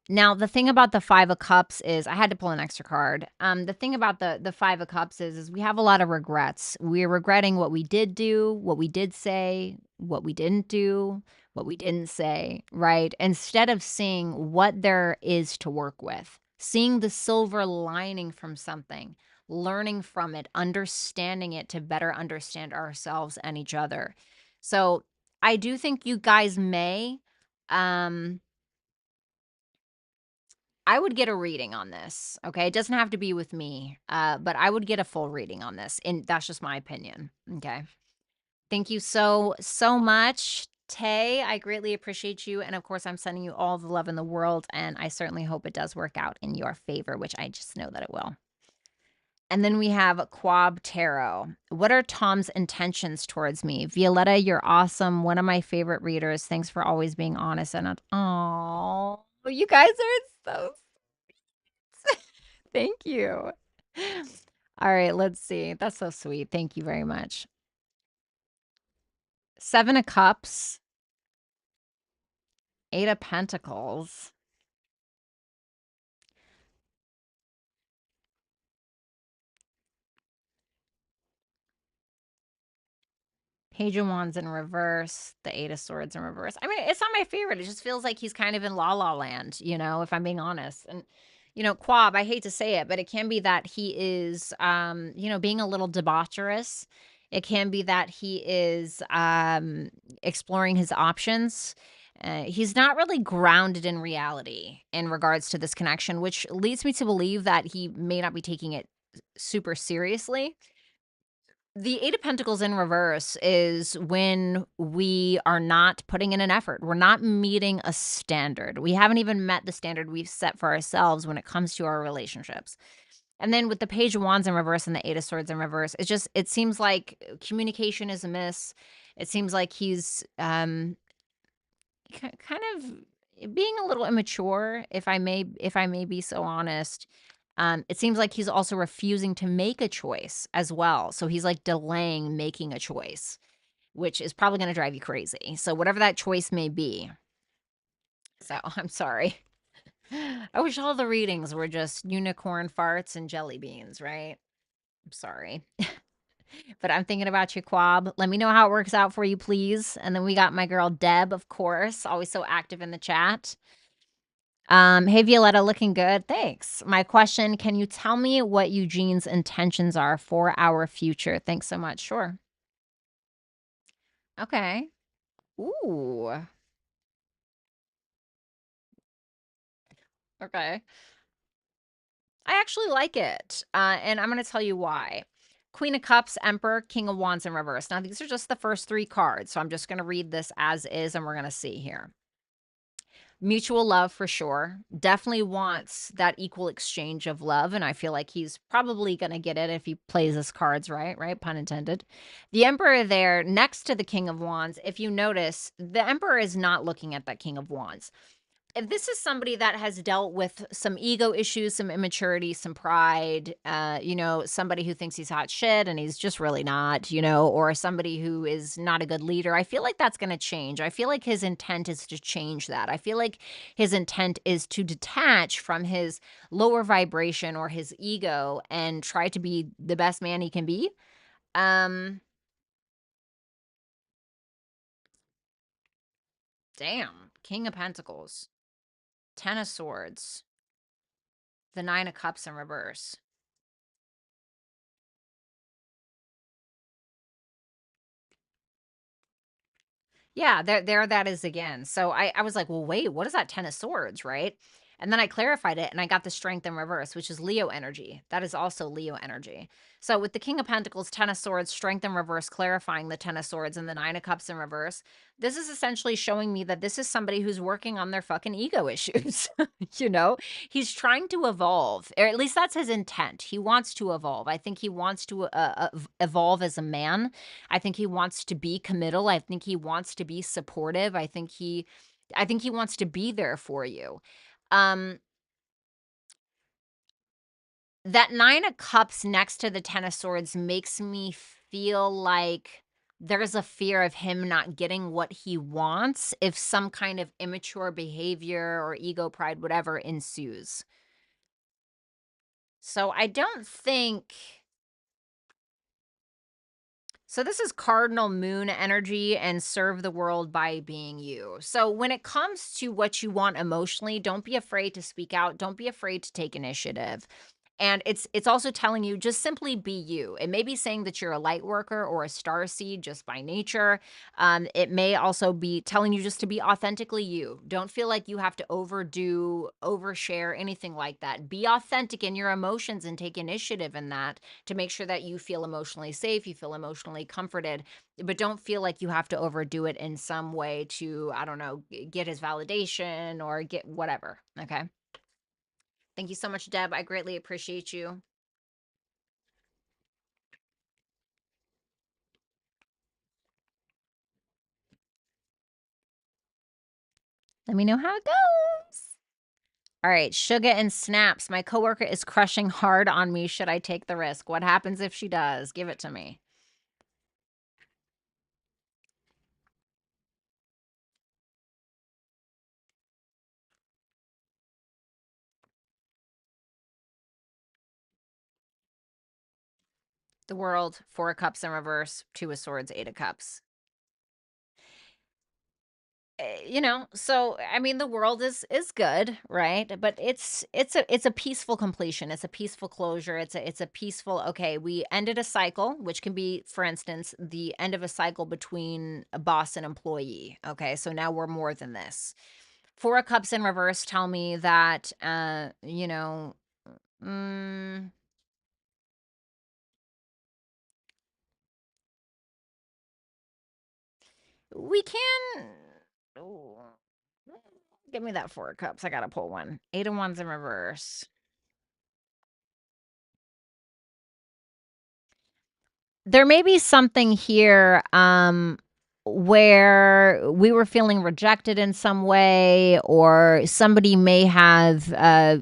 Now, the thing about the 5 of Cups is I had to pull an extra card. The thing about the 5 of Cups is we have a lot of regrets. We're regretting what we did do, what we did say, what we didn't do, what we didn't say, right? Instead of seeing what there is to work with, seeing the silver lining from something, learning from it, understanding it to better understand ourselves and each other. So, I do think you guys may um I would get a reading on this, okay? It doesn't have to be with me, but I would get a full reading on this, and that's just my opinion, okay? Thank you so much, Tay. I greatly appreciate you, and of course, I'm sending you all the love in the world, and I certainly hope it does work out in your favor, which I just know that it will. And then we have Quab Tarot. What are Tom's intentions towards me? Violetta, you're awesome. One of my favorite readers. Thanks for always being honest and oh, you guys are so thank you. All right, let's see. That's so sweet. Thank you very much. 7 of Cups, 8 of Pentacles. Page of Wands in reverse, the 8 of Swords in reverse. I mean, it's not my favorite. It just feels like he's kind of in la la land, if I'm being honest. And, Quab, I hate to say it, but it can be that he is, being a little debaucherous. It can be that he is exploring his options. He's not really grounded in reality in regards to this connection, which leads me to believe that he may not be taking it super seriously. The 8 of Pentacles in reverse is when we are not putting in an effort. We're not meeting a standard. We haven't even met the standard we've set for ourselves when it comes to our relationships. And then with the Page of Wands in reverse and the 8 of Swords in reverse, it seems like communication is amiss. It seems like he's kind of being a little immature, if I may be so honest. It seems like he's also refusing to make a choice as well. So he's like delaying making a choice, which is probably going to drive you crazy. So whatever that choice may be. So I'm sorry. I wish all the readings were just unicorn farts and jelly beans, right? I'm sorry. But I'm thinking about you, Quab. Let me know how it works out for you, please. And then we got my girl Deb, of course, always so active in the chat. Hey Violetta, looking good. Thanks. My question, can you tell me what Eugene's intentions are for our future? Thanks so much. Sure. Okay. Ooh. Okay. I actually like it. And I'm going to tell you why. Queen of Cups, Emperor, King of Wands in reverse. Now, these are just the first 3 cards. So I'm just going to read this as is, and we're going to see here. Mutual love for sure. Definitely wants that equal exchange of love, and I feel like he's probably gonna get it if he plays his cards right, right? Pun intended. The Emperor there next to the King of Wands, if you notice, the Emperor is not looking at that King of Wands. If this is somebody that has dealt with some ego issues, some immaturity, some pride, somebody who thinks he's hot shit and he's just really not, or somebody who is not a good leader, I feel like that's going to change. I feel like his intent is to change that. I feel like his intent is to detach from his lower vibration or his ego and try to be the best man he can be. Damn. King of Pentacles. 10 of Swords. The 9 of Cups in reverse. Yeah, there that is again. So I was like, "Well, wait, what is that 10 of swords, right?" And then I clarified it and I got the strength in reverse, which is Leo energy. That is also Leo energy. So with the King of Pentacles, 10 of Swords, strength in reverse, clarifying the 10 of Swords and the 9 of Cups in reverse, this is essentially showing me that this is somebody who's working on their fucking ego issues. you know, he's trying to evolve, or at least that's his intent. He wants to evolve. I think he wants to evolve as a man. I think he wants to be committal. I think he wants to be supportive. I think he wants to be there for you. Um that 9 of Cups next to the 10 of Swords makes me feel like there's a fear of him not getting what he wants if some kind of immature behavior or ego pride, whatever, ensues. So I don't think. So this is cardinal moon energy and serve the world by being you. So when it comes to what you want emotionally, don't be afraid to speak out. Don't be afraid to take initiative. And it's also telling you just simply be you. It may be saying that you're a light worker or a star seed just by nature. It may also be telling you just to be authentically you. Don't feel like you have to overdo, overshare, anything like that. Be authentic in your emotions and take initiative in that to make sure that you feel emotionally safe, you feel emotionally comforted, but don't feel like you have to overdo it in some way to, I don't know, get his validation or get whatever. Okay. Thank you so much, Deb. I greatly appreciate you. Let me know how it goes. All right, Sugar and Snaps. My coworker is crushing hard on me. Should I take the risk? What happens if she does? Give it to me. The World, 4 of Cups in reverse, 2 of Swords, 8 of Cups. So I mean the world is good, right? But it's a peaceful completion. It's a peaceful closure. It's a peaceful, okay, we ended a cycle, which can be, for instance, the end of a cycle between a boss and employee. Okay, so now we're more than this. 4 of Cups in reverse tell me that mm, we can. Ooh, give me that 4 of Cups. I gotta pull one. 8 of Wands in reverse. There may be something here, where we were feeling rejected in some way, or somebody may have,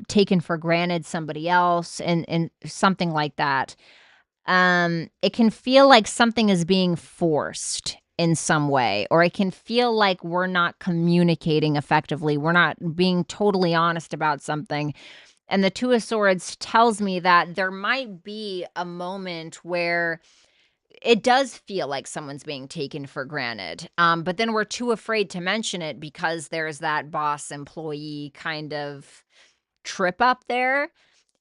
taken for granted somebody else and something like that. It can feel like something is being forced in some way, or it can feel like we're not communicating effectively. We're not being totally honest about something. And the 2 of Swords tells me that there might be a moment where it does feel like someone's being taken for granted. But then we're too afraid to mention it because there's that boss employee kind of trip up there.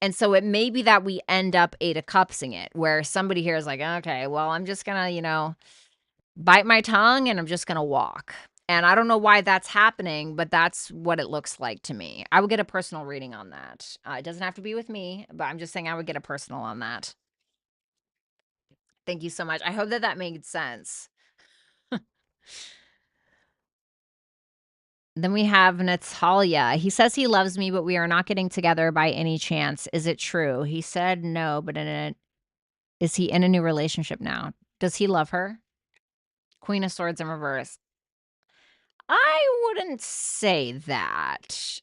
And so it may be that we end up 8 of Cupsing it, where somebody here is like, okay, well, I'm just gonna, bite my tongue and I'm just gonna walk. And I don't know why that's happening, but that's what it looks like to me. I would get a personal reading on that. It doesn't have to be with me, but I'm just saying I would get a personal on that. Thank you so much. I hope that that made sense. Then we have Natalia. He says he loves me, but we are not getting together by any chance. Is it true? He said no, but is he in a new relationship now? Does he love her? Queen of Swords in reverse. I wouldn't say that.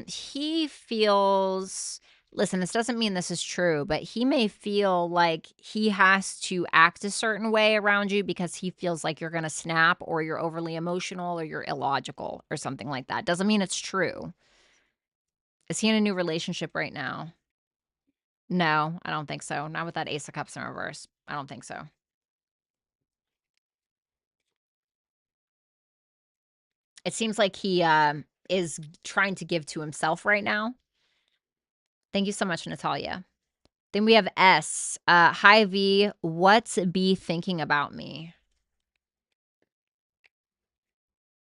He feels, listen, this doesn't mean this is true, but he may feel like he has to act a certain way around you because he feels like you're going to snap or you're overly emotional or you're illogical or something like that. Doesn't mean it's true. Is he in a new relationship right now? No, I don't think so. Not with that Ace of Cups in reverse. I don't think so. It seems like he is trying to give to himself right now. Thank you so much, Natalia. Then we have S. Hi, V. What's B thinking about me?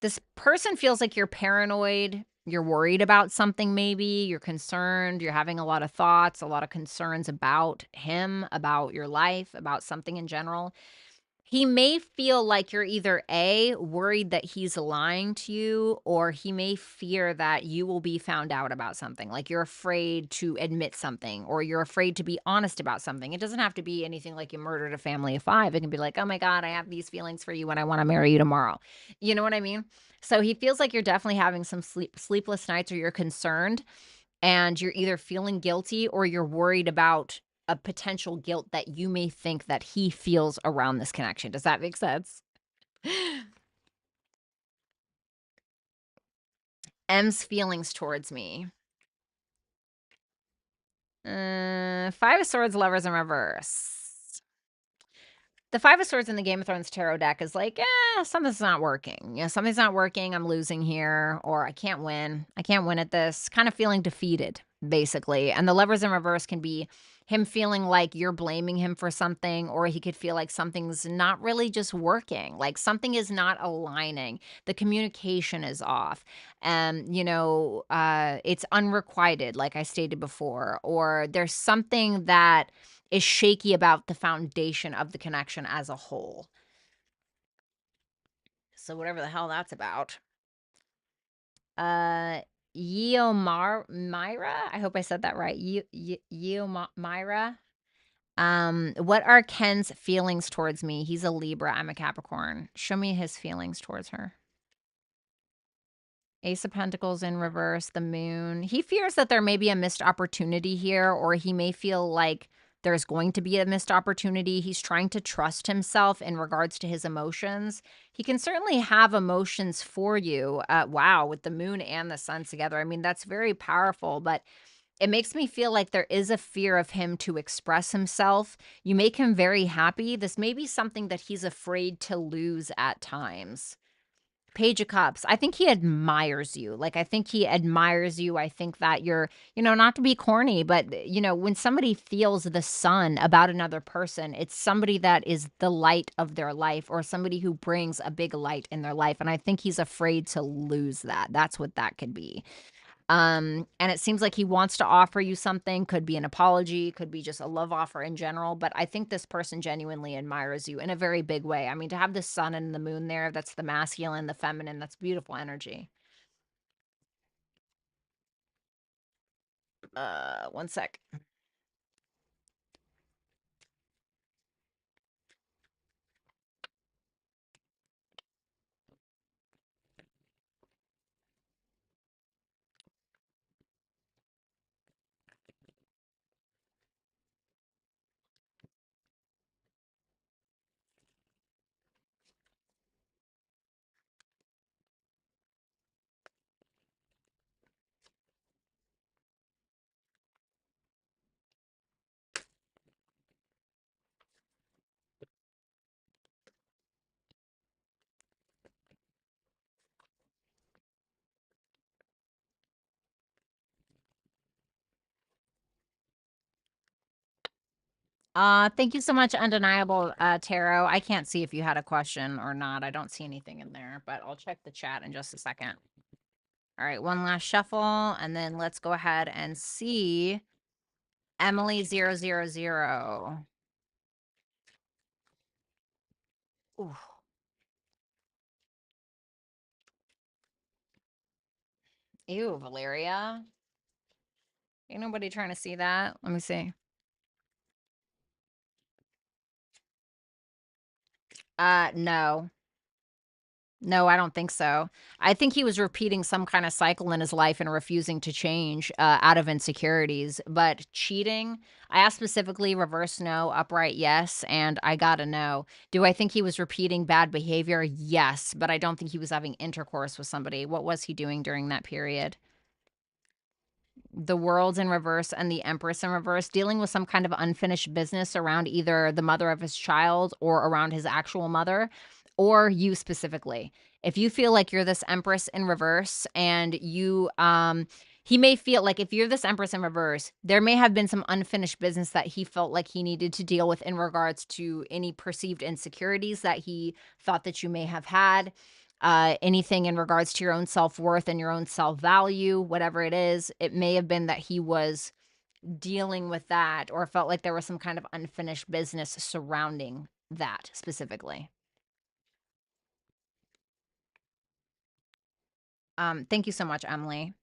This person feels like you're paranoid. You're worried about something, maybe. You're concerned. You're having a lot of thoughts, a lot of concerns about him, about your life, about something in general. He may feel like you're either A, worried that he's lying to you, or he may fear that you will be found out about something. Like you're afraid to admit something, or you're afraid to be honest about something. It doesn't have to be anything like you murdered a family of 5. It can be like, oh my God, I have these feelings for you and I want to marry you tomorrow. You know what I mean? So he feels like you're definitely having some sleepless nights, or you're concerned and you're either feeling guilty or you're worried about a potential guilt that you may think that he feels around this connection. Does that make sense? M's feelings towards me. Five of Swords, Lovers in reverse. The Five of Swords in the Game of Thrones tarot deck is like, something's not working. Something's not working. I'm losing here, or I can't win. I can't win at this. Kind of feeling defeated, basically. And the Lovers in reverse can be him feeling like you're blaming him for something, or he could feel like something's not really just working. Like something is not aligning. The communication is off. And, it's unrequited, like I stated before, or there's something that is shaky about the foundation of the connection as a whole. So whatever the hell that's about. Myra, I hope I said that right. Myra. What are Ken's feelings towards me? He's a Libra, I'm a Capricorn. Show me his feelings towards her. Ace of Pentacles in reverse, the moon. He fears that there may be a missed opportunity here, or he may feel like there's going to be a missed opportunity. He's trying to trust himself in regards to his emotions. He can certainly have emotions for you. Wow, with the moon and the sun together. I mean, that's very powerful, but it makes me feel like there is a fear of him to express himself. You make him very happy. This may be something that he's afraid to lose at times. Page of Cups. I think he admires you. Like, I think he admires you. I think that you're, not to be corny, but, when somebody feels the sun about another person, it's somebody that is the light of their life, or somebody who brings a big light in their life. And I think he's afraid to lose that. That's what that could be. And it seems like he wants to offer you something. Could be an apology, could be just a love offer in general. But I think this person genuinely admires you in a very big way. I mean, to have the sun and the moon there, that's the masculine, the feminine, that's beautiful energy. One sec. Thank you so much, Undeniable Tarot. I can't see if you had a question or not. I don't see anything in there, but I'll check the chat in just a second. All right, one last shuffle, and then let's go ahead and see Emily 000. Ooh. Ew, Valeria. Ain't nobody trying to see that. Let me see. No. No, I don't think so. I think he was repeating some kind of cycle in his life and refusing to change out of insecurities. But cheating, I asked specifically reverse no, upright yes, and I got a no. Do I think he was repeating bad behavior? Yes, but I don't think he was having intercourse with somebody. What was he doing during that period? The World in reverse and the Empress in reverse, dealing with some kind of unfinished business around either the mother of his child or around his actual mother, or you specifically. If you feel like you're this Empress in reverse and he may feel like if you're this Empress in reverse, there may have been some unfinished business that he felt like he needed to deal with in regards to any perceived insecurities that he thought that you may have had. Anything in regards to your own self-worth and your own self-value, whatever it is, it may have been that he was dealing with that or felt like there was some kind of unfinished business surrounding that specifically. Thank you so much, Emily.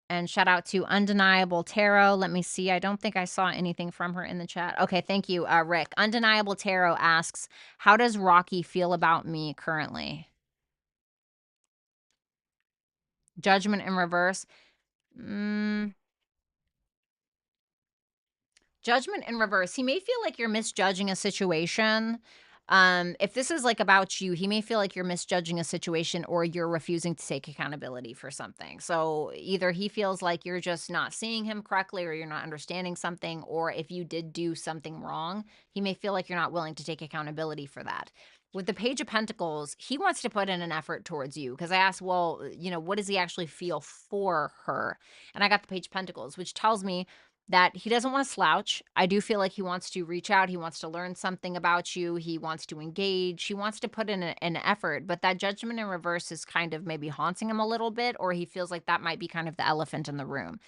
And shout out to Undeniable Tarot. Let me see. I don't think I saw anything from her in the chat. Okay, thank you, Rick. Undeniable Tarot asks, how does Rocky feel about me currently? Judgment in reverse. Judgment in reverse. He may feel like you're misjudging a situation. If this is like about you, he may feel like you're misjudging a situation or you're refusing to take accountability for something. So either he feels like you're just not seeing him correctly or you're not understanding something, or if you did do something wrong, he may feel like you're not willing to take accountability for that. With the Page of Pentacles, he wants to put in an effort towards you because I asked, well, what does he actually feel for her? And I got the Page of Pentacles, which tells me that he doesn't want to slouch. I do feel like he wants to reach out. He wants to learn something about you. He wants to engage. He wants to put in an effort, but that Judgment in reverse is kind of maybe haunting him a little bit, or he feels like that might be kind of the elephant in the room.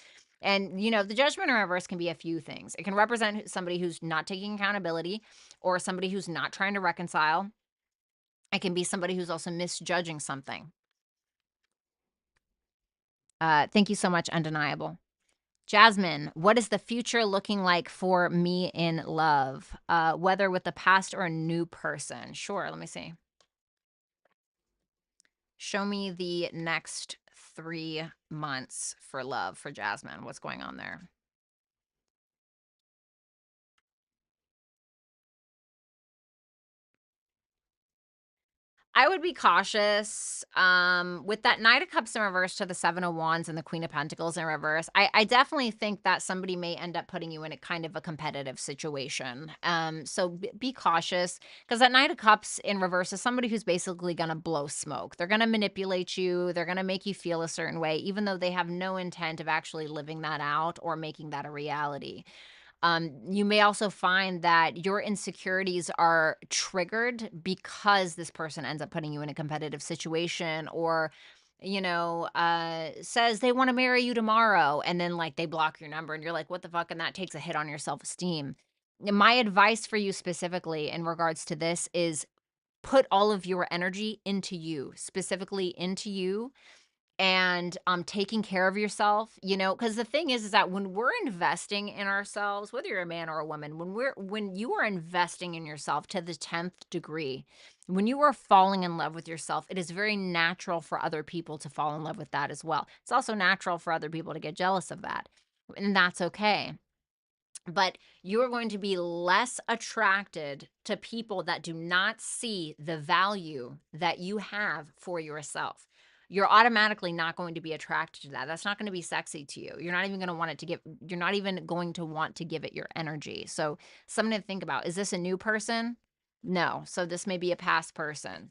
And, the Judgment in reverse can be a few things. It can represent somebody who's not taking accountability or somebody who's not trying to reconcile. It can be somebody who's also misjudging something. Thank you so much, Undeniable. Jasmine, what is the future looking like for me in love? Whether with the past or a new person? Sure, let me see. Show me the next 3 months for love for Jasmine. What's going on there? I would be cautious. With that Knight of Cups in reverse to the Seven of Wands and the Queen of Pentacles in reverse, I definitely think that somebody may end up putting you in a kind of a competitive situation. So be cautious, because that Knight of Cups in reverse is somebody who's basically going to blow smoke. They're going to manipulate you. They're going to make you feel a certain way, even though they have no intent of actually living that out or making that a reality. You may also find that your insecurities are triggered because this person ends up putting you in a competitive situation, or, says they want to marry you tomorrow. And then like they block your number and you're like, what the fuck? And that takes a hit on your self-esteem. My advice for you specifically in regards to this is put all of your energy into you, specifically into you, and taking care of yourself, because the thing is that when we're investing in ourselves, whether you're a man or a woman, when you are investing in yourself to the 10th degree, when you are falling in love with yourself, it is very natural for other people to fall in love with that as well. It's also natural for other people to get jealous of that, and that's okay. But you are going to be less attracted to people that do not see the value that you have for yourself. You're automatically not going to be attracted to that. That's not going to be sexy to you. You're not even going to want it to give, you're not even going to want to give it your energy. So, something to think about. Is this a new person? No. So, this may be a past person.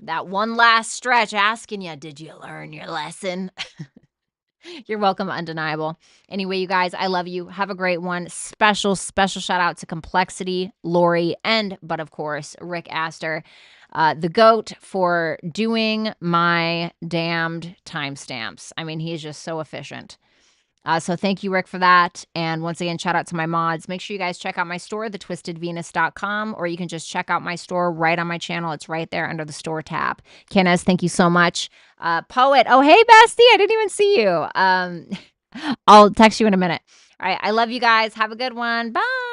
That one last stretch asking you, did you learn your lesson? You're welcome, Undeniable. Anyway, you guys, I love you. Have a great one. Special shout out to Complexity, Lori, but of course, Rick Astor, the GOAT, for doing my damned timestamps. I mean, he's just so efficient. So thank you, Rick, for that. And once again, shout out to my mods. Make sure you guys check out my store, thetwistedvenus.com, or you can just check out my store right on my channel. It's right there under the store tab. Kenneth, thank you so much. Poet, oh, hey, bestie, I didn't even see you. I'll text you in a minute. All right, I love you guys. Have a good one. Bye.